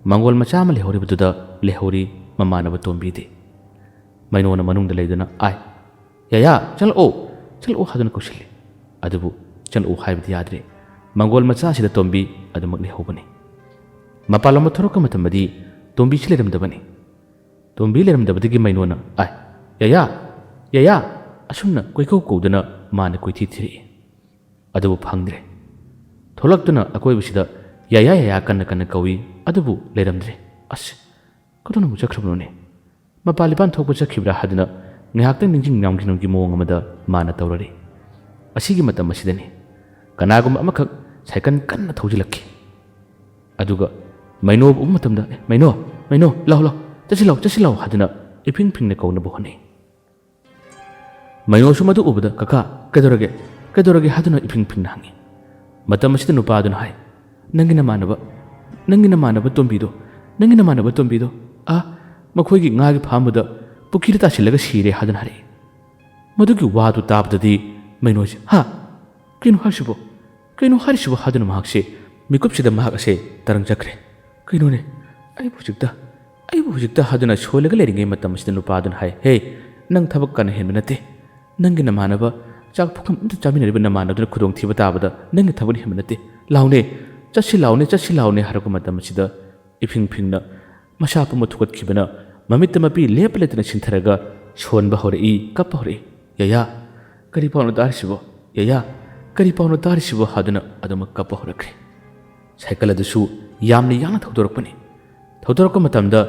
ꯃꯪꯒꯣꯜ ꯃꯆꯥ ꯑꯃ ꯂꯩꯍꯧꯔꯤꯕꯗꯨꯗ ꯂꯩꯍꯧꯔꯤ ꯃꯃꯥꯟꯅꯕ ꯇꯣꯝꯕꯤꯗꯤ ꯃꯩꯅꯣꯅ ꯃꯅꯨꯡꯗ ꯂꯩꯗꯨꯅ ꯌꯥꯌꯥ ꯆꯪꯂꯛꯑꯣ ꯍꯥꯏꯗꯨꯅ ꯀꯧꯁꯤꯜꯂꯤ ꯑꯗꯨꯕꯨ ꯆꯪꯂꯛꯎ ꯍꯥꯏꯕꯗꯤ ꯌꯥꯗ꯭ꯔꯦ ꯃꯪꯒꯣꯜ ꯃꯆꯥꯁꯤꯗ ꯇꯣꯝꯕꯤ ꯑꯗꯨꯃꯛ ꯂꯩꯍꯧꯕꯅꯤ ꯃꯄꯥꯟꯂꯣꯝꯗ ꯊꯣꯔꯛꯄ ꯃꯇꯝꯗꯗꯤ ꯇꯣꯝꯕꯤꯁꯤ ꯂꯩꯔꯝꯗꯕꯅꯤ ꯇꯣꯝꯕꯤ ꯂꯩꯔꯝꯗꯕꯗꯒꯤ ꯃꯩꯅꯣꯅ ꯌꯥꯌꯥ ꯑꯁꯨꯝꯅ ꯀꯣꯏꯀꯧ ꯀꯧꯗꯨꯅ ꯃꯥꯅ ꯀꯣꯏꯊꯤ ꯊꯤꯔꯛꯏ ꯑꯗꯨꯕꯨ ꯐꯪꯗ꯭ꯔꯦ ꯊꯣꯛꯂꯛꯇꯨꯅ ꯑꯀꯣꯏꯕꯁꯤꯗ ꯌꯥꯌꯥ ꯀꯟꯅ ꯀꯧꯏ ꯑꯗꯨꯕꯨ ꯂꯩꯔꯝꯗ꯭ꯔꯦ ꯀꯗꯣꯝꯕꯨ ꯆꯠꯈ꯭ꯔꯕꯅꯣꯅꯦ ꯃꯄꯥꯟ ꯊꯣꯛꯄ ꯆꯠꯈꯤꯕ꯭ꯔꯥ ꯍꯥꯏꯗꯨꯅ ꯉꯥꯏꯍꯥꯛꯇꯪ ꯅꯤꯡꯁꯤꯡ ꯅꯥꯡꯈꯤꯅꯕꯒꯤ ꯃꯑꯣꯡ ꯑꯃꯗ ꯃꯥꯅ ꯇꯧꯔꯔꯤ꯫ ꯑꯁꯤꯒꯤ ꯃꯇꯝ ꯑꯁꯤꯗꯅꯤ ꯀꯅꯥꯒꯨꯝꯕ ꯑꯃꯈꯛ ꯁꯥꯏꯀꯜ ꯀꯟꯅ ꯊꯧꯖꯤꯜꯂꯛꯈꯤ꯫ ꯑꯗꯨꯒ ꯃꯩꯅꯣꯕꯨ ꯎꯕ ꯃꯇꯝꯗ ꯃꯩꯅꯣ ꯂꯥꯎ ꯆꯠꯁꯤ ꯂꯥꯎ ꯍꯥꯏꯗꯨꯅ ꯏꯐꯤꯡ ꯐꯤꯡꯅ ꯀꯧꯅꯕ ꯍꯣꯠꯅꯩ꯫ ꯃꯩꯅꯣꯁꯨ ꯃꯗꯨ ꯎꯕꯗ ꯀꯀꯥ ꯀꯩꯗꯧꯔꯒꯦ ꯍꯥꯏꯗꯨꯅ ꯏꯐꯤꯡ ꯐꯤꯡꯅ ꯍꯪꯉꯤ꯫ ꯃꯇꯝ ꯑꯁꯤꯗ ꯅꯨꯄꯥꯗꯨꯅ ꯍꯥꯏ, ꯅꯪꯒꯤ ꯅꯃꯥꯟꯅꯕ ꯇꯣꯝꯕꯤꯗꯣ ꯃꯈꯣꯏꯒꯤ ꯉꯥꯒꯤ ꯐꯥꯝꯕꯗ ꯄꯨꯈ꯭ꯔꯤꯗ ꯇꯥꯁꯤꯜꯂꯒ ꯁꯤꯔꯦ ꯍꯥꯏꯗꯨꯅ ꯍꯥꯏꯔꯛꯏ꯫ ꯃꯗꯨꯒꯤ ꯋꯥꯗꯨ ꯇꯥꯕꯗꯗꯤ ꯃꯩꯅꯣꯁꯦ ꯀꯩꯅꯣ ꯍꯥꯏꯔꯤꯁꯤꯕꯣ ꯍꯥꯏꯗꯨꯅ ꯃꯍꯥꯛꯁꯦ ꯃꯤꯀꯨꯞꯁꯤꯗ ꯃꯍꯥꯛ ꯑꯁꯦ ꯇꯔꯪ ꯆꯠꯈ꯭ꯔꯦ꯫ ꯀꯩꯅꯣꯅꯦ ꯑꯩꯕꯨ ꯍꯧꯖꯤꯛꯇ ꯍꯥꯏꯗꯨꯅ ꯁꯣꯜꯂꯒ ꯂꯩꯔꯤꯉꯩ ꯃꯇꯝ ꯑꯁꯤꯗ ꯅꯨꯄꯥꯗꯨꯅ ꯍꯥꯏ, ꯍꯦ ꯅꯪ ꯊꯕꯛ ꯀꯟꯅ ꯍꯦꯟꯕ ꯅꯠꯇꯦ, ꯅꯪꯒꯤ ꯅꯃꯥꯟꯅꯕ ꯆꯥꯛ ꯄꯨꯈꯝ ꯑꯝꯇ ꯆꯥꯃꯤꯟꯅꯔꯤꯕ ꯅꯃꯥꯟꯅꯕꯗꯨꯅ ꯈꯨꯗꯣꯡꯊꯤꯕ តាꯕꯗ ꯅꯪꯒꯤ ꯊꯕꯛ ꯍꯦꯟꯕ ꯅꯠꯇꯦ, ꯂꯥꯎꯅꯦ ꯆꯠꯁꯤ ꯂꯥꯎꯅꯦ ꯍꯥꯏꯔꯛꯄ ꯃꯇꯝ ꯑꯁꯤꯗ ꯏꯐꯤꯡ ꯐꯤꯡꯅ ꯃꯁꯥ ꯄꯨꯝꯕ ꯊꯨꯀꯠꯈꯤꯕꯅ ꯃꯃꯤꯠꯇ ꯃꯄꯤ ꯂꯦꯞꯄ ꯂꯩꯇꯅ ꯁꯤꯟꯊꯔꯒ ꯁꯣꯟꯕ ꯍꯧꯔꯛꯏ, ꯀꯞꯄ ꯍꯧꯔꯛꯏ꯫ ꯌꯥꯌꯥ ꯀꯔꯤ ꯄꯥꯎꯅꯣ ꯇꯥꯔꯤꯁꯤꯕꯣ ꯍꯥꯏꯗꯨꯅ ꯑꯗꯨꯃꯛ ꯀꯞꯄ ꯍꯧꯔꯛꯈ꯭ꯔꯦ꯫ ꯁꯥꯏꯀꯜ ꯑꯗꯨꯁꯨ ꯌꯥꯝꯅ ꯌꯥꯡꯅ ꯊꯧꯗꯣꯔꯛꯄꯅꯤ꯫ ꯊꯧꯗꯣꯔꯛꯄ ꯃꯇꯝꯗ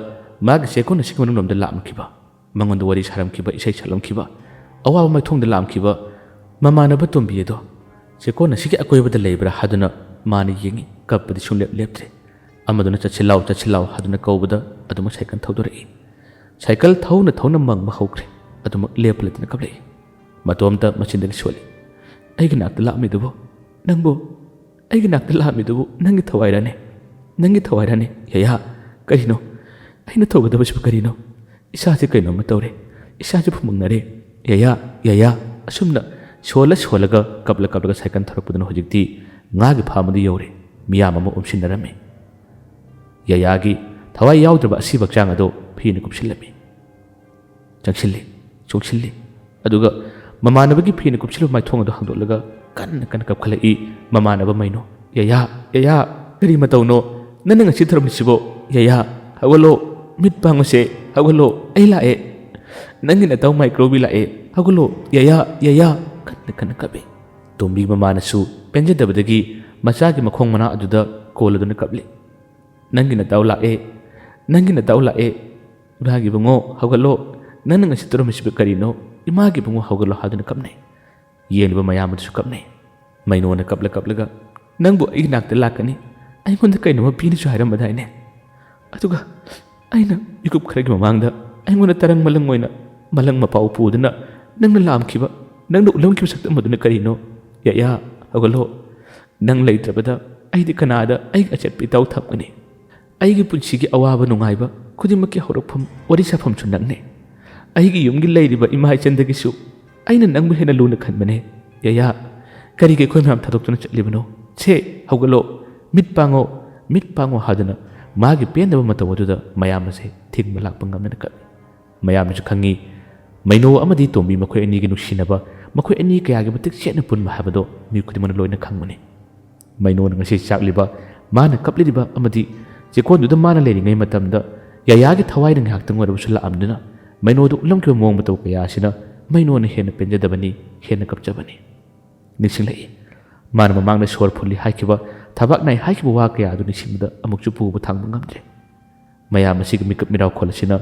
ꯃꯥꯒꯤ ꯆꯦꯛꯀꯣꯟ ꯑꯁꯤꯒꯤ ꯃꯅꯨꯡꯂꯣꯝꯗ ꯂꯥꯛꯂꯝꯈꯤꯕ, ꯃꯉꯣꯟꯗ ꯋꯥꯔꯤ ꯁꯥꯔꯝꯈꯤꯕ, ꯏꯁꯩ ꯁꯛꯂꯝꯈꯤꯕ, ꯑꯋꯥꯕ ꯃꯥꯏꯊꯣꯡꯗ ꯂꯥꯛꯂꯝꯈꯤꯕ ꯃꯃꯥꯟꯅꯕ ꯇꯣꯝꯕꯤ ꯑꯗꯣ ꯆꯦꯛꯀꯣꯟ ꯑꯁꯤꯒꯤ ꯑꯀꯣꯏꯕꯗ ꯂꯩꯕ꯭ꯔꯥ ꯍꯥꯏꯗꯨꯅ ꯃꯥꯅ ꯌꯦꯡꯉꯤ꯫ ꯀꯞꯄꯗꯤ ꯁꯨꯡꯂꯦꯞ ꯂꯦꯞꯇ꯭ꯔꯦ꯫ ꯑꯃꯗꯨꯅ ꯆꯠꯁꯤ ꯂꯥꯎ ꯍꯥꯏꯗꯨꯅ ꯀꯧꯕꯗ ꯑꯗꯨꯃꯛ ꯁꯥꯏꯀꯜ ꯊꯧꯗꯣꯔꯛꯏ꯫ ꯁꯥꯏꯀꯜ ꯊꯧꯅ ꯃꯪꯕ ꯍꯧꯈ꯭ꯔꯦ꯫ ꯑꯗꯨꯃꯛ ꯂꯦꯞꯄ ꯂꯩꯇꯅ ꯀꯞꯂꯛꯏ꯫ ꯃꯇꯣꯝꯇ ꯃꯆꯤꯟꯗꯒꯤ ꯁꯣꯜꯂꯤ, ꯑꯩꯒꯤ ꯅꯥꯛꯇ ꯂꯥꯛꯑꯝꯃꯤꯗꯨꯕꯨ ꯅꯪꯒꯤ ꯊꯋꯥꯏꯔꯅꯦ ꯌꯥꯌꯥ? ꯀꯔꯤꯅꯣ ꯑꯩꯅ ꯇꯧꯒꯗꯕꯁꯤꯕꯨ ꯀꯔꯤꯅꯣ? ꯏꯁꯥꯁꯦ ꯀꯩꯅꯣꯝꯃ ꯇꯧꯔꯦ, ꯏꯁꯥꯁꯦ ꯐꯨꯃꯛꯅꯔꯦ, ꯌꯥꯌꯥ ꯑꯁꯨꯝꯅ ꯁꯣꯜꯂꯒ ꯀꯞꯂꯒ ꯁꯥꯏꯀꯜ ꯊꯧꯔꯛꯄꯗꯨꯅ ꯍꯧꯖꯤꯛꯇꯤ ꯉꯥꯒꯤ ꯐꯥꯝ ꯑꯗꯨ ꯌꯧꯔꯦ꯫ ꯃꯤꯌꯥꯝ ꯑꯃ ꯎꯝꯁꯤꯟꯅꯔꯝꯃꯤ꯫ ꯌꯥꯌꯥꯒꯤ ꯊꯋꯥꯏ ꯌꯥꯎꯗ꯭ꯔꯕ ꯑꯁꯤꯕ ꯍꯛꯆꯥꯡ ꯑꯗꯨ ꯐꯤꯅ ꯀꯨꯞꯁꯤꯜꯂꯝꯃꯤ꯫ ꯆꯣꯡꯁꯤꯜꯂꯤ ꯑꯗꯨꯒ ꯃꯃꯥꯟꯅꯕꯒꯤ ꯐꯤꯅ ꯀꯨꯞꯁꯤꯜꯂꯕ ꯃꯥꯏꯊꯣꯡ ꯑꯗꯨ ꯍꯥꯡꯗꯣꯛꯂꯒ ꯀꯟꯅ ꯀꯞꯈꯠꯂꯛꯏ ꯃꯃꯥꯟꯅꯕ ꯃꯩꯅꯣ꯫ ꯌꯥꯌꯥ ꯀꯔꯤ ꯃꯇꯧꯅꯣ ꯅꯪꯅ ꯉꯁꯤ ꯊꯧꯔꯝꯃꯤꯁꯤꯕꯣ? ꯌꯥꯌꯥ ꯍꯧꯒꯠꯂꯣ, ꯃꯤꯠ ꯄꯥꯡꯉꯨꯁꯦ, ꯍꯧꯒꯠꯂꯣ, ꯑꯩ ꯂꯥꯛꯑꯦ, ꯅꯪꯒꯤ ꯅꯇꯥꯎ ꯃꯥꯏꯀ꯭ꯔꯣꯕꯤ ꯂꯥꯛꯑꯦ, ꯍꯧꯒꯠꯂꯣ ꯌꯥꯌꯥ ꯀꯟꯅ ꯀꯞꯄꯤ꯫ ꯇꯣꯝꯕꯤ ꯃꯃꯥꯅꯁꯨ ꯄꯦꯟꯖꯗꯕꯗꯒꯤ ꯃꯆꯥꯒꯤ ꯃꯈꯣꯡ ꯃꯅꯥ ꯑꯗꯨꯗ ꯀꯣꯜꯂꯗꯨꯅ ꯀꯞꯂꯤ꯫ ꯅꯪꯒꯤ ꯅꯇꯥꯎ ꯂꯥꯛꯑꯦ, ꯏꯃꯥꯒꯤ ꯏꯕꯨꯡꯉꯣ ꯍꯧꯒꯠꯂꯣ, ꯅꯪꯅ ꯉꯁꯤ ꯇꯧꯔꯝꯃꯤꯁꯤꯕꯨ ꯀꯔꯤꯅꯣ? ꯏꯃꯥꯒꯤ ꯏꯕꯨꯡꯉꯣ ꯍꯧꯒꯠꯂꯣ ꯍꯥꯏꯗꯨꯅ ꯀꯞꯅꯩ꯫ ꯌꯦꯡꯂꯤꯕ ꯃꯌꯥꯝ ꯑꯗꯨꯁꯨ ꯀꯞꯅꯩ꯫ ꯃꯩꯅꯣꯅ ꯀꯞꯂꯒ ꯅꯪꯕꯨ ꯑꯩꯒꯤ ꯅꯥꯛꯇ ꯂꯥꯛꯀꯅꯤ, ꯑꯩꯉꯣꯟꯗ ꯀꯩꯅꯣꯝꯃ ꯄꯤꯅꯤꯁꯨ ꯍꯥꯏꯔꯝꯕꯗꯥꯏꯅꯦ, ꯑꯗꯨꯒ ꯑꯩꯅ ꯃꯤꯀꯨꯞ ꯈꯔꯒꯤ ꯃꯃꯥꯡꯗ ꯑꯩꯉꯣꯟꯗ ꯇꯔꯪ ꯃꯂꯪ ꯑꯣꯏꯅ ꯃꯂꯪ ꯃꯄꯥꯎ ꯄꯨꯗꯨꯅ ꯅꯪꯅ ꯎꯠꯂꯝꯈꯤꯕ ꯁꯛꯇꯝ ꯑꯗꯨꯅ ꯀꯔꯤꯅꯣ? ꯌꯥꯌꯥ ꯍꯧꯒꯠꯂꯣ, ꯅꯪ ꯂꯩꯇ꯭ꯔꯕꯗ ꯑꯩꯗꯤ ꯀꯅꯥꯗ ꯑꯩꯒꯤ ꯑꯆꯦꯠꯄ ꯏꯇꯥꯎ ꯊꯝꯒꯅꯤ? ꯑꯩꯒꯤ ꯄꯨꯟꯁꯤꯒꯤ ꯑꯋꯥꯕ ꯅꯨꯡꯉꯥꯏꯕ ꯈꯨꯗꯤꯡꯃꯛꯀꯤ ꯍꯧꯔꯛꯐꯝ ꯋꯥꯔꯤ ꯁꯥꯐꯝꯁꯨ ꯅꯪꯅꯦ꯫ ꯑꯩꯒꯤ ꯌꯨꯝꯒꯤ ꯂꯩꯔꯤꯕ ꯏꯃꯥ ꯏꯆꯟꯗꯒꯤꯁꯨ ꯑꯩꯅ ꯅꯪꯕꯨ ꯍꯦꯟꯅ ꯂꯨꯅ ꯈꯟꯕꯅꯦ꯫ ꯌꯥꯌꯥ ꯀꯔꯤꯒꯤ ꯑꯩꯈꯣই ꯃꯌꯥꯝ ꯊꯥꯗꯣꯛꯇꯨꯅ ꯆꯠꯂꯤꯕꯅꯣ? ꯍꯧꯒꯠꯂꯣ, ꯃꯤꯠ ꯄꯥꯡꯉꯣ ꯍꯥꯏꯗꯨꯅ ꯃꯥꯒꯤ ꯄꯦꯟꯗꯕ ꯃꯇꯧ ꯑꯗꯨꯗ ꯃꯌꯥꯝ ꯑꯁꯦ ꯊꯤꯡꯕ ꯂꯥꯛꯄ ꯉꯝꯗꯅ ꯀꯞꯄꯤ꯫ ꯃꯌꯥꯝꯅꯁꯨ ꯈꯪꯉꯤ ꯃꯩꯅꯣ ꯑꯃꯗꯤ ꯇꯣꯝꯕꯤ ꯃꯈꯣꯏ ꯑꯅꯤꯒꯤ ꯅꯨꯡꯁꯤꯅꯕ, ꯃꯈꯣꯏ ꯑꯅꯤ ꯀꯌꯥꯒꯤ ꯃꯇꯤꯛ ꯆꯦꯠꯅ ꯄꯨꯟꯕ ꯍꯥꯏꯕꯗꯣ ꯃꯤ ꯈꯨꯗꯤꯡꯃꯛꯅ ꯂꯣꯏꯅ ꯈꯪꯕꯅꯤ꯫ ꯃꯩꯅꯣꯅ ꯉꯁꯤ ꯆꯥꯛꯂꯤꯕ, ꯃꯥꯅ ꯀꯞꯂꯤꯕ ꯑꯃꯗꯤ ꯆꯦꯛꯀꯣꯟꯗꯨꯗ ꯃꯥꯅ ꯂꯩꯔꯤꯉꯩ ꯃꯇꯝꯗ ꯌꯥꯌꯥꯒꯤ ꯊꯋꯥꯏꯅ ꯉꯥꯏꯍꯥꯛꯇꯪ ꯑꯣꯏꯔꯕꯁꯨ ꯂꯥꯛꯑꯝꯗꯨꯅ ꯃꯩꯅꯣꯗ ꯎꯠꯂꯝꯈꯤꯕ ꯃꯑꯣꯡ ꯃꯇꯧ ꯀꯌꯥ ꯑꯁꯤꯅ ꯃꯩꯅꯣꯅ ꯍꯦꯟꯅ ꯄꯦꯟꯖꯗꯕꯅꯤ, ꯍꯦꯟꯅ ꯀꯞꯆꯕꯅꯤ꯫ ꯅꯤꯡꯁꯤꯡꯂꯛꯏ ꯃꯥꯅ ꯃꯃꯥꯡꯗ ꯁꯣꯔ ꯐꯨꯜꯂꯤ ꯍꯥꯏꯈꯤꯕ, ꯊꯕꯥꯛ ꯅꯥꯏ ꯍꯥꯏꯈꯤꯕ ꯋꯥ ꯀꯌꯥ ꯑꯗꯨ ꯅꯤꯡꯁꯤꯡꯕꯗ ꯑꯃꯨꯛꯁꯨ ꯄꯨꯕ ꯊꯥꯡꯕ ꯉꯝꯗ꯭ꯔꯦ꯫ ꯃꯌꯥꯝ ꯑꯁꯤꯒꯤ ꯃꯤꯀꯞ ꯃꯤꯔꯥꯎꯈꯣꯜ ꯑꯁꯤꯅ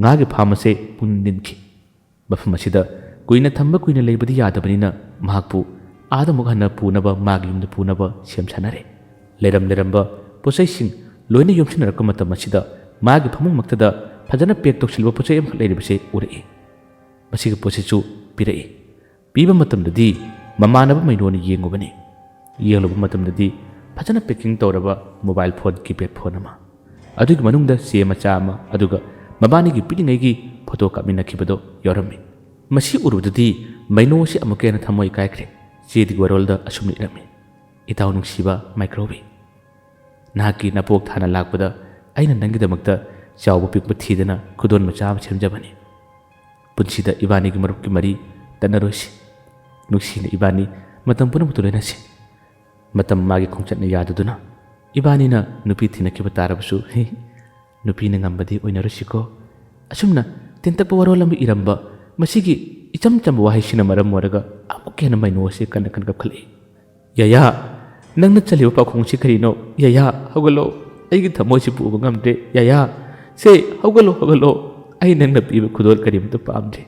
ꯉꯥꯒꯤ ꯐꯥꯝ ꯑꯁꯦ ꯄꯨꯡꯅꯤꯡ ꯅꯤꯟꯈꯤ꯫ ꯃꯐꯝ ꯑꯁꯤꯗ ꯀꯨꯏꯅ ꯂꯩꯕꯗꯤ ꯌꯥꯗꯕꯅꯤꯅ ꯃꯍꯥꯛꯄꯨ ꯑꯥꯗ ꯑꯃꯨꯛ ꯍꯟꯅ ꯄꯨꯅꯕ, ꯃꯥꯒꯤ ꯌꯨꯝꯗ ꯄꯨꯅꯕ ꯁꯦꯝ ꯁꯥꯟꯅꯔꯦ꯫ ꯂꯩꯔꯝꯕ ꯄꯣꯠꯆꯩꯁꯤꯡ ꯂꯣꯏꯅ ꯌꯣꯝꯁꯤꯟꯅꯔꯛꯄ ꯃꯇꯝ ꯑꯁꯤꯗ ꯃꯥꯒꯤ ꯐꯃꯨꯡꯃꯛꯇꯗ ꯐꯖꯅ ꯄꯦꯛ ꯇꯧꯁꯤꯜꯂꯕ ꯄꯣꯠꯆꯩ ꯑꯃꯈꯛ ꯂꯩꯔꯤꯕꯁꯦ ꯎꯔꯛꯏ꯫ ꯃꯁꯤꯒꯤ ꯄꯣꯠꯁꯤꯁꯨ ꯄꯤꯔꯛꯏ꯫ ꯄꯤꯕ ꯃꯇꯝꯗꯗꯤ ꯃꯃꯥꯟꯅꯕ ꯃꯩꯅꯣꯅ ꯌꯦꯡꯂꯨꯕ ꯃꯇꯝꯗꯗꯤ ꯐꯖꯅ ꯄꯦꯀꯤꯡ ꯇꯧꯔꯕ ꯃꯣꯕꯥꯏꯜ ꯐꯣꯟ, ꯀꯤꯄꯦꯗ ꯐꯣꯟ ꯑꯃ, ꯑꯗꯨꯒꯤ ꯃꯅꯨꯡꯗ ꯆꯦ ꯃꯆꯥ ꯑꯃ, ꯑꯗꯨꯒ ꯃꯕꯥꯅꯤꯒꯤ ꯄꯤꯛꯂꯤꯉꯩꯒꯤ ꯐꯣꯇꯣ ꯀꯥꯞꯃꯤꯟꯅꯈꯤꯕꯗꯣ ꯌꯥꯎꯔꯝꯃꯤ꯫ ꯃꯁꯤ ꯎꯔꯨꯕꯗꯗꯤ ꯃꯩꯅꯣ ꯑꯁꯤ ꯑꯃꯨꯛꯀ ꯍꯦꯟꯅ ꯊꯃꯣꯏ ꯀꯥꯏꯈ꯭ꯔꯦ꯫ ꯆꯦꯗꯨꯒꯤ ꯋꯥꯔꯣꯜꯗ ꯑꯁꯨꯝꯅ ꯏꯔꯝꯃꯤ: ꯏꯇꯥꯎ ꯅꯨꯡꯁꯤꯕ ꯃꯥꯏꯀ꯭ꯔꯣꯕꯤ, ꯅꯍꯥꯛꯀꯤ ꯅꯄꯣꯛ ꯊꯥꯅ ꯂꯥꯛꯄꯗ ꯑꯩꯅ ꯅꯪꯒꯤꯗꯃꯛꯇ ꯆꯥꯎꯕ ꯄꯤꯛꯄ ꯊꯤꯗꯅ ꯈꯨꯗꯣꯟ ꯃꯆꯥ ꯑꯃ ꯁꯦꯝꯖꯕꯅꯤ꯫ ꯄꯨꯟꯁꯤꯗ ꯏꯕꯥꯅꯤꯒꯤ ꯃꯔꯨꯞꯀꯤ ꯃꯔꯤ ꯇꯠꯅꯔꯣꯏꯁꯤ, ꯅꯨꯡꯁꯤꯅ ꯏꯕꯥꯅꯤ ꯃꯇꯝ ꯄꯨꯝꯅꯃꯛꯇ ꯂꯣꯏꯅꯁꯤ꯫ ꯃꯇꯝ ꯃꯥꯒꯤ ꯈꯣꯡꯆꯠꯅ ꯌꯥꯗꯗꯨꯅ ꯏꯕꯥꯅꯤꯅ ꯅꯨꯄꯤ ꯊꯤꯅꯈꯤꯕ ꯇꯥꯔꯕꯁꯨ ꯅꯨꯄꯤꯅ ꯉꯝꯕꯗꯤ ꯑꯣꯏꯅꯔꯨꯁꯤꯀꯣ꯫ ꯑꯁꯨꯝꯅ ꯇꯦꯟꯇꯛꯄ ꯋꯥꯔꯣꯜ ꯑꯃ ꯏꯔꯝꯕ ꯃꯁꯤꯒꯤ ꯏꯆꯝ ꯆꯝꯕ ꯋꯥꯍꯩꯁꯤꯅ ꯃꯔꯝ ꯑꯣꯏꯔꯒ ꯑꯃꯨꯛꯀ ꯍꯦꯟꯅ ꯃꯩꯅꯣ ꯑꯁꯤ ꯀꯟꯅ ꯀꯞꯈꯠꯂꯛꯏ꯫ ꯌꯥꯌꯥ ꯅꯪꯅ ꯆꯠꯂꯤꯕ ꯄꯥꯎꯈꯣꯡꯁꯤ ꯀꯔꯤꯅꯣ? ꯌꯥꯌꯥ ꯍꯧꯒꯠꯂꯣ, ꯑꯩꯒꯤ ꯊꯃꯣꯏꯁꯤ ꯄꯨꯕ ꯉꯝꯗ꯭ꯔꯦ꯫ ꯌꯥꯌꯥ ꯍꯧꯒꯠꯂꯣ, ꯑꯩ ꯅꯪꯅ ꯄꯤꯕ ꯈꯨꯗꯣꯜ ꯀꯔꯤꯃꯇ ꯄꯥꯝꯗꯦ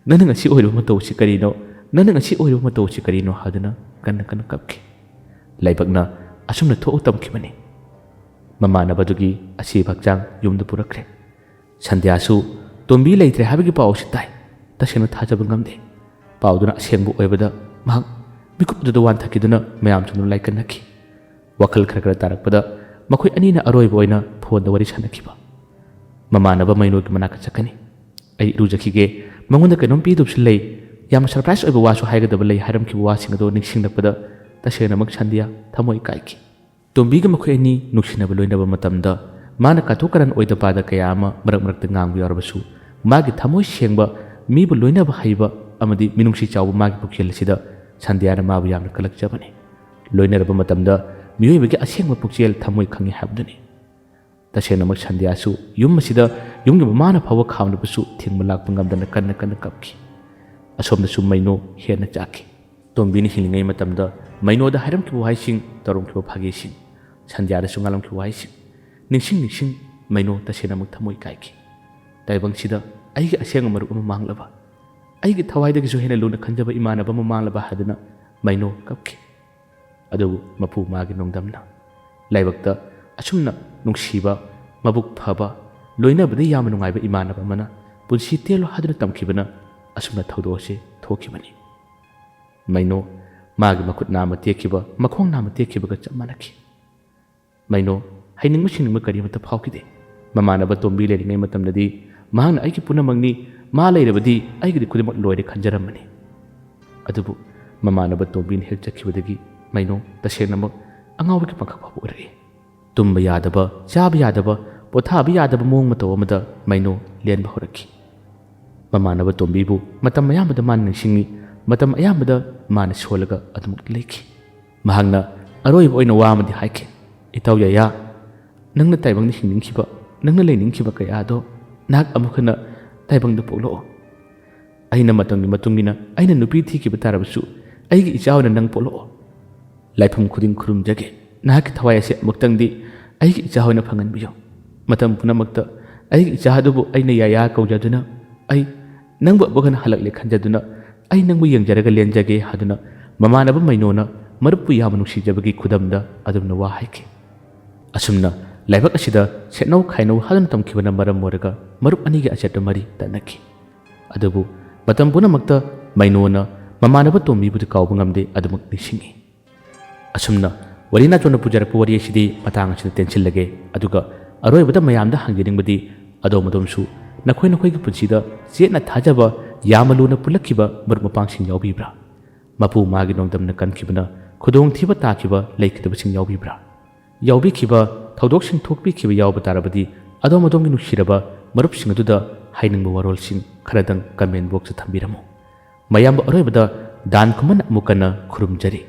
ꯅꯪꯅ ꯉꯁꯤ ꯑꯣꯏꯔꯤꯕ ꯃꯇꯧꯁꯤ ꯀꯔꯤꯅꯣ ꯅꯪꯅ ꯉꯁꯤ ꯑꯣꯏꯔꯤꯕ ꯃꯇꯧꯁꯤ ꯀꯔꯤꯅꯣ ꯍꯥꯏꯗꯨꯅ ꯀꯟꯅ ꯀꯟꯅ ꯀꯞꯈꯤ ꯂꯥꯏꯕꯛꯅ ꯑꯁꯨꯝꯅ ꯊꯣꯛꯎ ꯇꯝꯈꯤꯕꯅꯤ ꯃꯃꯥꯟꯅꯕꯗꯨꯒꯤ ꯑꯁꯤꯕ ꯍꯛꯆꯥꯡ ꯌꯨꯝꯗ ꯄꯨꯔꯛꯈ꯭ꯔꯦ ꯁꯟꯙ꯭ꯌꯥꯁꯨ ꯇꯣꯝꯕꯤ ꯂꯩꯇ꯭ꯔꯦ ꯍꯥꯏꯕꯒꯤ ꯄꯥꯎ ꯑꯁꯤ ꯇꯥꯏ ꯇꯁꯦꯡꯅ ꯊꯥꯖꯕ ꯉꯝꯗꯦ ꯄꯥꯎꯗꯨꯅ ꯑꯁꯦꯡꯕ ꯑꯣꯏꯕꯗ ꯃꯍꯥꯛ ꯃꯤꯀꯨꯞ ꯑꯗꯨꯗ ꯋꯥꯟꯊꯈꯤꯗꯨꯅ ꯃꯌꯥꯝꯁꯨ ꯂꯥꯏꯀꯠꯅꯈꯤ ꯋꯥꯈꯜ ꯈꯔ ꯇꯥꯔꯛꯄꯗ ꯃꯈꯣꯏ ꯑꯅꯤꯅ ꯑꯔꯣꯏꯕ ꯑꯣꯏꯅ ꯐꯣꯟꯗ ꯋꯥꯔꯤ ꯁꯥꯟꯅꯈꯤꯕ ꯃꯃꯥꯟꯅꯕ ꯃꯩꯅꯣꯒꯤ ꯃꯅꯥꯛꯇ ꯆꯠꯀꯅꯤ ꯑꯩ ꯏꯔꯨꯖꯈꯤꯒꯦ ꯃꯉꯣꯟꯗ ꯀꯩꯅꯣꯝ ꯄꯤꯗꯧꯕꯁꯨ ꯂꯩ ꯌꯥꯝꯅ ꯁꯔꯄ꯭ꯔꯥꯏꯖ ꯑꯣꯏꯕ ꯋꯥꯁꯨ ꯍꯥꯏꯒꯗꯕ ꯂꯩ ꯍꯥꯏꯔꯝꯈꯤꯕ ꯋꯥꯁꯤꯡ ꯑꯗꯨ ꯅꯤꯡꯁꯤꯡꯂꯛꯄꯗ ꯇꯁꯦꯡꯅꯃꯛ ꯁꯟꯙ꯭ꯌꯥ ꯊꯃꯣꯏ ꯀꯥꯏꯈꯤ ꯇꯣꯝꯕꯤꯒ ꯃꯈꯣꯏ ꯑꯅꯤ ꯅꯨꯡꯁꯤꯅꯕ ꯂꯣꯏꯅꯕ ꯃꯇꯝꯗ ꯃꯥꯅ ꯀꯥꯊꯣꯛ ꯀꯥꯔꯟ ꯑꯣꯏꯗ ꯀꯌꯥ ꯑꯃ ꯃꯔꯛ ꯃꯔꯛꯇ ꯉꯥꯡꯕ ꯌꯥꯎꯔꯕꯁꯨ ꯃꯥꯒꯤ ꯊꯃꯣꯏ ꯁꯦꯡꯕ ꯃꯤꯕꯨ ꯂꯣꯏꯅꯕ ꯍꯩꯕ ꯑꯃꯗꯤ ꯃꯤꯅꯨꯡꯁꯤ ꯆꯥꯎꯕ ꯃꯥꯒꯤ ꯄꯨꯛꯆꯦꯜ ꯑꯁꯤꯗ ꯁꯟꯙ꯭ꯌꯥꯅ ꯃꯥꯕꯨ ꯌꯥꯝꯅ ꯀꯜꯂꯛꯆꯕꯅꯤ ꯂꯣꯏꯅꯔꯕ ꯃꯇꯝꯗ ꯃꯤꯑꯣꯏꯕꯒꯤ ꯑꯁꯦꯡꯕ ꯄꯨꯛꯆꯦꯜ ꯊꯃꯣꯏ ꯈꯪꯉꯤ ꯍꯥꯏꯕꯗꯨꯅꯤ ꯇꯁꯦꯡꯅꯃꯛ ꯁꯟꯙ꯭ꯌꯥꯁꯨ ꯌꯨꯝ ꯑꯁꯤꯗ ꯌꯨꯝꯒꯤ ꯃꯃꯥꯅ ꯐꯥꯎꯕ ꯈꯥꯝꯅꯕꯁꯨ ꯊꯤꯡꯕ ꯂꯥꯛꯄ ꯉꯝꯗꯅ ꯀꯟꯅ ꯀꯟꯅ ꯀꯞꯈꯤ ꯑꯁꯣꯝꯗꯁꯨ ꯃꯩꯅꯣ ꯍꯦꯟꯅ ꯆꯥꯛꯈꯤ ꯇꯣꯝꯕꯤꯅ ꯍꯤꯡꯂꯤꯉꯩ ꯃꯇꯝꯗ ꯃꯩꯅꯣꯗ ꯍꯥꯏꯔꯝꯈꯤꯕ ꯋꯥꯍꯩꯁꯤꯡ ꯇꯧꯔꯝꯈꯤꯕ ꯐꯥꯒꯤꯁꯤꯡ ꯁꯟꯙ꯭ꯌꯥꯗꯁꯨ ꯉꯥꯡꯂꯝꯈꯤꯕ ꯋꯥꯍꯩꯁꯤꯡ ꯅꯤꯡꯁꯤꯡ ꯃꯩꯅꯣ ꯇꯁꯦꯡꯅꯃꯛ ꯊꯃꯣꯏ ꯀꯥꯏꯈꯤ ꯇꯥꯏꯕꯪꯁꯤꯗ ꯑꯩꯒꯤ ꯑꯁꯦꯡꯕ ꯃꯔꯨꯞ ꯑꯃ ꯃꯥꯡꯂꯕ ꯑꯩꯒꯤ ꯊꯋꯥꯏꯗꯒꯤꯁꯨ ꯍꯦꯟꯅ ꯂꯨꯅ ꯈꯟꯖꯕ ꯏꯃꯥꯟꯅꯕ ꯑꯃ ꯃꯥꯡꯂꯕ ꯍꯥꯏꯗꯨꯅ ꯃꯩꯅꯣ ꯀꯞꯈꯤ ꯑꯗꯨꯕꯨ ꯃꯄꯨ ꯃꯥꯒꯤ ꯅꯣꯡꯗꯝꯅ ꯂꯥꯏꯕꯛꯇ ꯑꯁꯨꯝꯅ ꯅꯨꯡꯁꯤꯕ ꯃꯕꯨꯛ ꯐꯕ ꯂꯣꯏꯅꯕꯗ ꯌꯥꯝꯅ ꯅꯨꯡꯉꯥꯏꯕ ꯏꯃꯥꯟꯅꯕ ꯑꯃꯅ ꯄꯨꯟꯁꯤ ꯇꯦꯜꯂꯣ ꯍꯥꯏꯗꯨꯅ ꯇꯝꯈꯤꯕꯅ ꯑꯁꯨꯝꯅ ꯊꯧꯗꯣꯛ ꯑꯁꯤ ꯊꯣꯛꯈꯤꯕꯅꯤ ꯃꯩꯅꯣ ꯃꯥꯒꯤ ꯃꯈꯨꯠ ꯅꯥꯝꯃ ꯇꯦꯛꯈꯤꯕ ꯃꯈꯣꯡ ꯅꯥꯝꯃ ꯇꯦꯛꯈꯤꯕꯒ ꯆꯞ ꯃꯥꯟꯅꯈꯤ ꯃꯩꯅꯣ ꯍꯩꯅꯤꯡꯕ ꯁꯤꯡꯅꯤꯡꯕ ꯀꯔꯤꯃꯇ ꯐꯥꯎꯈꯤꯗꯦ ꯃꯃꯥꯟꯅꯕ ꯇꯣꯝꯕꯤ ꯂꯩꯔꯤꯉꯩ ꯃꯇꯝꯗꯗꯤ ꯃꯍꯥꯛꯅ ꯑꯩꯒꯤ ꯄꯨꯝꯅꯃꯛꯅꯤ ꯃꯥ ꯂꯩꯔꯕꯗꯤ ꯑꯩꯒꯤꯗꯤ ꯈꯨꯗꯤꯡꯃꯛ ꯂꯣꯏꯔꯦ ꯈꯟꯖꯔꯝꯕꯅꯤ ꯑꯗꯨꯕꯨ ꯃꯃꯥꯟꯅꯕ ꯇꯣꯝꯕꯤꯅ ꯍꯦꯛ ꯆꯠꯈꯤꯕꯗꯒꯤ ꯃꯩꯅꯣ ꯇꯁꯦꯡꯅꯃꯛ ꯑꯉꯥꯎꯕꯒꯤ ꯄꯪꯈꯛ ꯐꯥꯎꯕ ꯑꯣꯏꯔꯛꯏ ꯇꯨꯝꯕ ꯌꯥꯗꯕ ꯆꯥꯕ ꯌꯥꯗꯕ ꯄꯣꯊꯥꯕ ꯌꯥꯗꯕ ꯃꯑꯣꯡ ꯃꯇꯧ ꯑꯃꯗ ꯃꯩꯅꯣ ꯂꯦꯟꯕ ꯍꯧꯔꯛꯈꯤ ꯃꯃꯥꯟꯅꯕ ꯇꯣꯝꯕꯤꯕꯨ ꯃꯇꯝ ꯑꯌꯥꯝꯕꯗ ꯃꯥꯅ ꯅꯤꯡꯁꯤꯡꯉꯤ ꯃꯇꯝ ꯑꯌꯥꯝꯕꯗ ꯃꯥꯅ ꯁꯣꯜꯂꯒ ꯑꯗꯨꯃꯛ ꯂꯩꯈꯤ ꯃꯍꯥꯛꯅ ꯑꯔꯣꯏꯕ ꯑꯣꯏꯅ ꯋꯥ ꯑꯃꯗꯤ ꯍꯥꯏꯈꯤ ꯏꯇꯥꯎ ꯌꯥꯌꯥ ꯅꯪꯅ ꯇꯥꯏꯕꯪꯗ ꯍꯤꯡꯅꯤꯡꯈꯤꯕ ꯅꯪꯅ ꯂꯩꯅꯤꯡꯈꯤꯕ ꯀꯌꯥꯗꯣ ꯅꯍꯥꯛ ꯑꯃꯨꯛ ꯍꯟꯅ ꯇꯥꯏꯕꯪꯗ ꯄꯣꯛꯂꯛꯑꯣ ꯑꯩꯅ ꯃꯇꯝꯒꯤ ꯃꯇꯨꯡ ꯏꯟꯅ ꯑꯩꯅ ꯅꯨꯄꯤ ꯊꯤꯈꯤꯕ ꯇꯥꯔꯕꯁꯨ ꯑꯩꯒꯤ ꯏꯆꯥ ꯑꯣꯏꯅ ꯅꯪ ꯄꯣꯛꯂꯛꯑꯣ ꯂꯥꯏꯐꯝ ꯈꯨꯗꯤꯡ ꯈꯨꯔꯨꯝꯖꯒꯦ ꯅꯍꯥꯛꯀꯤ ꯊꯋꯥꯏ ꯑꯁꯤ ꯑꯃꯨꯛꯇꯪꯗꯤ ꯑꯩꯒꯤ ꯏꯆꯥ ꯑꯣꯏꯅ ꯐꯪꯍꯟꯕꯤꯌꯨ ꯃꯇꯝ ꯄꯨꯝꯅꯃꯛꯇ ꯑꯩꯒꯤ ꯏꯆꯥ ꯑꯗꯨꯕꯨ ꯑꯩꯅ ꯌꯥꯌꯥ ꯀꯧꯖꯗꯨꯅ ꯑꯩ ꯅꯪꯕꯨ ꯑꯃꯨꯛ ꯍꯟꯅ ꯍꯜꯂꯛꯂꯦ ꯈꯟꯖꯗꯨꯅ ꯑꯩ ꯅꯪꯕꯨ ꯌꯦꯡꯖꯔꯒ ꯂꯦꯟꯖꯒꯦ ꯍꯥꯏꯗꯨꯅ ꯃꯃꯥꯟꯅꯕ ꯃꯩꯅꯣꯅ ꯃꯔꯨꯞꯄꯨ ꯌꯥꯝꯅ ꯅꯨꯡꯁꯤꯖꯕꯒꯤ ꯈꯨꯗꯝꯗ ꯑꯗꯨꯝꯅ ꯋꯥ ꯍꯥꯏꯈꯤ ꯑꯁꯨꯝꯅ ꯂꯥꯏꯕꯛ ꯑꯁꯤꯗ ꯁꯦꯠꯅꯧ ꯈꯥꯏꯅꯧ ꯍꯥꯏꯗꯨꯅ ꯇꯝꯈꯤꯕꯅ ꯃꯔꯝ ꯑꯣꯏꯔꯒ ꯃꯔꯨꯞ ꯑꯅꯤꯒꯤ ꯑꯆꯦꯠꯄ ꯃꯔꯤ ꯇꯠꯅꯈꯤ ꯑꯗꯨꯕꯨ ꯃꯇꯝ ꯄꯨꯝꯅꯃꯛꯇ ꯃꯩꯅꯣꯅ ꯃꯃꯥꯟꯅꯕ ꯇꯣꯝꯕꯤꯕꯨꯗꯤ ꯀꯥꯎꯕ ꯉꯝꯗꯦ ꯑꯗꯨꯃꯛ ꯅꯤꯡꯁꯤꯡꯉꯤ ꯑꯁꯨꯝꯅ ꯋꯥꯔꯤ ꯅꯥꯆꯣꯟꯅ ꯄꯨꯖꯔꯛꯄ ꯋꯥꯔꯤ ꯑꯁꯤꯗꯤ ꯃꯇꯥꯡ ꯑꯁꯤꯗ ꯇꯦꯟꯁꯤꯜꯂꯒꯦ ꯑꯗꯨꯒ ꯑꯔꯣꯏꯕꯗ ꯃꯌꯥꯝꯗ ꯍꯪꯖꯅꯤꯡꯕꯗꯤ ꯑꯗꯣꯝꯁꯨ ꯅꯈꯣꯏꯒꯤ ꯄꯨꯟꯁꯤꯗ ꯆꯦꯠꯅ ꯊꯥꯖꯕ ꯌꯥꯝꯅ ꯂꯨꯅ ꯄꯨꯜꯂꯛꯈꯤꯕ ꯃꯔꯨꯞ ꯃꯄꯥꯡꯁꯤꯡ ꯌꯥꯎꯕꯤꯕ꯭ꯔꯥ ꯃꯄꯨ ꯃꯥꯒꯤ ꯅꯣꯡꯗꯝꯅ ꯀꯟꯈꯤꯕꯅ ꯈꯨꯗꯣꯡꯊꯤꯕ ꯇꯥꯈꯤꯕ ꯂꯩꯈꯤꯗꯕꯁꯤꯡ ꯌꯥꯎꯕꯤꯕ꯭ꯔꯥ ꯌꯥꯎꯕꯤꯈꯤꯕ ꯊꯧꯗꯣꯛꯁꯤꯡ ꯊꯣꯛꯄꯤꯈꯤꯕ ꯌꯥꯎꯕ ꯇꯥꯔꯕꯗꯤ ꯑꯗꯣꯝꯒꯤ ꯅꯨꯡꯁꯤꯔꯕ ꯃꯔꯨꯞꯁꯤꯡ ꯑꯗꯨꯗ ꯍꯥꯏꯅꯤꯡꯕ ꯋꯥꯔꯣꯜꯁꯤꯡ ꯈꯔꯗꯪ ꯀꯃꯦꯟ ꯕꯣꯛꯁꯇ ꯊꯝꯕꯤꯔꯝꯃꯨ ꯃꯌꯥꯝꯕ ꯑꯔꯣꯏꯕꯗ ꯗꯥꯟ ꯈꯨꯃꯟ ꯑꯃꯨꯛ ꯍꯟꯅ ꯈꯨꯔꯨꯝꯖꯔꯤ